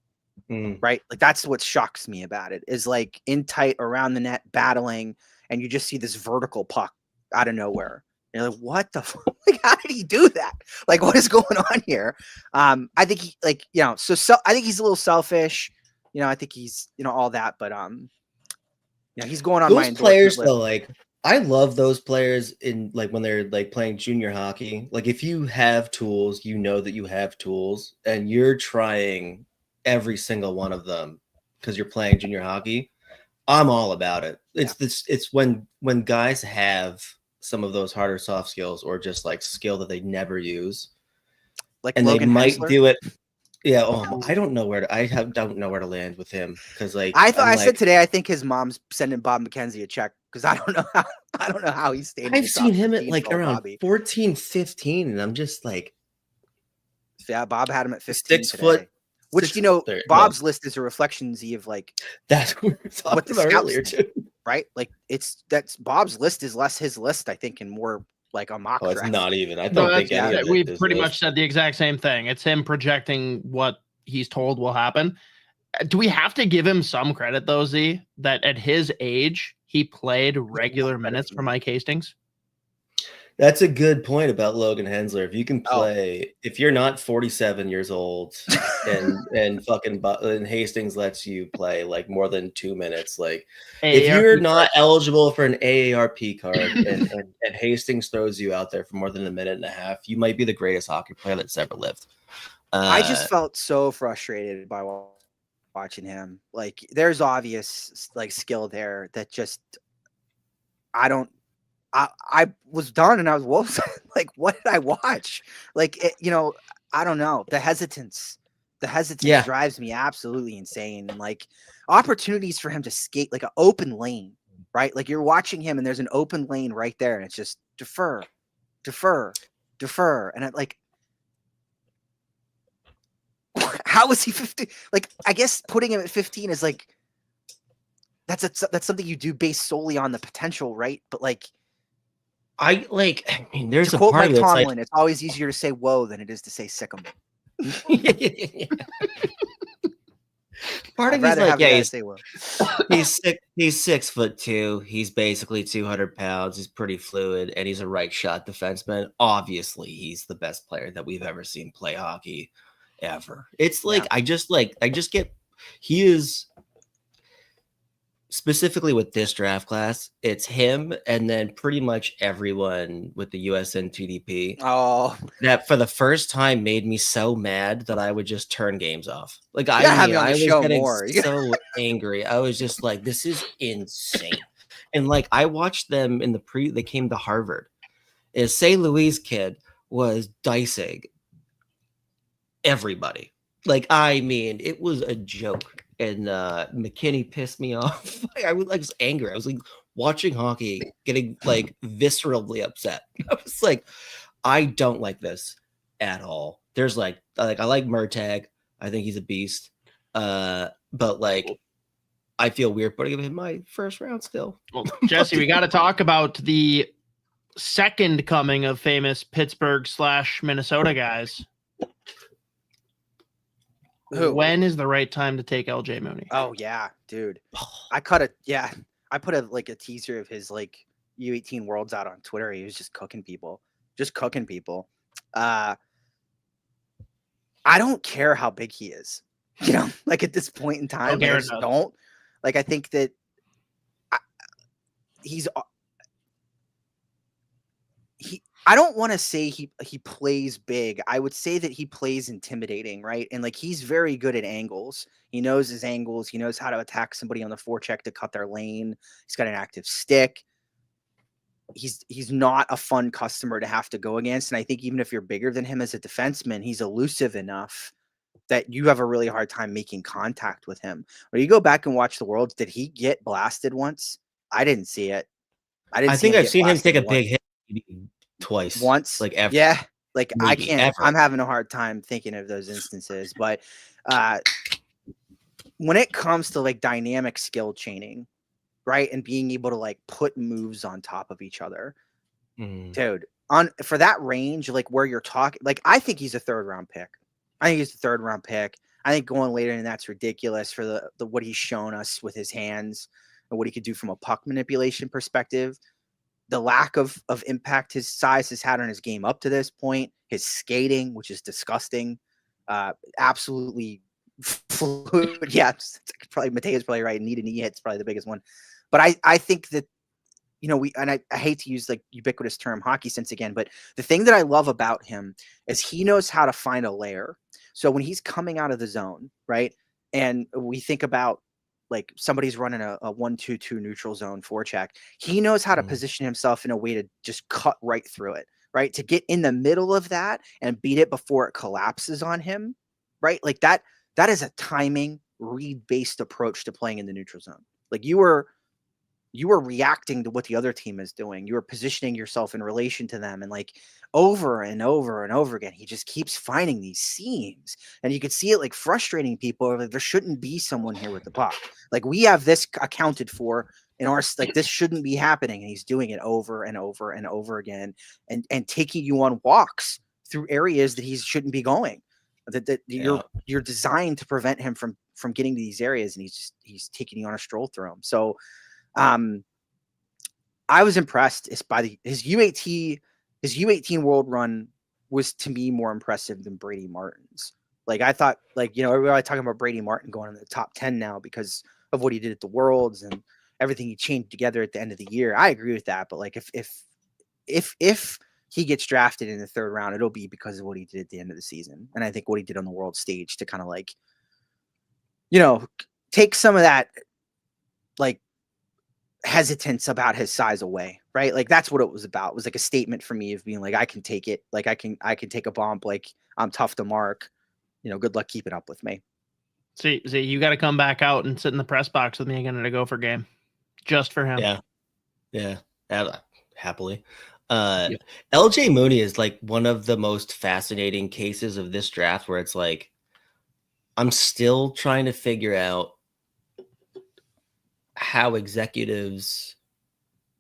E: right? Like that's what shocks me about it is like in tight around the net battling, and you just see this vertical puck out of nowhere. You're like, what the fuck? Like, how did he do that? Like, what is going on here? I think he like, you know, so I think he's a little selfish. You know, I think he's, you know, all that, but yeah, he's going on
A: those players though. Like, I love those players in like when they're like playing junior hockey. Like, if you have tools, you know that you have tools, and you're trying every single one of them because you're playing junior hockey. I'm all about it. It's when guys have some of those harder soft skills or just like skill that they never use,
E: like
A: and
E: Logan
A: they might
E: Hensler.
A: do it. Yeah, I don't know where to. Don't know where to land with him because like
E: I said today. I think his mom's sending Bob McKenzie a check because I don't know how he stayed.
A: I've seen him at like around 14, 15, and I'm just like,
E: yeah, Bob had him at 15
A: 6
E: today,
A: foot.
E: which you know, Bob's list is a reflection of like
A: that's what we were talking about earlier too,
E: right? Like that's Bob's list is less his list, I think, and more like a mock draft.
A: It's not even. I don't think any of it
B: we've pretty much said the exact same thing. It's him projecting what he's told will happen. Do we have to give him some credit though, Z, that at his age he played regular minutes for Mike Hastings?
A: That's a good point about Logan Hensler. If you can play, if you're not 47 years old and fucking and Hastings lets you play like more than 2 minutes, like if you're not eligible for an AARP card and Hastings throws you out there for more than a minute and a half, you might be the greatest hockey player that's ever lived.
E: I just felt so frustrated by watching him. Like there's obvious like skill there that just I was done and I was like, what did I watch? Like, you know, I don't know. The hesitance
C: Yeah.
E: drives me absolutely insane. And like opportunities for him to skate like an open lane, right? Like you're watching him and there's an open lane right there, and it's just defer. And it like, how is he 15? Like, I guess putting him at 15 is like, that's something you do based solely on the potential, right? But like,
C: I mean, there's
E: to
C: a
E: quote
C: part
E: Mike
C: of it.
E: Tomlin, it's always easier to say whoa than it is to say sick 'em.
C: Part
E: I'd
C: of me's
E: rather
C: like,
E: have the
C: yeah,
E: guy
C: he's
E: say whoa.
C: he's 6'2". He's basically 200 pounds. He's pretty fluid, and he's a right shot defenseman. Obviously, he's the best player that we've ever seen play hockey ever. It's like
E: Yeah.
C: I just get he is specifically with this draft class. It's him, and then pretty much everyone with the USN TDP.
E: Oh,
C: That for the first time made me so mad that I would just turn games off. Like,
E: gotta have
C: I mean,
E: me on the
C: I was
E: show
C: getting
E: more.
C: so angry. I was just like, this is insane. And like, I watched them in they came to Harvard. And St. Louis kid was dicing everybody. Like, I mean, it was a joke. And McKinney pissed me off. I was angry. I was like watching hockey, getting like viscerally upset. I was like, I don't like this at all. There's like I like Murtagh. I think he's a beast. But like I feel weird putting him in my first round still.
B: Well, Jesse, we got to talk about the second coming of famous Pittsburgh/Minnesota guys.
E: Who?
B: When is the right time to take LJ Mooney?
E: Oh yeah, dude. I put a teaser of his like U18 Worlds out on Twitter. He was just cooking people. I don't care how big he is. You know, like at this point in time, I just don't. Like I think that I don't want to say he plays big. I would say that he plays intimidating, right? And like he's very good at angles. He knows his angles. He knows how to attack somebody on the forecheck to cut their lane. He's got an active stick. He's not a fun customer to have to go against. And I think even if you're bigger than him as a defenseman, he's elusive enough that you have a really hard time making contact with him. When you go back and watch the Worlds, did he get blasted once? I didn't see it.
C: I think I've seen him take a big hit twice.
E: Once.
C: Like ever.
E: Yeah. Like
C: Maybe,
E: I can't
C: ever.
E: I'm having a hard time thinking of those instances. But when it comes to like dynamic skill chaining, right? And being able to like put moves on top of each other, dude, for that range, like where you're talking, like I think he's a third round pick. I think going later than that's ridiculous for the what he's shown us with his hands and what he could do from a puck manipulation perspective. The lack of impact his size has had on his game up to this point, his skating, which is disgusting, absolutely fluid. Yeah, probably Matea's probably right. Knee to knee hit's probably the biggest one. But I think that, you know, I hate to use like ubiquitous term hockey sense again, but the thing that I love about him is he knows how to find a layer. So when he's coming out of the zone, right, and we think about like somebody's running a 1-2-2 neutral zone forecheck, he knows how to position himself in a way to just cut right through it, right, to get in the middle of that and beat it before it collapses on him, right? Like that is a timing read-based approach to playing in the neutral zone. Like you were reacting to what the other team is doing. You were positioning yourself in relation to them. And like over and over and over again, he just keeps finding these seams. And you could see it like frustrating people. Like, there shouldn't be someone here with the puck. Like we have this accounted for in our, like this shouldn't be happening. And he's doing it over and over and over again and taking you on walks through areas that he shouldn't be going. You're designed to prevent him from getting to these areas. And he's taking you on a stroll through them. So, I was impressed by his U18 world run was to me more impressive than Brady Martin's. Like I thought, like, you know, everybody talking about Brady Martin going in the top 10 now because of what he did at the Worlds and everything he changed together at the end of the year. I agree with that, but like if he gets drafted in the third round, it'll be because of what he did at the end of the season. And I think what he did on the world stage to kind of like, you know, take some of that like hesitance about his size away, right? Like that's what it was about. It was like a statement for me of being like, I can take it. Like I can take a bump. Like I'm tough to mark. You know, good luck keeping up with me.
B: See, you got to come back out and sit in the press box with me again at a Gopher game, just for him.
C: Yeah, happily. LJ Mooney is like one of the most fascinating cases of this draft, where it's like I'm still trying to figure out how executives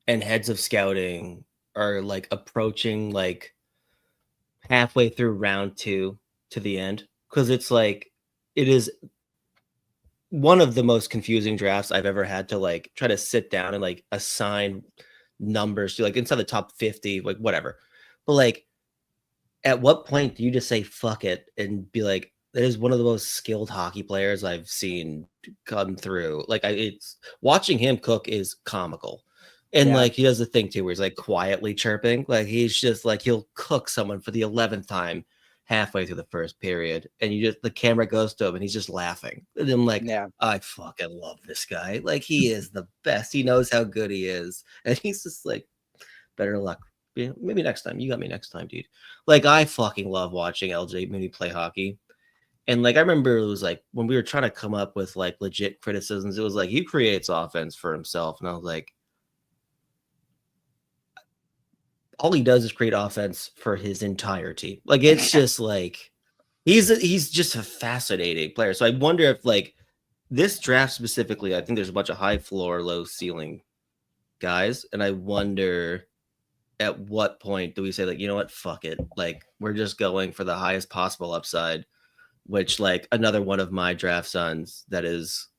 C: and heads of scouting are like approaching like halfway through round 2 to the end, because it's like it is one of the most confusing drafts I've ever had to like try to sit down and like assign numbers to, like inside the top 50, like whatever. But like, at what point do you just say fuck it and be like, that is one of the most skilled hockey players I've seen come through. Like it's watching him cook is comical. And like he does the thing too where he's like quietly chirping. Like he's just like he'll cook someone for the 11th time halfway through the first period, and the camera goes to him and he's just laughing. And I'm like, I fucking love this guy. Like he is the best. He knows how good he is. And he's just like, better luck. Maybe next time. You got me next time, dude. Like I fucking love watching LJ Mooney play hockey. And like I remember it was like when we were trying to come up with like legit criticisms, it was like he creates offense for himself. And I was like, all he does is create offense for his entirety. Like it's just like he's just a fascinating player. So I wonder if like this draft specifically, I think there's a bunch of high floor, low ceiling guys. And I wonder at what point do we say like, you know what, fuck it. Like we're just going for the highest possible upside, which like another one of my draft sons that is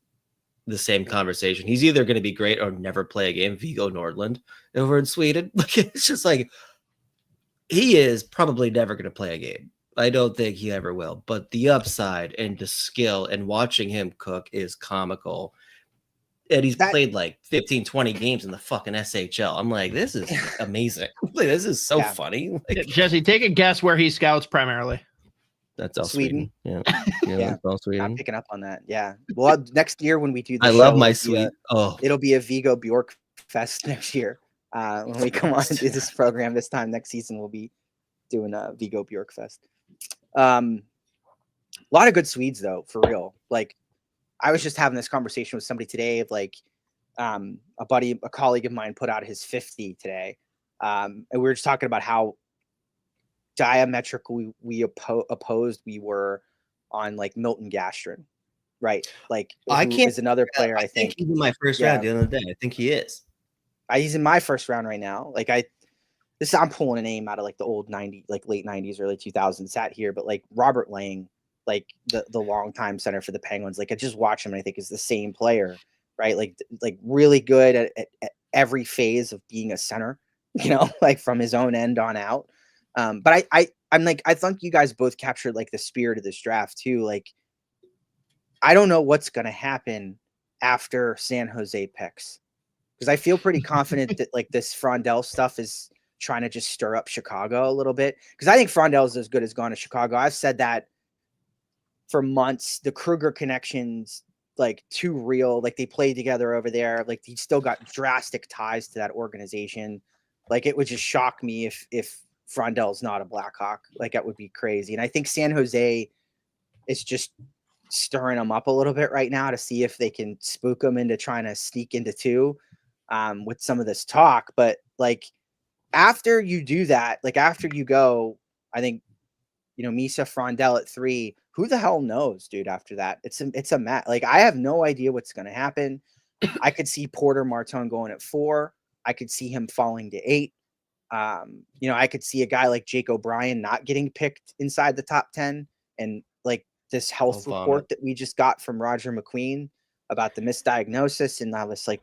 C: the same conversation. He's either going to be great or never play a game. Viggo Nordlund over in Sweden. Like it's just like he is probably never going to play a game. I don't think he ever will. But the upside and the skill and watching him cook is comical. And he's played like 15, 20 games in the fucking SHL. I'm like, this is amazing. Like, this is so funny. Like,
B: Jesse, take a guess where he scouts primarily.
C: That's all Sweden. Yeah. That's all Sweden.
E: I'm picking up on that. Yeah. Well, next year when we do the
C: I
E: show,
C: love my Sweden.
E: It'll be a Viggo Bjork fest next year. When we come on and do this program this time next season, we'll be doing a Viggo Bjork fest. A lot of good Swedes though, for real. Like I was just having this conversation with somebody today of like a colleague of mine put out his 50 today. And we were just talking about how diametrically opposed we were on like Milton Gastrin, right? Like is another player. I think
C: he's in my first round the other day. I think he is.
E: He's in my first round right now. Like I'm pulling a name out of like the old 90s, like late 90s, early 2000s sat here, but like Robert Lang, like the longtime center for the Penguins. Like I just watch him and I think is the same player, right? Like really good at every phase of being a center, you know, like from his own end on out. But I'm like, I think you guys both captured like the spirit of this draft too. Like, I don't know what's going to happen after San Jose picks, because I feel pretty confident that like this Frondell stuff is trying to just stir up Chicago a little bit. Because I think Frondell is as good as gone to Chicago. I've said that for months. The Kruger connections, like too real. Like they played together over there. Like he still got drastic ties to that organization. Like it would just shock me if Frondell's not a Blackhawk. Like that would be crazy. And I think San Jose is just stirring them up a little bit right now to see if they can spook them into trying to sneak into 2 with some of this talk. But like after you do that, like after you go, I think, you know, Misa Frondell at 3, who the hell knows, dude, after that? It's a match. Like I have no idea what's going to happen. I could see Porter Marchand going at 4. I could see him falling to 8. You know, I could see a guy like Jake O'Brien not getting picked inside the top 10. And like this health report that we just got from Roger McQueen about the misdiagnosis and now this like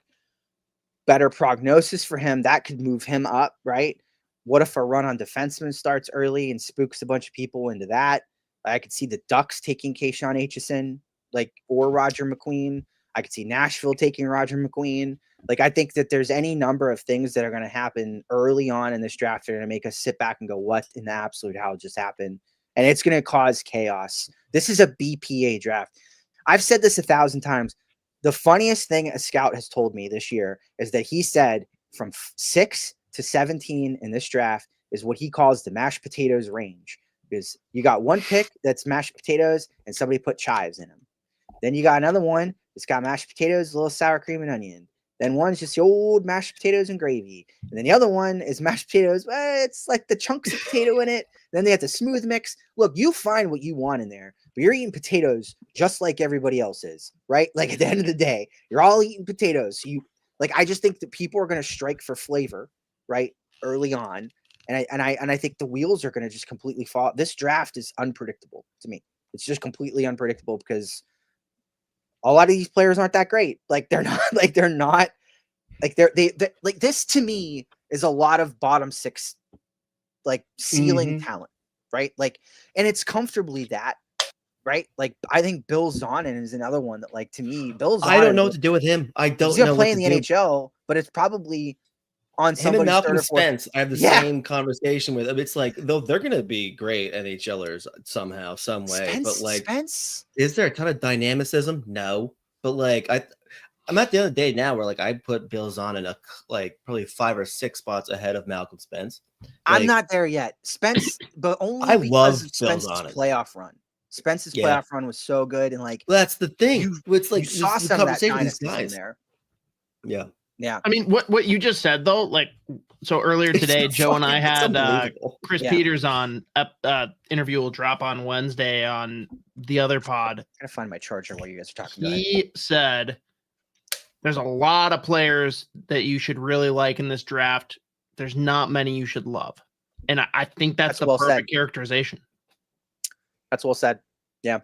E: better prognosis for him, that could move him up, right? What if a run on defenseman starts early and spooks a bunch of people into that? I could see the Ducks taking Keyshawn Aitchison, like, or Roger McQueen. I could see Nashville taking Roger McQueen. Like, I think that there's any number of things that are going to happen early on in this draft that are going to make us sit back and go, what in the absolute hell just happened? And it's going to cause chaos. This is a BPA draft. I've said this 1,000 times. The funniest thing a scout has told me this year is that he said from 6 to 17 in this draft is what he calls the mashed potatoes range. Because you got one pick that's mashed potatoes and somebody put chives in them. Then you got another one that's got mashed potatoes, a little sour cream and onion. Then one's just the old mashed potatoes and gravy. And then the other one is mashed potatoes. It's like the chunks of potato in it. Then they have the smooth mix. Look, you find what you want in there, but you're eating potatoes just like everybody else is, right? Like at the end of the day, you're all eating potatoes. So I just think that people are going to strike for flavor, right, early on. And I think the wheels are going to just completely fall. This draft is unpredictable to me. It's just completely unpredictable because a lot of these players aren't that great. Like they're not this to me is a lot of bottom 6, like ceiling talent, right? Like, and it's comfortably that, right? Like I think Bill Zonin is another one that, like, to me, Bill Zonin,
A: I don't know what to do with him. I don't
E: he's gonna
A: know
E: play
A: what
E: in
A: to
E: the
A: do.
E: NHL, but it's probably on
A: Him
E: somebody's
A: and Malcolm
E: third or fourth.
A: Spence, I have the same conversation with him. It's like, though they're going to be great NHLers somehow, some way. But like,
E: Spence?
A: Is there a ton of dynamicism? No. But like, I'm at the other day now where like I put Bill Zahn in probably 5 or 6 spots ahead of Malcolm Spence.
E: I'm not there yet. Spence, but only
A: I
E: because
A: love
E: of Spence's
A: Bill Zahn.
E: playoff run. Spence's playoff run was so good, and like
A: that's the thing. It's like
E: you saw some of that dynamism there.
A: Yeah.
E: Yeah.
B: I mean, what you just said though, like, so earlier today, Joe and I had Chris Peters on. Interview will drop on Wednesday on the other pod.
E: I'm gonna find my charger while you guys are talking about it.
B: He said there's a lot of players that you should really like in this draft. There's not many you should love, and I think that's the perfect characterization.
E: That's well said. Yeah.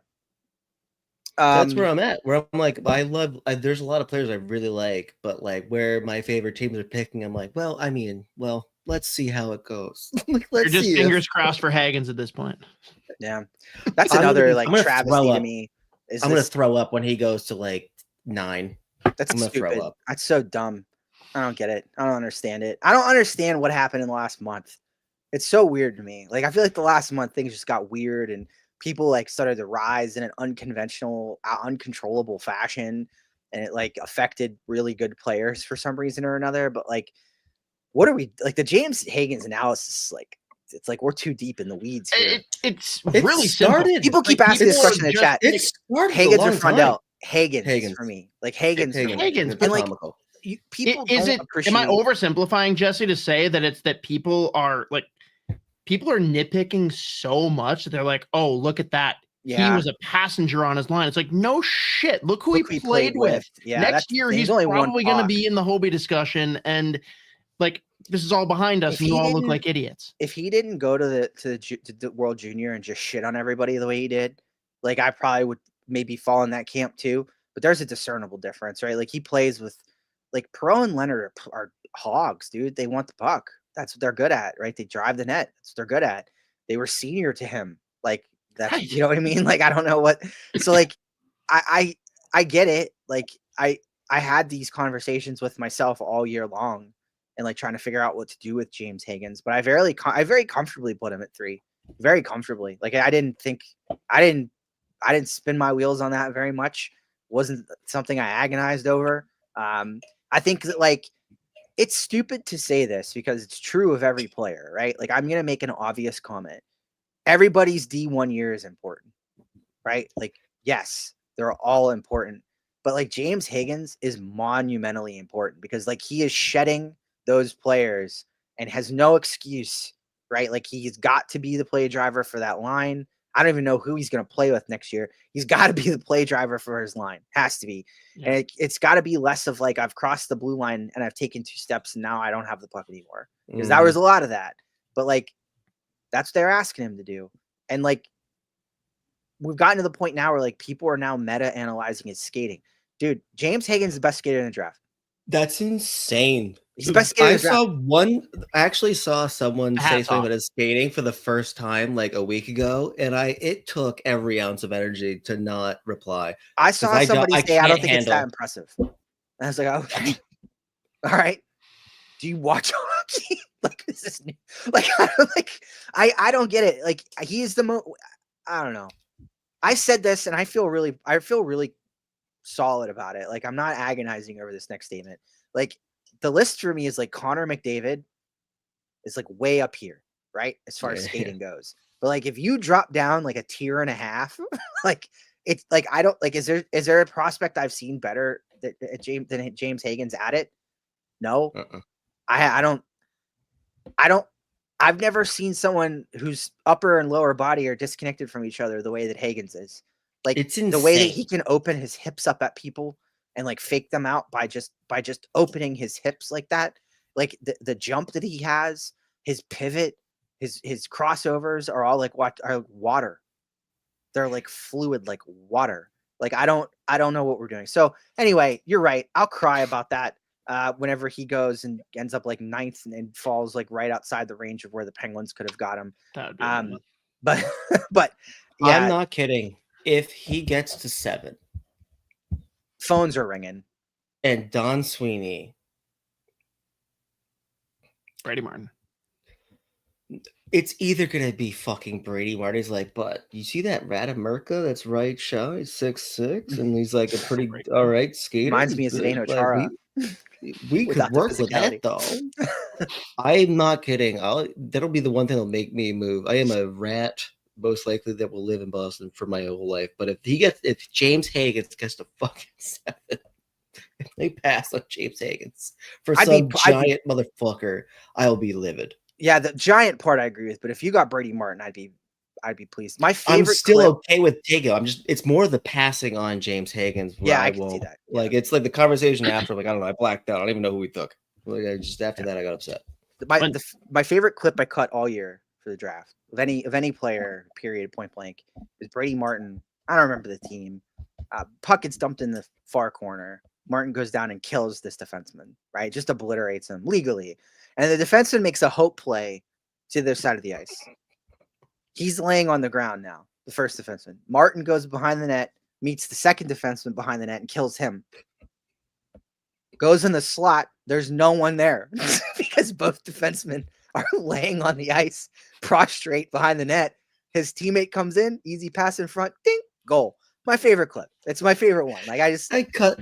A: That's where I'm at. Where I'm like, there's a lot of players I really like, but like where my favorite teams are picking, I'm like, let's see how it goes.
B: You're just fingers crossed for Hagens at this point.
E: Yeah, that's another travesty to me.
A: I'm gonna throw up when he goes to like 9.
E: That's stupid. That's so dumb. I don't get it. I don't understand it. I don't understand what happened in the last month. It's so weird to me. Like I feel like the last month things just got weird and people like started to rise in an unconventional, uncontrollable fashion, and it like affected really good players for some reason or another. But like, what are we like? The James Hagens analysis, like, it's like we're too deep in the weeds here.
B: It's really
A: started.
B: Simple.
E: People keep asking this question in the chat.
A: It started
E: Hagens or Frondell? Hagens for me. Like Hagens.
B: Hagens.
E: And like people don't appreciate.
B: Am I oversimplifying, Jesse, to say that it's that people are nitpicking so much that they're like, oh, look at that. Yeah. He was a passenger on his line. It's like, no shit. Look who he played with. Yeah, next year, he's probably going to be in the Hobie discussion. And like, this is all behind us. And you all look like idiots.
E: If he didn't go to the World Junior and just shit on everybody the way he did, like, I probably would maybe fall in that camp too. But there's a discernible difference, right? Like, he plays with, like, Perreault and Leonard are hogs, dude. They want the puck. That's what they're good at, right? They drive the net. That's what they're good at. They were senior to him. Like, that's, you know what I mean? Like, I don't know what. So, like, I get it. Like, I had these conversations with myself all year long and, like, trying to figure out what to do with James Hagens. But I very comfortably put him at 3. Very comfortably. Like, I didn't spin my wheels on that very much. Wasn't something I agonized over. I think that, like, it's stupid to say this because it's true of every player, right? Like, I'm going to make an obvious comment. Everybody's D1 year is important, right? Like, yes, they're all important, but like James Hagens is monumentally important because like he is shedding those players and has no excuse, right? Like he's got to be the play driver for that line. I don't even know who he's going to play with next year. He's got to be the play driver for his line. Has to be. Yeah. And it's got to be less of like, I've crossed the blue line and I've taken 2 steps and now I don't have the puck anymore. Because that was a lot of that. But like, that's what they're asking him to do. And like, we've gotten to the point now where like people are now meta analyzing his skating. Dude, James Hagens is the best skater in the draft.
A: That's insane.
E: He's the best skater in the draft.
A: I actually saw someone say something about his skating for the first time like a week ago, and it took every ounce of energy to not reply.
E: I saw somebody say, I don't think it's that impressive. And I was like, oh, all right. Do you watch hockey? Like, is this new? Like, I don't get it. Like, he is the most, I don't know. I said this and I feel really solid about it. Like, I'm not agonizing over this next statement. Like, the list for me is like Connor McDavid is like way up here, right? As far as skating goes. But like, if you drop down like a tier and a half, like it's like, I don't like, is there a prospect I've seen better than James Hagens at it? No, I've never seen someone whose upper and lower body are disconnected from each other the way that Hagens is. Like,
C: It's
E: the way that
C: insane.
E: he can open his hips up at people and like fake them out by just opening his hips like that. Like the jump that he has, his pivot, his crossovers are all like water. They're like fluid, like water. Like, I don't know what we're doing. So anyway, you're right. I'll cry about that whenever he goes and ends up like ninth and falls like right outside the range of where the Penguins could have got him. But yeah,
C: I'm not kidding. If he gets to 7
E: phones are ringing.
C: and Don Sweeney,
B: Brady Martin.
C: it's either gonna be fucking Brady Martin's like, but you see that Radamerka that's right show? He's 6'6", and he's like a pretty all right skater.
E: Reminds me of Zdeno Chara.
C: We could
E: Without the
C: work with that
E: physicality.
C: though. I'm not kidding. That'll be the one thing that'll make me move. I am a rat, most likely, that will live in Boston for my whole life. But if James Hagens gets to fucking 7, if they pass on James Hagens for some giant motherfucker, I'll be livid.
E: Yeah, the giant part I agree with, but if you got Brady Martin, I'd be pleased. My favorite
C: I'm still
E: clip,
C: okay with Tago. It's more the passing on James Hagens.
E: Yeah, I can see that. Yeah.
C: Like, it's like the conversation after, like, I don't know, I blacked out. I don't even know who we took. Like, after that, I got upset.
E: my favorite clip I cut all year for the draft of any player, period, point blank, is Brady Martin. I don't remember the team. Puck gets dumped in the far corner. Martin goes down and kills this defenseman, right? Just obliterates him legally. And the defenseman makes a hope play to the other side of the ice. He's laying on the ground now, the first defenseman. Martin goes behind the net, meets the second defenseman behind the net, and kills him. Goes in the slot. There's no one there because both defensemen are laying on the ice, prostrate behind the net. His teammate comes in, easy pass in front, ding, goal. My favorite clip. It's my favorite one. Like, I cut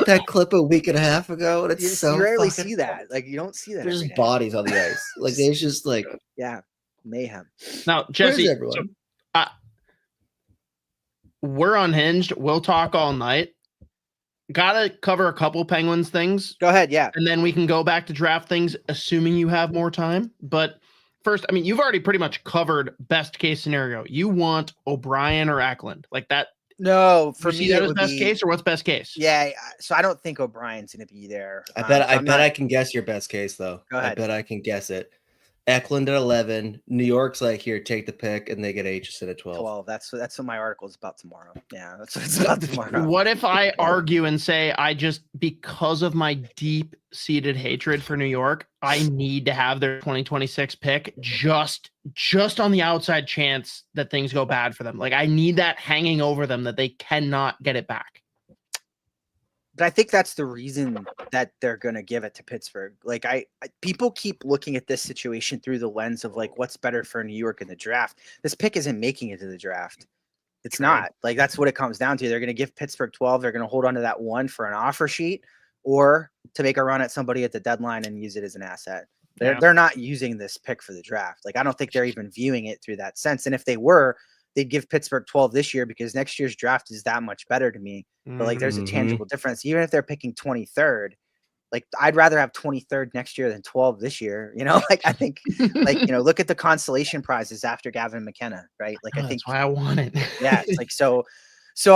C: that clip a week and a half ago, and it's
E: you rarely see that. Like, you don't see that.
C: There's just bodies on the ice. Like, there's just like,
E: yeah, mayhem.
B: Now, Jesse,
C: everyone?
B: We're unhinged. We'll talk all night. Gotta cover a couple Penguins things.
E: Go ahead, yeah.
B: And then we can go back to draft things, assuming you have more time. But first, I mean, you've already pretty much covered best case scenario. You want O'Brien or Eklund, like that.
E: No, for me,
B: that was best case, or what's best case?
E: Yeah, so I don't think O'Brien's going to be there.
C: I bet I can guess your best case though.
E: Go ahead.
C: I bet I can guess it. Eklund at 11. New York's like, here, take the pick, and they get Aitchison at 12.
E: That's what my article is about tomorrow. Yeah, that's what it's about tomorrow.
B: What if I argue and say because of my deep-seated hatred for New York, I need to have their 2026 pick just on the outside chance that things go bad for them. Like, I need that hanging over them that they cannot get it back.
E: But I think that's the reason that they're going to give it to Pittsburgh. Like, people keep looking at this situation through the lens of like, what's better for New York in the draft. This pick isn't making it to the draft. It's not. Like, that's what it comes down to. They're going to give Pittsburgh 12. They're going to hold on to that 1 for an offer sheet or to make a run at somebody at the deadline and use it as an asset. They're not using this pick for the draft. Like, I don't think they're even viewing it through that sense. And if they were, they'd give Pittsburgh 12 this year because next year's draft is that much better to me. But like, there's a tangible difference. Even if they're picking 23rd, like, I'd rather have 23rd next year than 12 this year. You know, like, I think, like, you know, look at the consolation prizes after Gavin McKenna, right? Like, I think
B: that's why I want it.
E: Yeah, it's like so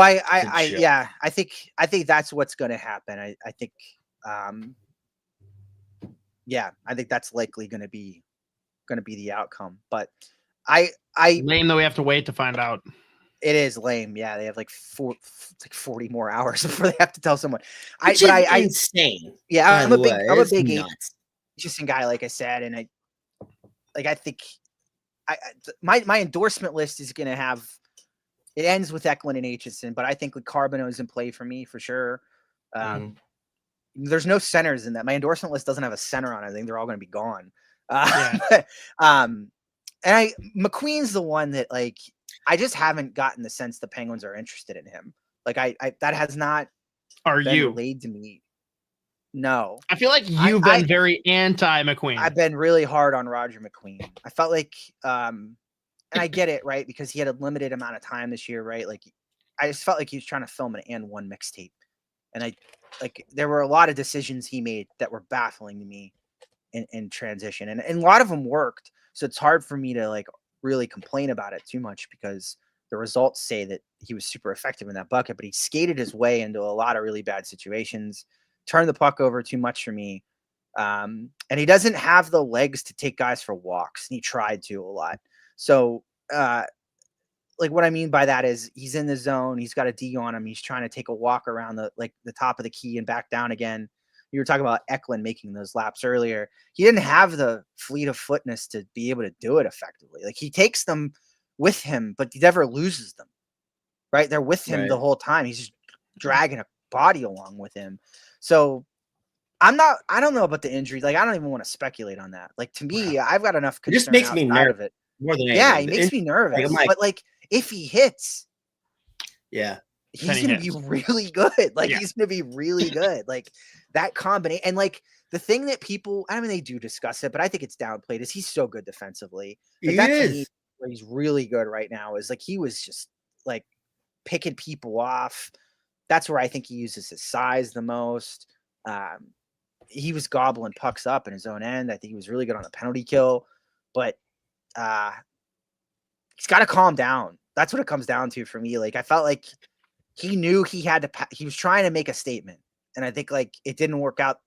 E: I think that's what's going to happen. I think that's likely going to be the outcome. But
B: lame that we have to wait to find out.
E: It is lame. Yeah, they have like 40 more hours before they have to tell someone.
C: Insane.
E: Yeah, I'm a big interesting guy, like I said, and I think my endorsement list is gonna have it ends with Eklund and Aitchison, but I think like Carbonneau's in play for me for sure. There's no centers in that. My endorsement list doesn't have a center on it. I think they're all gonna be gone. And McQueen's the one that I just haven't gotten the sense the Penguins are interested in him. Like that has not
B: Are
E: been
B: you?
E: relayed to me. No.
B: I feel like you've been very anti-McQueen.
E: I've been really hard on Roger McQueen. I felt like, and I get it, right? Because he had a limited amount of time this year, right? Like, I just felt like he was trying to film an and one mixtape. And there were a lot of decisions he made that were baffling to me in transition. And a lot of them worked. So it's hard for me to like really complain about it too much because the results say that he was super effective in that bucket, but he skated his way into a lot of really bad situations, turned the puck over too much for me. And he doesn't have the legs to take guys for walks. And he tried to a lot. So, like what I mean by that is he's in the zone. He's got a D on him. He's trying to take a walk around the top of the key and back down again. You were talking about Eklund making those laps earlier. He didn't have the fleet of footness to be able to do it effectively. Like he takes them with him, but he never loses them, right? They're with him the whole time. He's just dragging a body along with him. So I don't know about the injury. Like, I don't even want to speculate on that. Like, to me, I've got enough concern.
C: It just makes me nervous
E: of it.
C: more than
E: Yeah,
C: anything.
E: he makes me nervous.
C: Like,
E: but like, if he hits,
C: yeah,
E: he's going to be really good. Like, he's going to be really good. Like that combination. And like the thing that people, I mean, they do discuss it, but I think it's downplayed is he's so good defensively. Like,
C: he is.
E: Where he's really good right now is like, he was just like picking people off. That's where I think he uses his size the most. He was gobbling pucks up in his own end. I think he was really good on the penalty kill, but he's got to calm down. That's what it comes down to for me. Like, I felt like he knew he had to, he was trying to make a statement. And I think like it didn't work out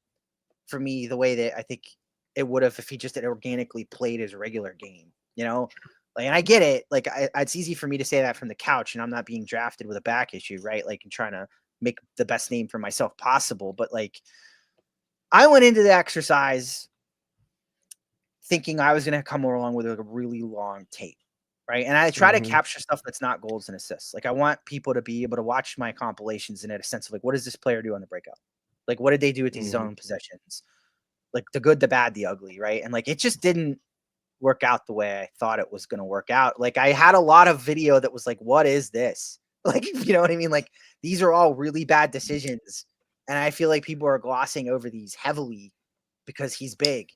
E: for me the way that I think it would have if he just had organically played his regular game, you know? Like, and I get it. Like, it's easy for me to say that from the couch, and I'm not being drafted with a back issue, right? Like, I'm trying to make the best name for myself possible. But like, I went into the exercise thinking I was going to come along with like a really long tape, right? And I try to capture stuff that's not goals and assists. Like, I want people to be able to watch my compilations and get a sense of like, what does this player do on the breakout? Like, what did they do with these zone possessions? Like the good, the bad, the ugly, right? And like, it just didn't work out the way I thought it was going to work out. Like, I had a lot of video that was like, what is this? Like, you know what I mean? Like, these are all really bad decisions. And I feel like people are glossing over these heavily because he's big.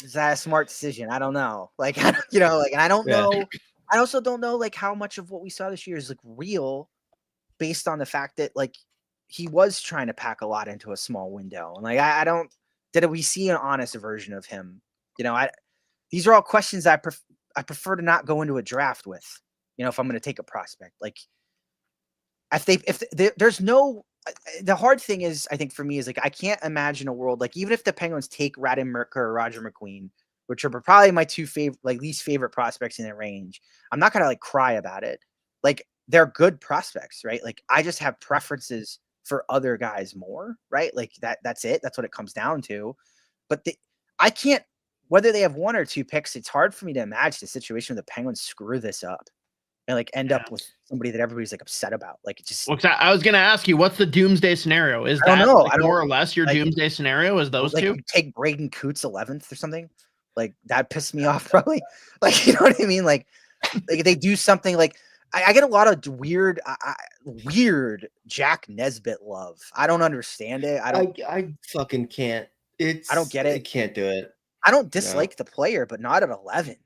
E: Is that a smart decision? I don't know. Like, you know, like, and I don't know. I also don't know like how much of what we saw this year is like real based on the fact that like he was trying to pack a lot into a small window. And like, I don't, did we see an honest version of him? You know, these are all questions I prefer to not go into a draft with, you know, if I'm going to take a prospect. Like, there's no, the hard thing is, I think for me is like, I can't imagine a world, like even if the Penguins take Radim Murka or Roger McQueen, which are probably my two least favorite prospects in their range, I'm not going to like cry about it. Like, they're good prospects, right? Like, I just have preferences for other guys more, right? Like that's it. That's what it comes down to. But I can't, whether they have one or two picks, it's hard for me to imagine a situation where the Penguins screw this up and like end up with somebody that everybody's like upset about. Like, it just.
B: Well, I was going to ask you, what's the doomsday scenario? Is that like more or less your doomsday scenario? Is those
E: like,
B: two?
E: you take Braden Coots 11th or something? Like, that pissed me off probably. Like, you know what I mean? Like they do something like, I get a lot of weird Jack Nesbitt love. I don't understand it.
C: I fucking can't.
E: I don't get it.
C: I can't do it.
E: I don't dislike the player, but not at 11.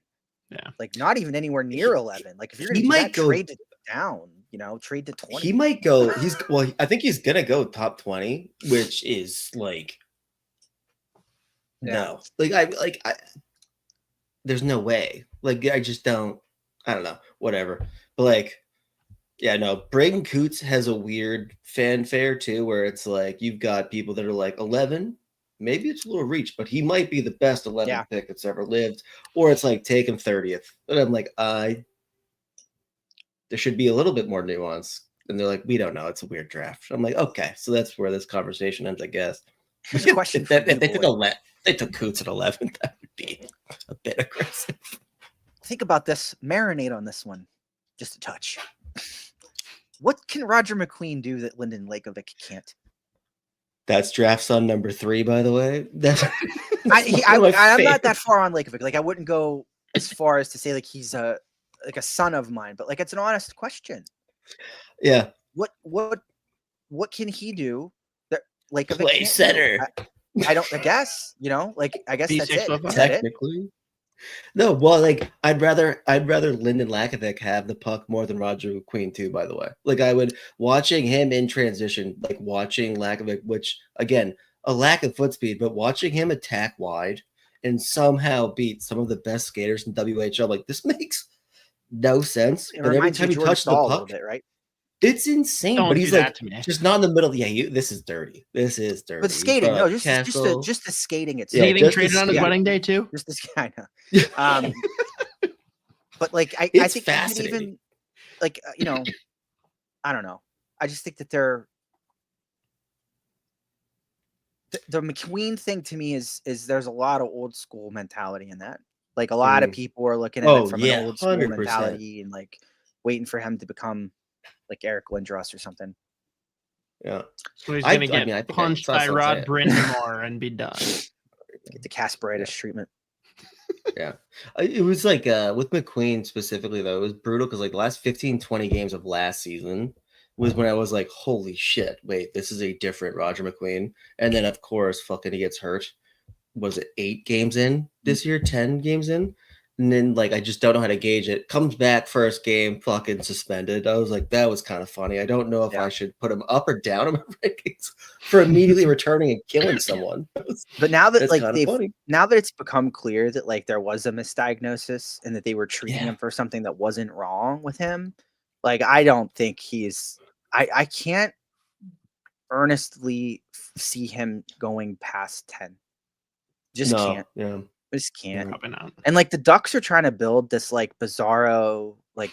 B: Yeah.
E: Like, not even anywhere near 11. Like, if you're going to trade it down, you know, trade to 20.
C: He might go. I think he's gonna go top 20, which is like, no, like I there's no way. Like, I just don't. I don't know. Whatever. But like, yeah, no. Braden Coots has a weird fanfare too, where it's like you've got people that are like 11. Maybe it's a little reach, but he might be the best 11th pick that's ever lived. Or it's like take him 30th. And I'm like, there should be a little bit more nuance. And they're like, we don't know. It's a weird draft. I'm like, okay, so that's where this conversation ends, I guess.
E: There's a question.
C: If they took Coots at 11, that would be a bit aggressive.
E: Think about this. Marinate on this one. Just a touch. What can Roger McQueen do that Lyndon Lakovic can't?
C: That's draft son number 3, by the way.
E: I'm not that far on Lakovic. Like, I wouldn't go as far as to say like he's a son of mine, but like, it's an honest question.
C: Yeah.
E: what can he do? That like if it
C: Play
E: can't
C: center.
E: I don't. I guess I guess that's it.
B: B6
E: Is that it?
A: Technically. No, well, like I'd rather Lyndon Lakovic have the puck more than Roger McQueen too. By the way, like I would watching him in transition, like watching Lakovic, which again a lack of foot speed, but watching him attack wide and somehow beat some of the best skaters in WHL, like this makes no sense.
E: It
A: And every
E: reminds
A: time
E: you
A: he
E: of Jordan
A: touches the
E: Staal a little
A: puck,
E: bit, right?
A: it's insane.
B: Don't
A: But
B: do
A: he's
B: that
A: like
B: to me.
A: just not in the middle. Yeah, this is dirty. This is dirty.
E: But skating,
A: But
E: no, just
A: Castle-
E: the skating itself.
B: Is he getting
A: just
B: traded
A: the
B: on his
E: skate.
B: wedding day too?
E: Just this kind of. But like I
A: It's
E: think
A: fascinating.
E: even like I don't know. I just think that they're the McQueen thing to me is there's a lot of old school mentality in that. Like a lot of people are looking at
A: Oh,
E: it from
A: yeah,
E: an old school
A: 100%.
E: mentality and like waiting for him to become like Eric Lindros or something.
A: Yeah.
B: So he's
A: I
B: gonna get
A: mean, I think
B: punched
A: that's
B: by
A: what I'm
B: Rod
A: saying.
B: Brindamore and be done.
E: Get the Casperitis treatment.
A: It was like with McQueen specifically though, it was brutal because like the last 15-20 games of last season was when I was like, holy shit, wait, this is a different Roger McQueen. And then of course fucking he gets hurt. Was it 8 games in this year, 10 games in? And then like I just don't know how to gauge it. Comes back first game, fucking suspended. I was like, that was kind of funny. I don't know if I should put him up or down in my rankings for immediately returning and killing someone.
E: But now that
A: That's
E: like
A: kinda funny.
E: now that it's become clear that like there was a misdiagnosis and that they were treating
A: Yeah.
E: him for something that wasn't wrong with him, like I don't think he's I can't earnestly see him going past 10. Just can't.
A: Yeah.
E: Just can't.
B: Probably not.
E: And like the Ducks are trying to build this like bizarro like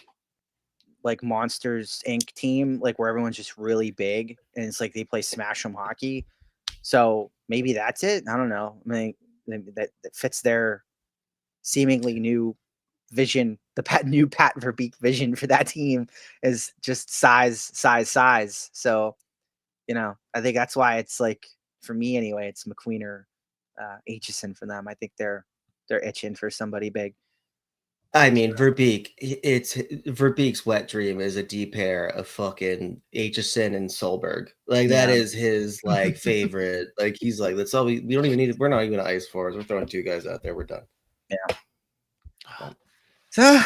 E: Monsters Inc. team, like where everyone's just really big and it's like they play smash 'em hockey. So maybe that's it. I don't know. I mean that fits their seemingly new vision. The new Pat Verbeek vision for that team is just size. So, I think that's why it's like for me anyway, it's McQueen or Aitchison for them. I think they're itching for somebody big.
A: I mean, Verbeek's wet dream is a deep pair of fucking Aitchison and Solberg. Like that
E: Yeah.
A: is his like favorite. Like he's like, that's all we don't even need it. We're not even ice forwards. We're throwing 2 guys out there. We're done.
E: So,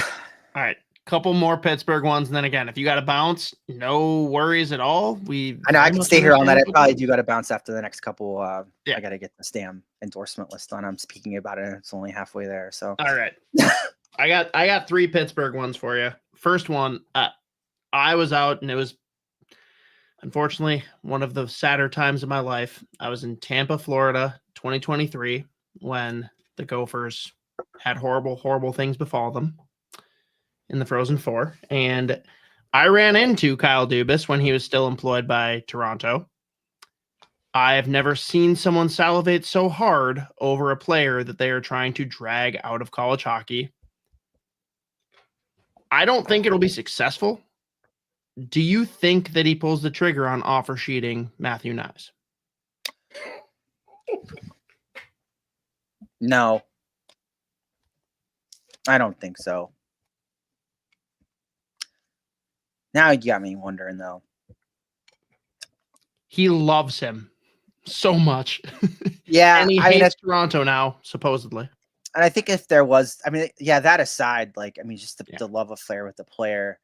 B: All right, couple more Pittsburgh ones, and then again, if you got to bounce, no worries at all.
E: I know I can stay here all night. I probably do got to bounce after the next couple. I got to get this damn endorsement list on. I'm speaking about it, and it's only halfway there. So,
B: All right, I got 3 Pittsburgh ones for you. First one, I was out, and it was unfortunately one of the sadder times of my life. I was in Tampa, Florida, 2023, when the Gophers had horrible things befall them in the Frozen Four. And I ran into Kyle Dubas when he was still employed by Toronto. I have never seen someone salivate so hard over a player that they are trying to drag out of college hockey. I don't think it'll be successful. Do you think that he pulls the trigger on offer sheeting Matthew Knies?
E: no, I don't think so. Now you got me wondering though.
B: He loves him so much.
E: Yeah,
B: And he
E: I mean,
B: hates Toronto now, supposedly.
E: and I think if there was, that aside, just
B: Yeah.
E: the love affair with the player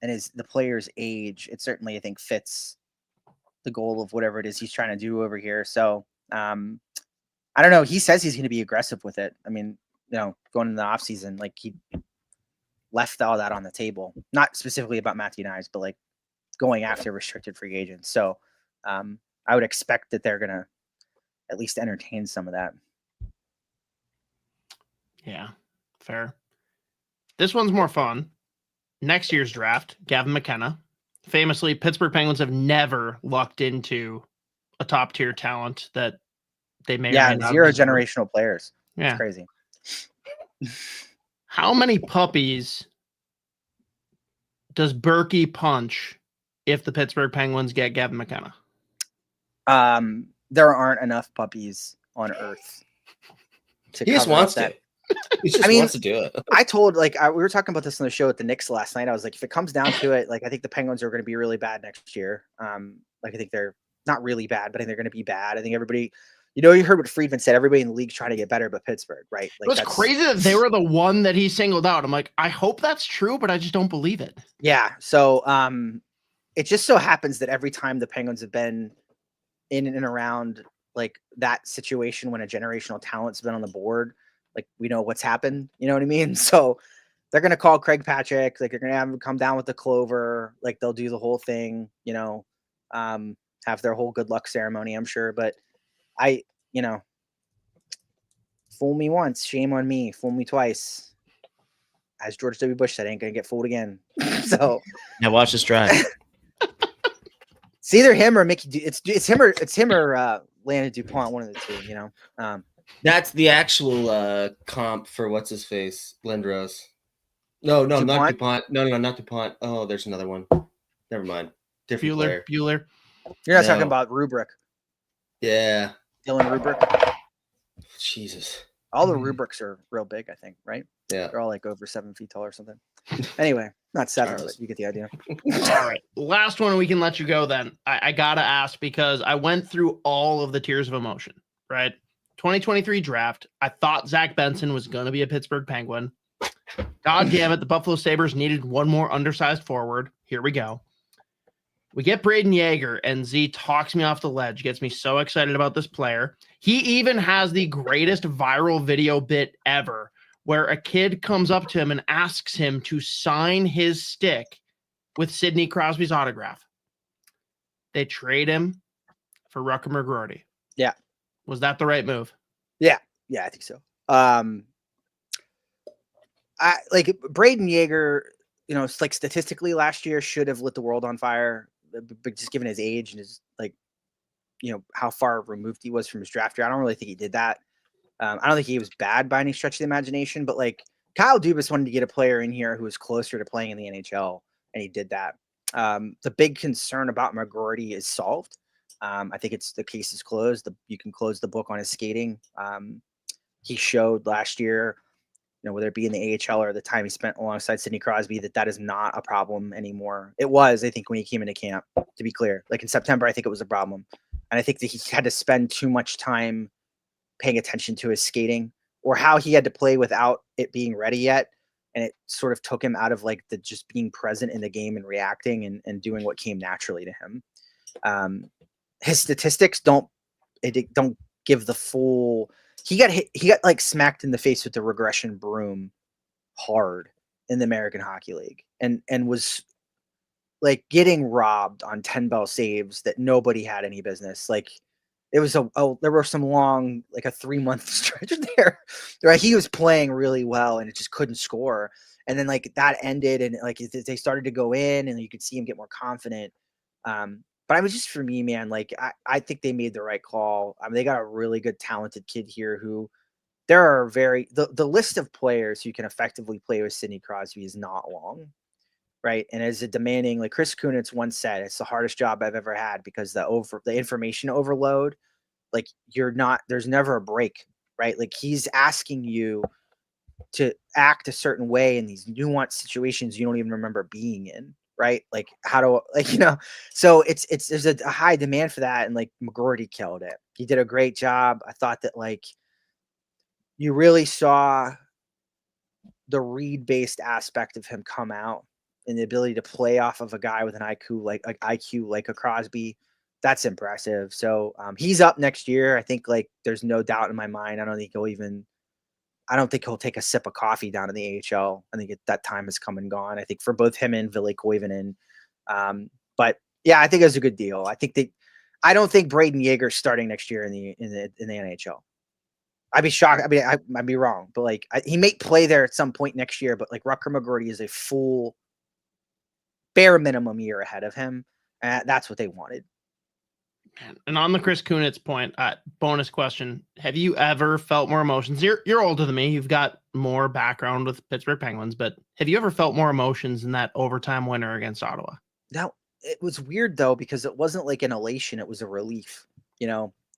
E: and the player's age, it certainly I think fits the goal of whatever it is he's trying to do over here. So I don't know. He says he's going to be aggressive with it. I mean, going in the offseason, like he left all that on the table, not specifically about Matthew Knies, but like going after restricted free agents. So I would expect that they're going to at least entertain some of that.
B: Yeah, fair. This one's more fun. Next year's draft, Gavin McKenna. Famously, Pittsburgh Penguins have never lucked into a top-tier talent that they may or may not
E: 0
B: deserve.
E: generational players.
B: Yeah.
E: It's crazy.
B: How many puppies does Berkey punch if the Pittsburgh Penguins get Gavin McKenna?
E: There aren't enough puppies on Earth to
A: He just
E: cover up
A: wants
E: that.
A: to.
C: He just
E: I mean,
C: wants to do it.
E: I told we were talking about this on the show at the Knicks last night. I was like, if it comes down to it, like I think the Penguins are going to be really bad next year. Like I think they're not really bad, but I think they're going to be bad. I think everybody, you heard what Friedman said. Everybody in the league's trying to get better, but Pittsburgh, right? Like
B: It was crazy that they were the one that he singled out. I'm like, I hope that's true, but I just don't believe it.
E: Yeah. So it just so happens that every time the Penguins have been in and around like that situation when a generational talent's been on the board, like we know what's happened. You know what I mean? So they're going to call Craig Patrick. Like they're going to have him come down with the clover. Like they'll do the whole thing, have their whole good luck ceremony, I'm sure. But fool me once, shame on me. Fool me twice. As George W. Bush said, ain't going to get fooled again. So
C: Now watch this drive.
E: it's either him or Mickey. It's him or Landon DuPont, one of the two,
C: That's the actual comp for what's his face, Lindros. No,
E: DuPont?
C: not DuPont. No, not DuPont. Oh, there's another one. Never mind. Different player.
B: Bueller.
E: You're not
C: No.
E: talking about Rubrick.
C: Yeah.
E: Dylan Rubrick.
C: Jesus.
E: All the rubrics are real big, I think, right?
C: Yeah.
E: They're all like over 7 feet tall or something. Anyway, not 7,
C: Charles.
E: but you get the idea.
B: All right. Last one, we can let you go then. I got to ask because I went through all of the tiers of emotion, right? 2023 draft. I thought Zach Benson was going to be a Pittsburgh Penguin. God damn it. The Buffalo Sabres needed one more undersized forward. Here we go. We get Braden Yeager, and Z talks me off the ledge, gets me so excited about this player. He even has the greatest viral video bit ever, where a kid comes up to him and asks him to sign his stick with Sidney Crosby's autograph. They trade him for Rucker McGroarty.
E: Yeah.
B: Was that the right move?
E: Yeah, I think so. I like Braden Yeager, it's like statistically last year should have lit the world on fire, but just given his age and his how far removed he was from his draft year, I don't really think he did that. I don't think he was bad by any stretch of the imagination, but like Kyle Dubas wanted to get a player in here who was closer to playing in the NHL, and he did that. The big concern about McGroarty is solved. I think the case is closed. You can close the book on his skating. He showed last year, whether it be in the AHL or the time he spent alongside Sidney Crosby, that is not a problem anymore. It was, I think, when he came into camp, to be clear. Like in September, I think it was a problem. And I think that he had to spend too much time paying attention to his skating or how he had to play without it being ready yet. And it sort of took him out of like the just being present in the game and reacting and doing what came naturally to him. His statistics don't give the full. He got like smacked in the face with the regression broom hard in the American Hockey League and was like getting robbed on 10 bell saves that nobody had any business. Like it was there were some long, like a 3-month stretch there where he was playing really well and it just couldn't score. And then like that ended and like they started to go in and you could see him get more confident. But I was just, for me, man, like I think they made the right call. I mean, they got a really good, talented kid here who there are the list of players who can effectively play with Sidney Crosby is not long, right? And as a demanding, like Chris Kunitz once said, it's the hardest job I've ever had because the information overload, like there's never a break, right? Like he's asking you to act a certain way in these nuanced situations you don't even remember being in. Right? Like so there's a high demand for that. And like McGroarty killed it. He did a great job. I thought that like you really saw the read-based aspect of him come out and the ability to play off of a guy with an IQ like a Crosby. That's impressive. So he's up next year. I think like there's no doubt in my mind. I don't think he'll take a sip of coffee down in the AHL. I think that time has come and gone. I think for both him and Ville Koivunen. But yeah, I think it was a good deal. I don't think Braden Yeager's starting next year in the NHL. I'd be shocked. I mean, I'd be wrong, but like he may play there at some point next year. But like Rucker McGroarty is a full, bare minimum year ahead of him, and that's what they wanted.
B: And on the Chris Kunitz point, bonus question: have you ever felt more emotions? You're older than me. You've got more background with Pittsburgh Penguins, but have you ever felt more emotions in that overtime winner against Ottawa?
E: Now it was weird though because it wasn't like an elation; it was a relief.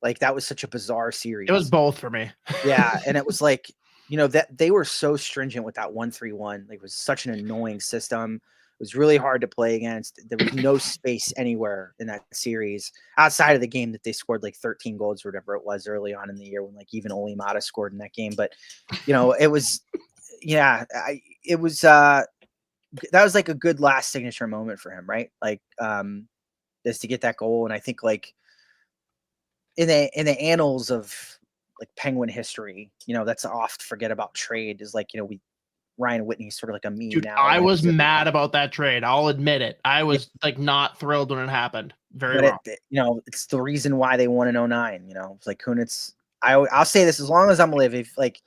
E: Like that was such a bizarre series.
B: It was both for me.
E: Yeah, and it was like that they were so stringent with that 1-3-1. Like, it was such an annoying system. It was really hard to play against. There was no space anywhere in that series outside of the game that they scored like 13 goals or whatever it was early on in the year when like even Oli Mata scored in that game. But it was, it was that was like a good last signature moment for him, right? Like, is to get that goal. And I think like in the annals of like Penguin history, that's oft forget about trade is like, Ryan Whitney's sort of like a meme
B: Dude,
E: now.
B: I was mad about that trade. I'll admit it. I was like not thrilled when it happened. Very wrong.
E: It's the reason why they won in 09. It's like Kunitz. I'll say this as long as I'm alive. If like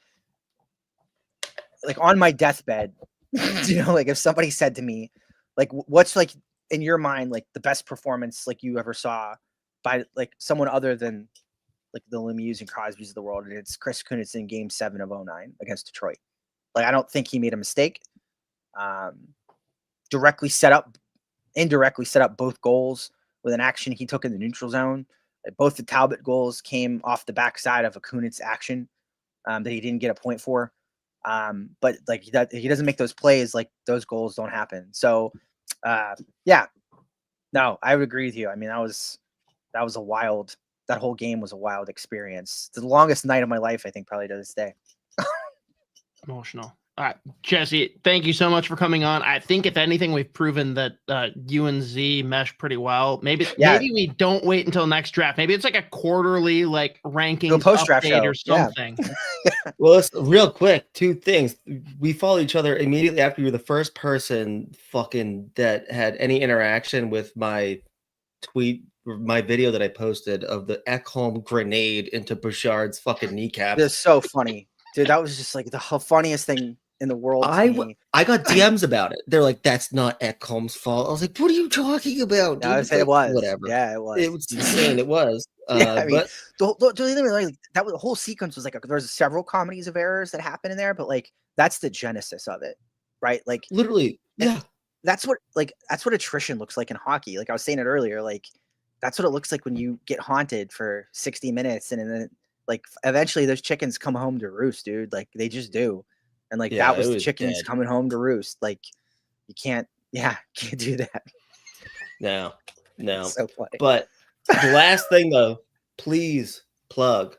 E: on my deathbed, like if somebody said to me, like, what's like in your mind, like the best performance like you ever saw by like someone other than like the Lemieux and Crosby's of the world, and it's Chris Kunitz in Game 7 of 09 against Detroit. Like, I don't think he made a mistake. Indirectly set up both goals with an action he took in the neutral zone. Both the Talbot goals came off the backside of a Kunitz action that he didn't get a point for. But like he doesn't make those plays, like those goals don't happen. So, no, I would agree with you. I mean, that was that whole game was a wild experience. The longest night of my life, I think, probably to this day.
B: Emotional. All right, Jesse, thank you so much for coming on. I think if anything, we've proven that you and Z mesh pretty well. Maybe we don't wait until next draft. Maybe it's like a quarterly like rankings
E: post-draft
B: update
E: show
B: or something.
E: Yeah.
C: Well, it's real quick. 2 things. We followed each other immediately after you were the first person fucking that had any interaction with my tweet, my video that I posted of the Ekholm grenade into Bouchard's fucking kneecap.
E: It's so funny. Dude, that was just like the funniest thing in the world to me.
C: I got DMs about it. They're like, "That's not Ekholm's fault." I was like, "What are you talking about?"
E: No, it was. Whatever. Yeah, it was.
C: It was insane. It was.
E: I mean,
C: but
E: that the whole sequence was like there's several comedies of errors that happen in there, but like that's the genesis of it, right? Like
C: literally, yeah.
E: That's what attrition looks like in hockey. Like I was saying it earlier, like that's what it looks like when you get haunted for 60 minutes and then like eventually those chickens come home to roost, dude. Like they just do. And like that was the chickens dead. Coming home to roost. Like you can't do that.
C: No.
E: So funny.
C: But the last thing though, please plug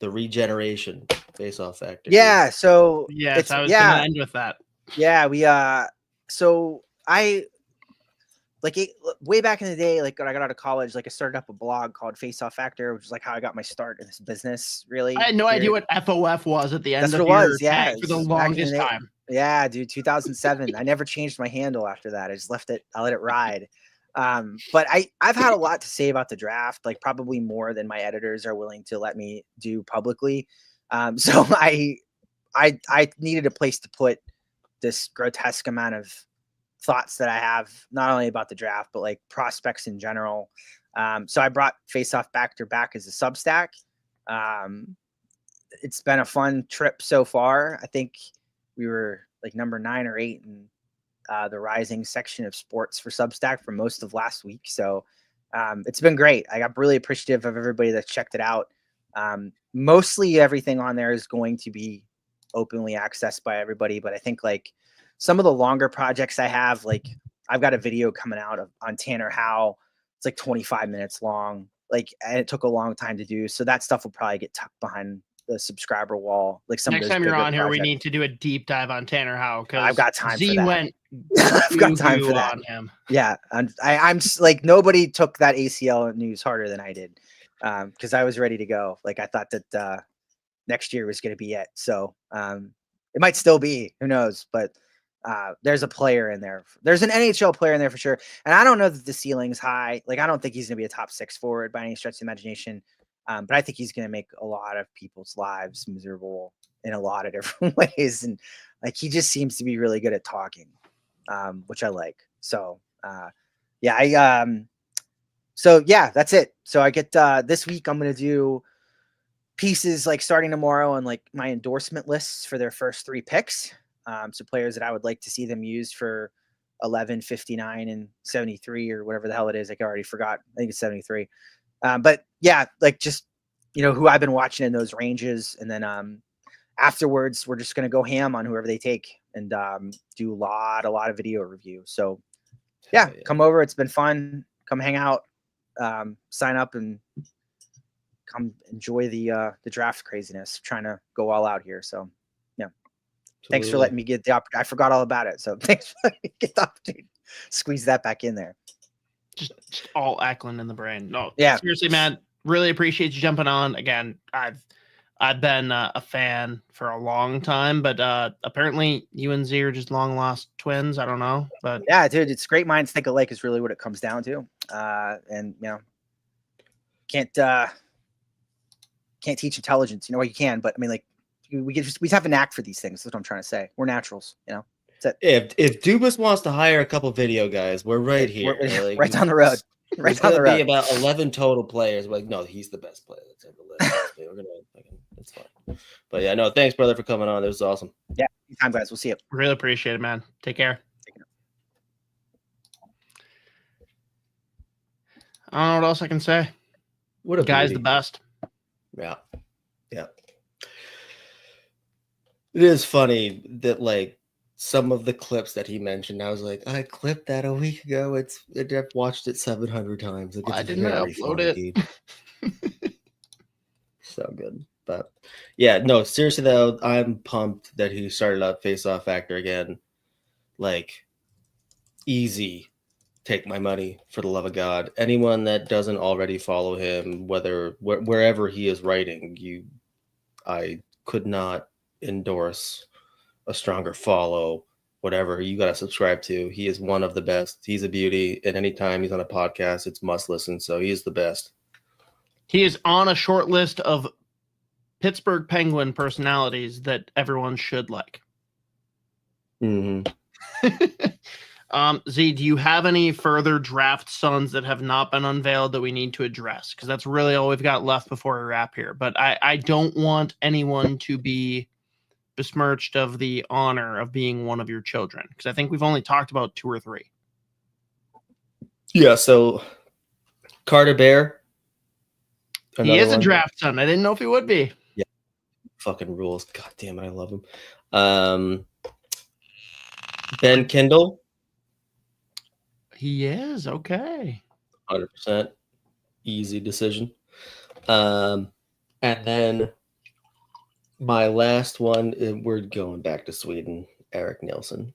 C: the regeneration face-off factor.
E: Yeah. So
B: yes, I was gonna end with that.
E: Yeah, so I like way back in the day, like when I got out of college, like I started up a blog called Face Off Factor, which is like how I got my start in this business. Really,
B: I had no idea what FOF was at the end.
E: That's what it was. Yeah,
B: for the longest time.
E: Yeah, dude, 2007. I never changed my handle after that. I just left it. I let it ride. But I've had a lot to say about the draft, like probably more than my editors are willing to let me do publicly. So I needed a place to put this grotesque amount of thoughts that I have, not only about the draft, but like prospects in general. So I brought Face Off Factor back as a Substack. It's been a fun trip so far. I think we were like number 9 or 8 in the rising section of sports for Substack for most of last week. So it's been great. I got really appreciative of everybody that checked it out. Mostly everything on there is going to be openly accessed by everybody, but I think like some of the longer projects I have, like I've got a video coming out on Tanner Howe. It's like 25 minutes long, like, and it took a long time to do. So that stuff will probably get tucked behind the subscriber wall. Like some
B: next time you're on here, we need to do a deep dive on Tanner Howe because
E: I've got time for that.
B: Went
E: I've got time for that.
B: On him.
E: Yeah, I'm like nobody took that ACL news harder than I did because I was ready to go. Like I thought that next year was going to be it. So it might still be. Who knows? But there's a player in there. There's an NHL player in there for sure. And I don't know that the ceiling's high. Like I don't think he's going to be a top 6 forward by any stretch of the imagination. But I think he's going to make a lot of people's lives miserable in a lot of different ways. And like, he just seems to be really good at talking, which I like. So, so yeah, that's it. So I get, this week I'm going to do pieces like starting tomorrow on like my endorsement lists for their first 3 picks. So players that I would like to see them used for 11, 59 and 73 or whatever the hell it is. Like I already forgot. I think it's 73. But yeah, like just, who I've been watching in those ranges. And then afterwards, we're just going to go ham on whoever they take and do a lot of video review. So yeah, come over. It's been fun. Come hang out, sign up, and come enjoy the draft craziness. Trying to go all out here. So yeah, thanks for letting me get the opportunity. I forgot all about it. So thanks for letting me get the opportunity. Squeeze that back in there.
B: Just all Eklund in the brain. No,
E: yeah,
B: seriously, man. Really appreciate you jumping on. Again, I've been a fan for a long time, but apparently you and Z are just long lost twins. I don't know, but
E: yeah, dude, it's great minds think alike is really what it comes down to. And you know, can't teach intelligence. You know, well, you can, but I mean, like we just have a knack for these things. That's what I'm trying to say. We're naturals. You know.
C: If Dubas wants to hire a couple video guys, we're right here.
E: We're right down the road. Right down the road.
C: Be about 11 total players. We're like, no, he's the best player that's ever lived. We're gonna, it's fine. But yeah, no, thanks, brother, for coming on. It was awesome.
E: Yeah, anytime, guys. We'll see you.
B: Really appreciate it, man. Take care. I don't know what else I can say.
C: What a
B: guy's
C: beauty.
B: The best.
C: Yeah. Yeah. It is funny that like some of the clips that he mentioned, I was like, I clipped that a week ago. I've watched it 700 times. Like,
B: I didn't upload it.
C: So good. But yeah, no, seriously though, I'm pumped that he started up Face-Off Factor again. Like, easy. Take my money, for the love of God. Anyone that doesn't already follow him, wherever he is writing, I could not endorse a stronger follow, whatever. You got to subscribe to. He is one of the best. He's a beauty. And anytime he's on a podcast, it's must listen. So he is the best.
B: He is on a short list of Pittsburgh Penguin personalities that everyone should like.
C: Mm-hmm.
B: Z, do you have any further draft sons that have not been unveiled that we need to address? Because that's really all we've got left before we wrap here. But I don't want anyone to be besmirched of the honor of being one of your children, because I think we've only talked about 2 or 3.
C: Yeah, so Carter Bear.
B: He is a draft son. I didn't know if he would be.
C: Yeah, fucking rules. God damn it, I love him. Ben Kindle.
B: He is okay.
C: 100% easy decision. And then my last one, we're going back to Sweden, Eric Nilsson.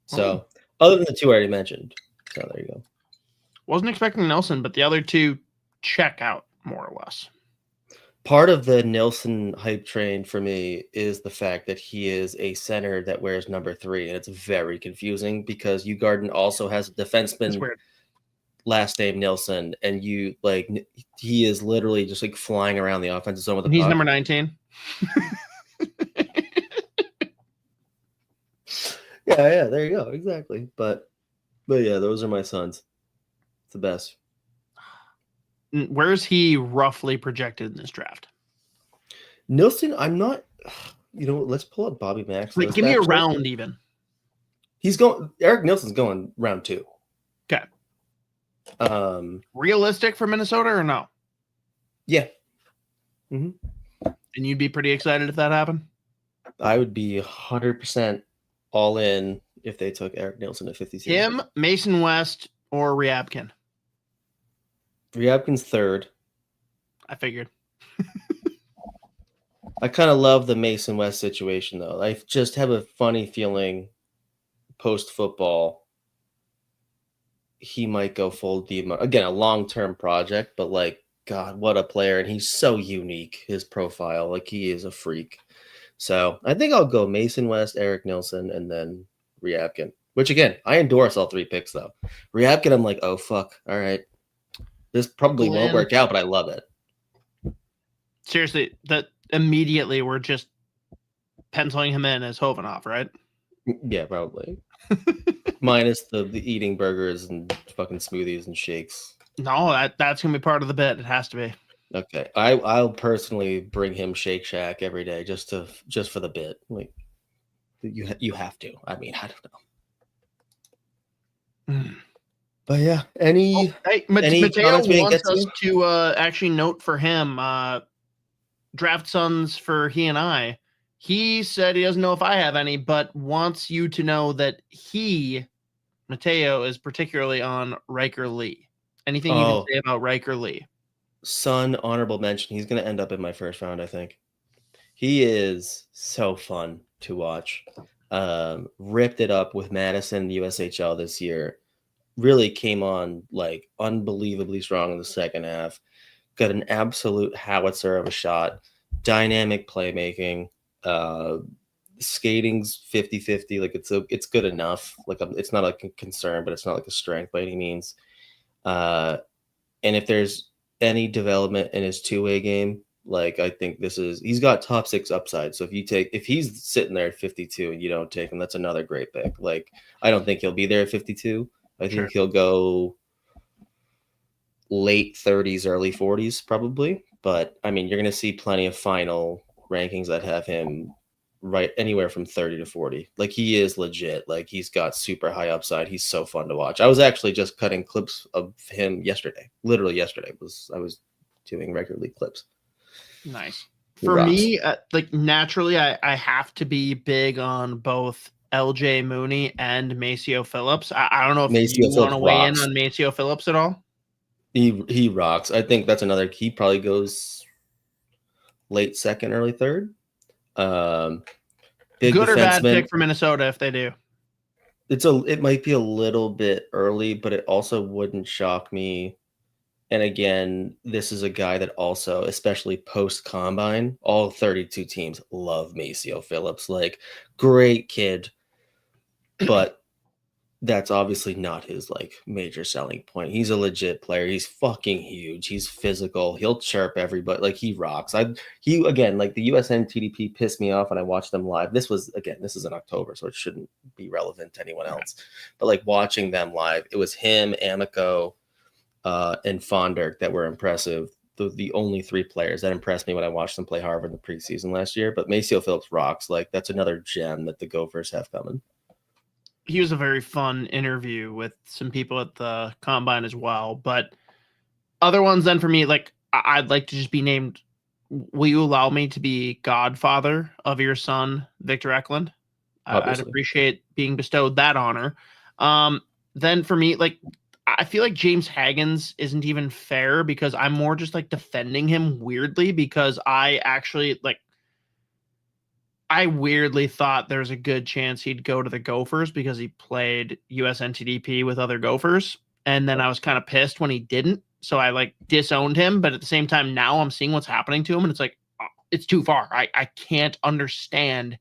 C: So other than the 2 I already mentioned. So there you go.
B: Wasn't expecting Nilsson, but the other 2 check out more or less.
C: Part of the Nilsson hype train for me is the fact that he is a center that wears number 3, and it's very confusing because Ugarden also has a defenseman last name Nilsson, and he is literally just like flying around the offensive zone with the puck.
B: He's number 19.
C: Yeah, there you go, exactly. But yeah, those are my sons. It's the best.
B: Where's he roughly projected in this draft?
C: Nilsson, I'm not. Let's pull up Bobby Max.
B: Like, give me a round even.
C: Eric Nilsson's going round 2.
B: Okay.
C: Realistic
B: for Minnesota or no?
C: Yeah. Mm-hmm.
B: And you'd be pretty excited if that happened?
C: I would be 100% all in if they took Eric Nilsson at 56.
B: Him, Mason West, or Ryabkin?
C: Ryabkin's 3rd.
B: I figured.
C: I kind of love the Mason West situation, though. I just have a funny feeling post-football he might go full Demo. Again, a long-term project, but like, God, what a player. And he's so unique, his profile. Like, he is a freak. So I think I'll go Mason West, Eric Nilsson, and then Ryabkin. Which, again, I endorse all 3 picks, though. Ryabkin, I'm like, oh, fuck. All right. This probably won't work out, but I love it.
B: Seriously, that immediately we're just penciling him in as Hovinoff, right?
C: Yeah, probably. Minus the eating burgers and fucking smoothies and shakes.
B: No, that's gonna be part of the bit. It has to be.
C: Okay, I'll personally bring him Shake Shack every day just for the bit. Like, you have to. I mean, I don't know. But yeah,
B: Mateo wants us to actually note for him. draft sons for he and I. He said he doesn't know if I have any, but wants you to know that Mateo, is particularly on Riker Lee. Anything you can say about Riker Lee?
C: Son, honorable mention. He's going to end up in my first round, I think. He is so fun to watch. Ripped it up with Madison, the USHL this year. Really came on like unbelievably strong in the second half. Got an absolute howitzer of a shot. Dynamic playmaking. Skating's 50-50. Like it's good enough. Like it's not like a concern, but it's not like a strength by any means. And if there's any development in his two-way game, like I think he's got top 6 upside. So if he's sitting there at 52 and you don't take him, that's another great pick. Like I don't think he'll be there at 52. I think he'll go late 30s, early 40s probably. But I mean, you're going to see plenty of final rankings that have him right anywhere from 30 to 40. Like he is legit. Like he's got super high upside. He's so fun to watch. I was actually just cutting clips of him yesterday. Literally yesterday I was doing regularly clips.
B: Nice. For me, like naturally, I have to be big on both LJ Mooney and Maceo Phillips. I don't know if you want to weigh in on Maceo Phillips at all.
C: He rocks. I think that's another. He probably goes late second, early third. Big
B: good or bad
C: defenseman.
B: pick for Minnesota if they do.
C: It might be a little bit early, but it also wouldn't shock me. And again, this is a guy that also, especially post-combine, all 32 teams love Maceo Phillips. Like, great kid, but that's obviously not his, like, major selling point. He's a legit player. He's fucking huge. He's physical. He'll chirp everybody. Like, he rocks. Again, like, the USN TDP pissed me off when I watched them live. This is in October, so it shouldn't be relevant to anyone else. But, like, watching them live, it was him, Amico, and Fondert that were impressive. The only 3 players that impressed me when I watched them play Harvard in the preseason last year. But Maceo Phillips rocks. Like, that's another gem that the Gophers have coming.
B: He was a very fun interview with some people at the combine as well. But other ones then for me, like I'd like to just be named. Will you allow me to be godfather of your son, Victor Eklund? I'd appreciate being bestowed that honor. Then for me, like, I feel like James Hagens isn't even fair because I'm more just like defending him weirdly because I actually I weirdly thought there's a good chance he'd go to the Gophers because he played USNTDP with other Gophers. And then I was kind of pissed when he didn't. So I like disowned him. But at the same time, now I'm seeing what's happening to him. And it's like, it's too far. I can't understand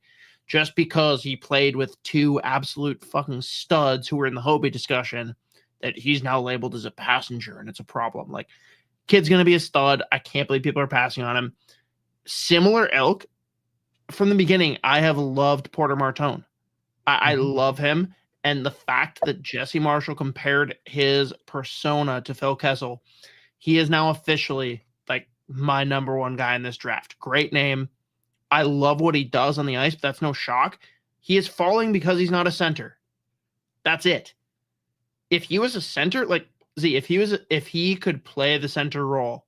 B: just because he played with 2 absolute fucking studs who were in the Hobie discussion that he's now labeled as a passenger. And it's a problem. Like, kid's going to be a stud. I can't believe people are passing on him. Similar ilk. From the beginning, I have loved Porter Martone. I love him. And the fact that Jesse Marshall compared his persona to Phil Kessel, he is now officially like my number 1 guy in this draft. Great name. I love what he does on the ice, but that's no shock. He is falling because he's not a center. That's it. If he was a center, like Z, if he could play the center role,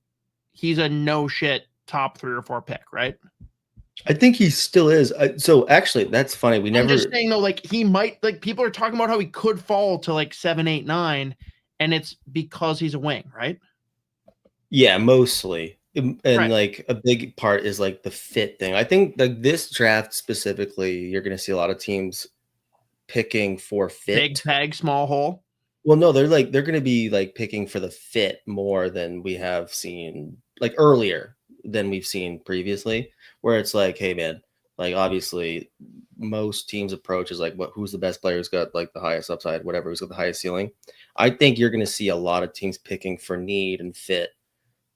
B: he's a no shit top 3 or 4 pick, right?
C: I think he still is. So actually, that's funny. I'm
B: just saying though, like he might, like people are talking about how he could fall to like 7, 8, 9, and it's because he's a wing, right?
C: Yeah, mostly. And
B: right.
C: Like a big part is like the fit thing. I think like this draft specifically, you're going to see a lot of teams picking for fit.
B: Big peg, small hole.
C: Well, no, they're going to be like picking for the fit more than we have seen, like earlier than we've seen previously. Where it's like, hey man, like obviously most teams' approach is like, who's the best player who's got like the highest upside, whatever, who's got the highest ceiling. I think you're going to see a lot of teams picking for need and fit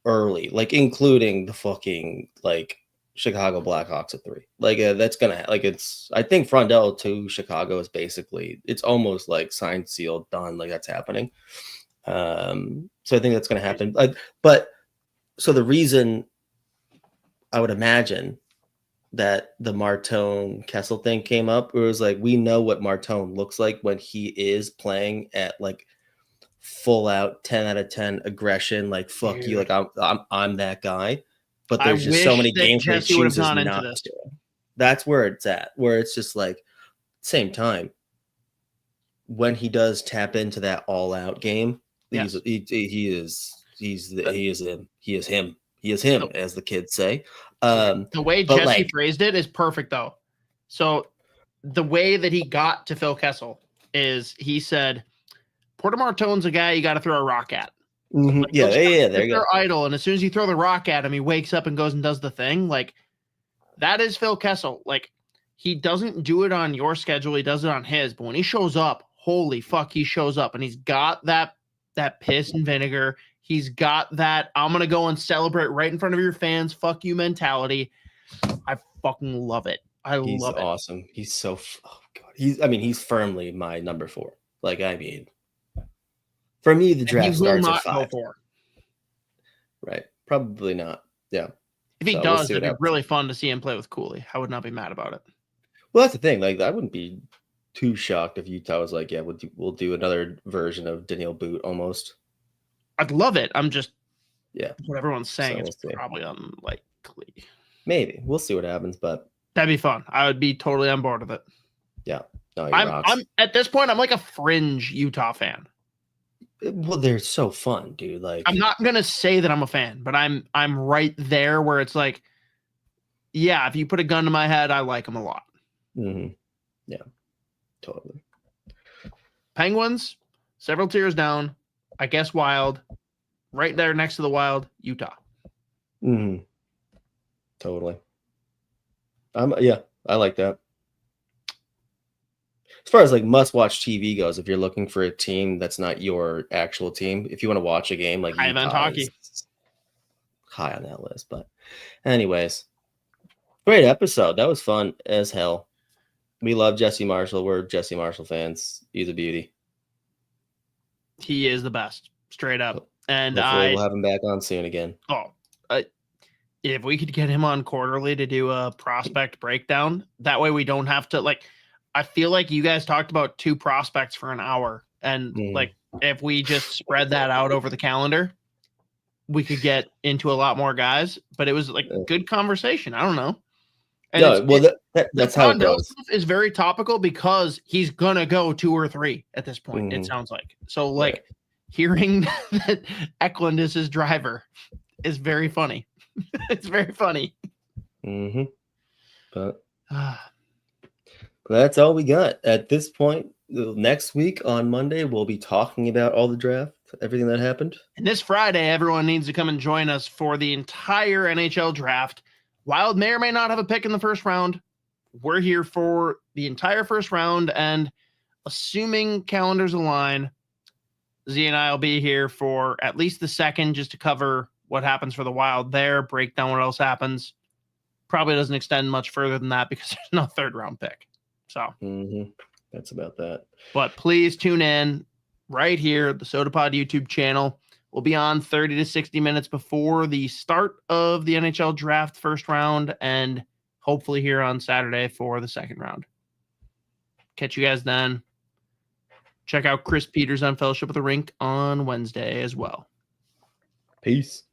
C: early, like including the fucking like Chicago Blackhawks at 3. Like that's gonna like it's. I think Frondell to Chicago is basically it's almost like signed, sealed, done. Like that's happening. So I think that's gonna happen. But so the reason. I would imagine that the Martone Kessel thing came up. It was like, we know what Martone looks like when he is playing at like full out 10 out of 10 aggression. Like, fuck you. Like I'm that guy. but
B: I
C: there's just so
B: wish
C: many
B: that
C: games where he
B: Jesse would have
C: chooses
B: gone into
C: not
B: this.
C: to. That's where it's at, where it's just like same time when he does tap into that all-out game.
B: Yes.
C: He is him, as the kids say.
B: The way
C: but,
B: Jesse
C: like,
B: phrased it is perfect, though. So the way that he got to Phil Kessel is he said, Porter Martone's a guy you got to throw a rock at. Like,
C: yeah, there you go.
B: They're idle, and as soon as you throw the rock at him, he wakes up and goes and does the thing. Like, that is Phil Kessel. Like, he doesn't do it on your schedule. He does it on his. But when he shows up, holy fuck, he shows up. And he's got that piss and vinegar. He's got that, I'm going to go and celebrate right in front of your fans. Fuck you mentality. I fucking love it.
C: He's
B: love it.
C: Awesome. He's so, oh God. He's firmly my number 4. Like, for me, the draft starts at 5. Right. Probably not. Yeah.
B: If he does, it'd be really fun to see him play with Cooley. I would not be mad about it.
C: Well, that's the thing. Like, I wouldn't be too shocked if Utah was like, yeah, we'll do another version of Daniel Boot almost.
B: I'd love it. I'm just, what everyone's saying,
C: So
B: it's
C: we'll see.
B: probably unlikely.
C: Maybe. We'll see what happens, but
B: That'd be fun. I would be totally on board with it.
C: yeah. No, he
B: I'm
C: rocks.
B: at this point, I'm like a fringe Utah fan.
C: Well, they're so fun, dude. Like,
B: I'm not gonna say that I'm a fan, but I'm right there where it's like, yeah, if you put a gun to my head, I like them a lot.
C: Mm-hmm. Yeah, totally.
B: Penguins, several tiers down. I guess Wild, right there next to the Wild, Utah.
C: Mm-hmm. Totally. Yeah, I like that. As far as like must-watch TV goes, if you're looking for a team that's not your actual team, if you want to watch a game, like
B: High event
C: Utah
B: hockey,
C: is high on that list. But, anyways, great episode. That was fun as hell. We love Jesse Marshall. We're Jesse Marshall fans. He's a beauty.
B: he is the best, straight up. And
C: hopefully we'll have him back on soon again.
B: If we could get him on quarterly to do a prospect breakdown, that way we don't have to I feel like you guys talked about 2 prospects for an hour, and if we just spread that out over the calendar, we could get into a lot more guys. But it was like good conversation. I don't know. And
D: that's
B: how it goes. Is very topical because he's gonna go 2 or 3 at this point. It sounds like so. Hearing that Eklund is his driver is very funny. It's very funny.
C: But that's all we got at this point. Next week on Monday, we'll be talking about all the draft, everything that happened.
B: And this Friday, everyone needs to come and join us for the entire NHL draft. Wild may or may not have a pick in the first round. We're here for the entire first round, and assuming calendars align, Z and I will be here for at least the second, just to cover what happens for the Wild there, break down what else happens. Probably doesn't extend much further than that because there's no third round pick. So
C: that's about that.
B: But please tune in right here, the Sota Pod YouTube channel. We'll be on 30 to 60 minutes before the start of the NHL draft first round, and hopefully here on Saturday for the second round. Catch you guys then. Check out Chris Peters on Fellowship of the Rink on Wednesday as well.
C: Peace.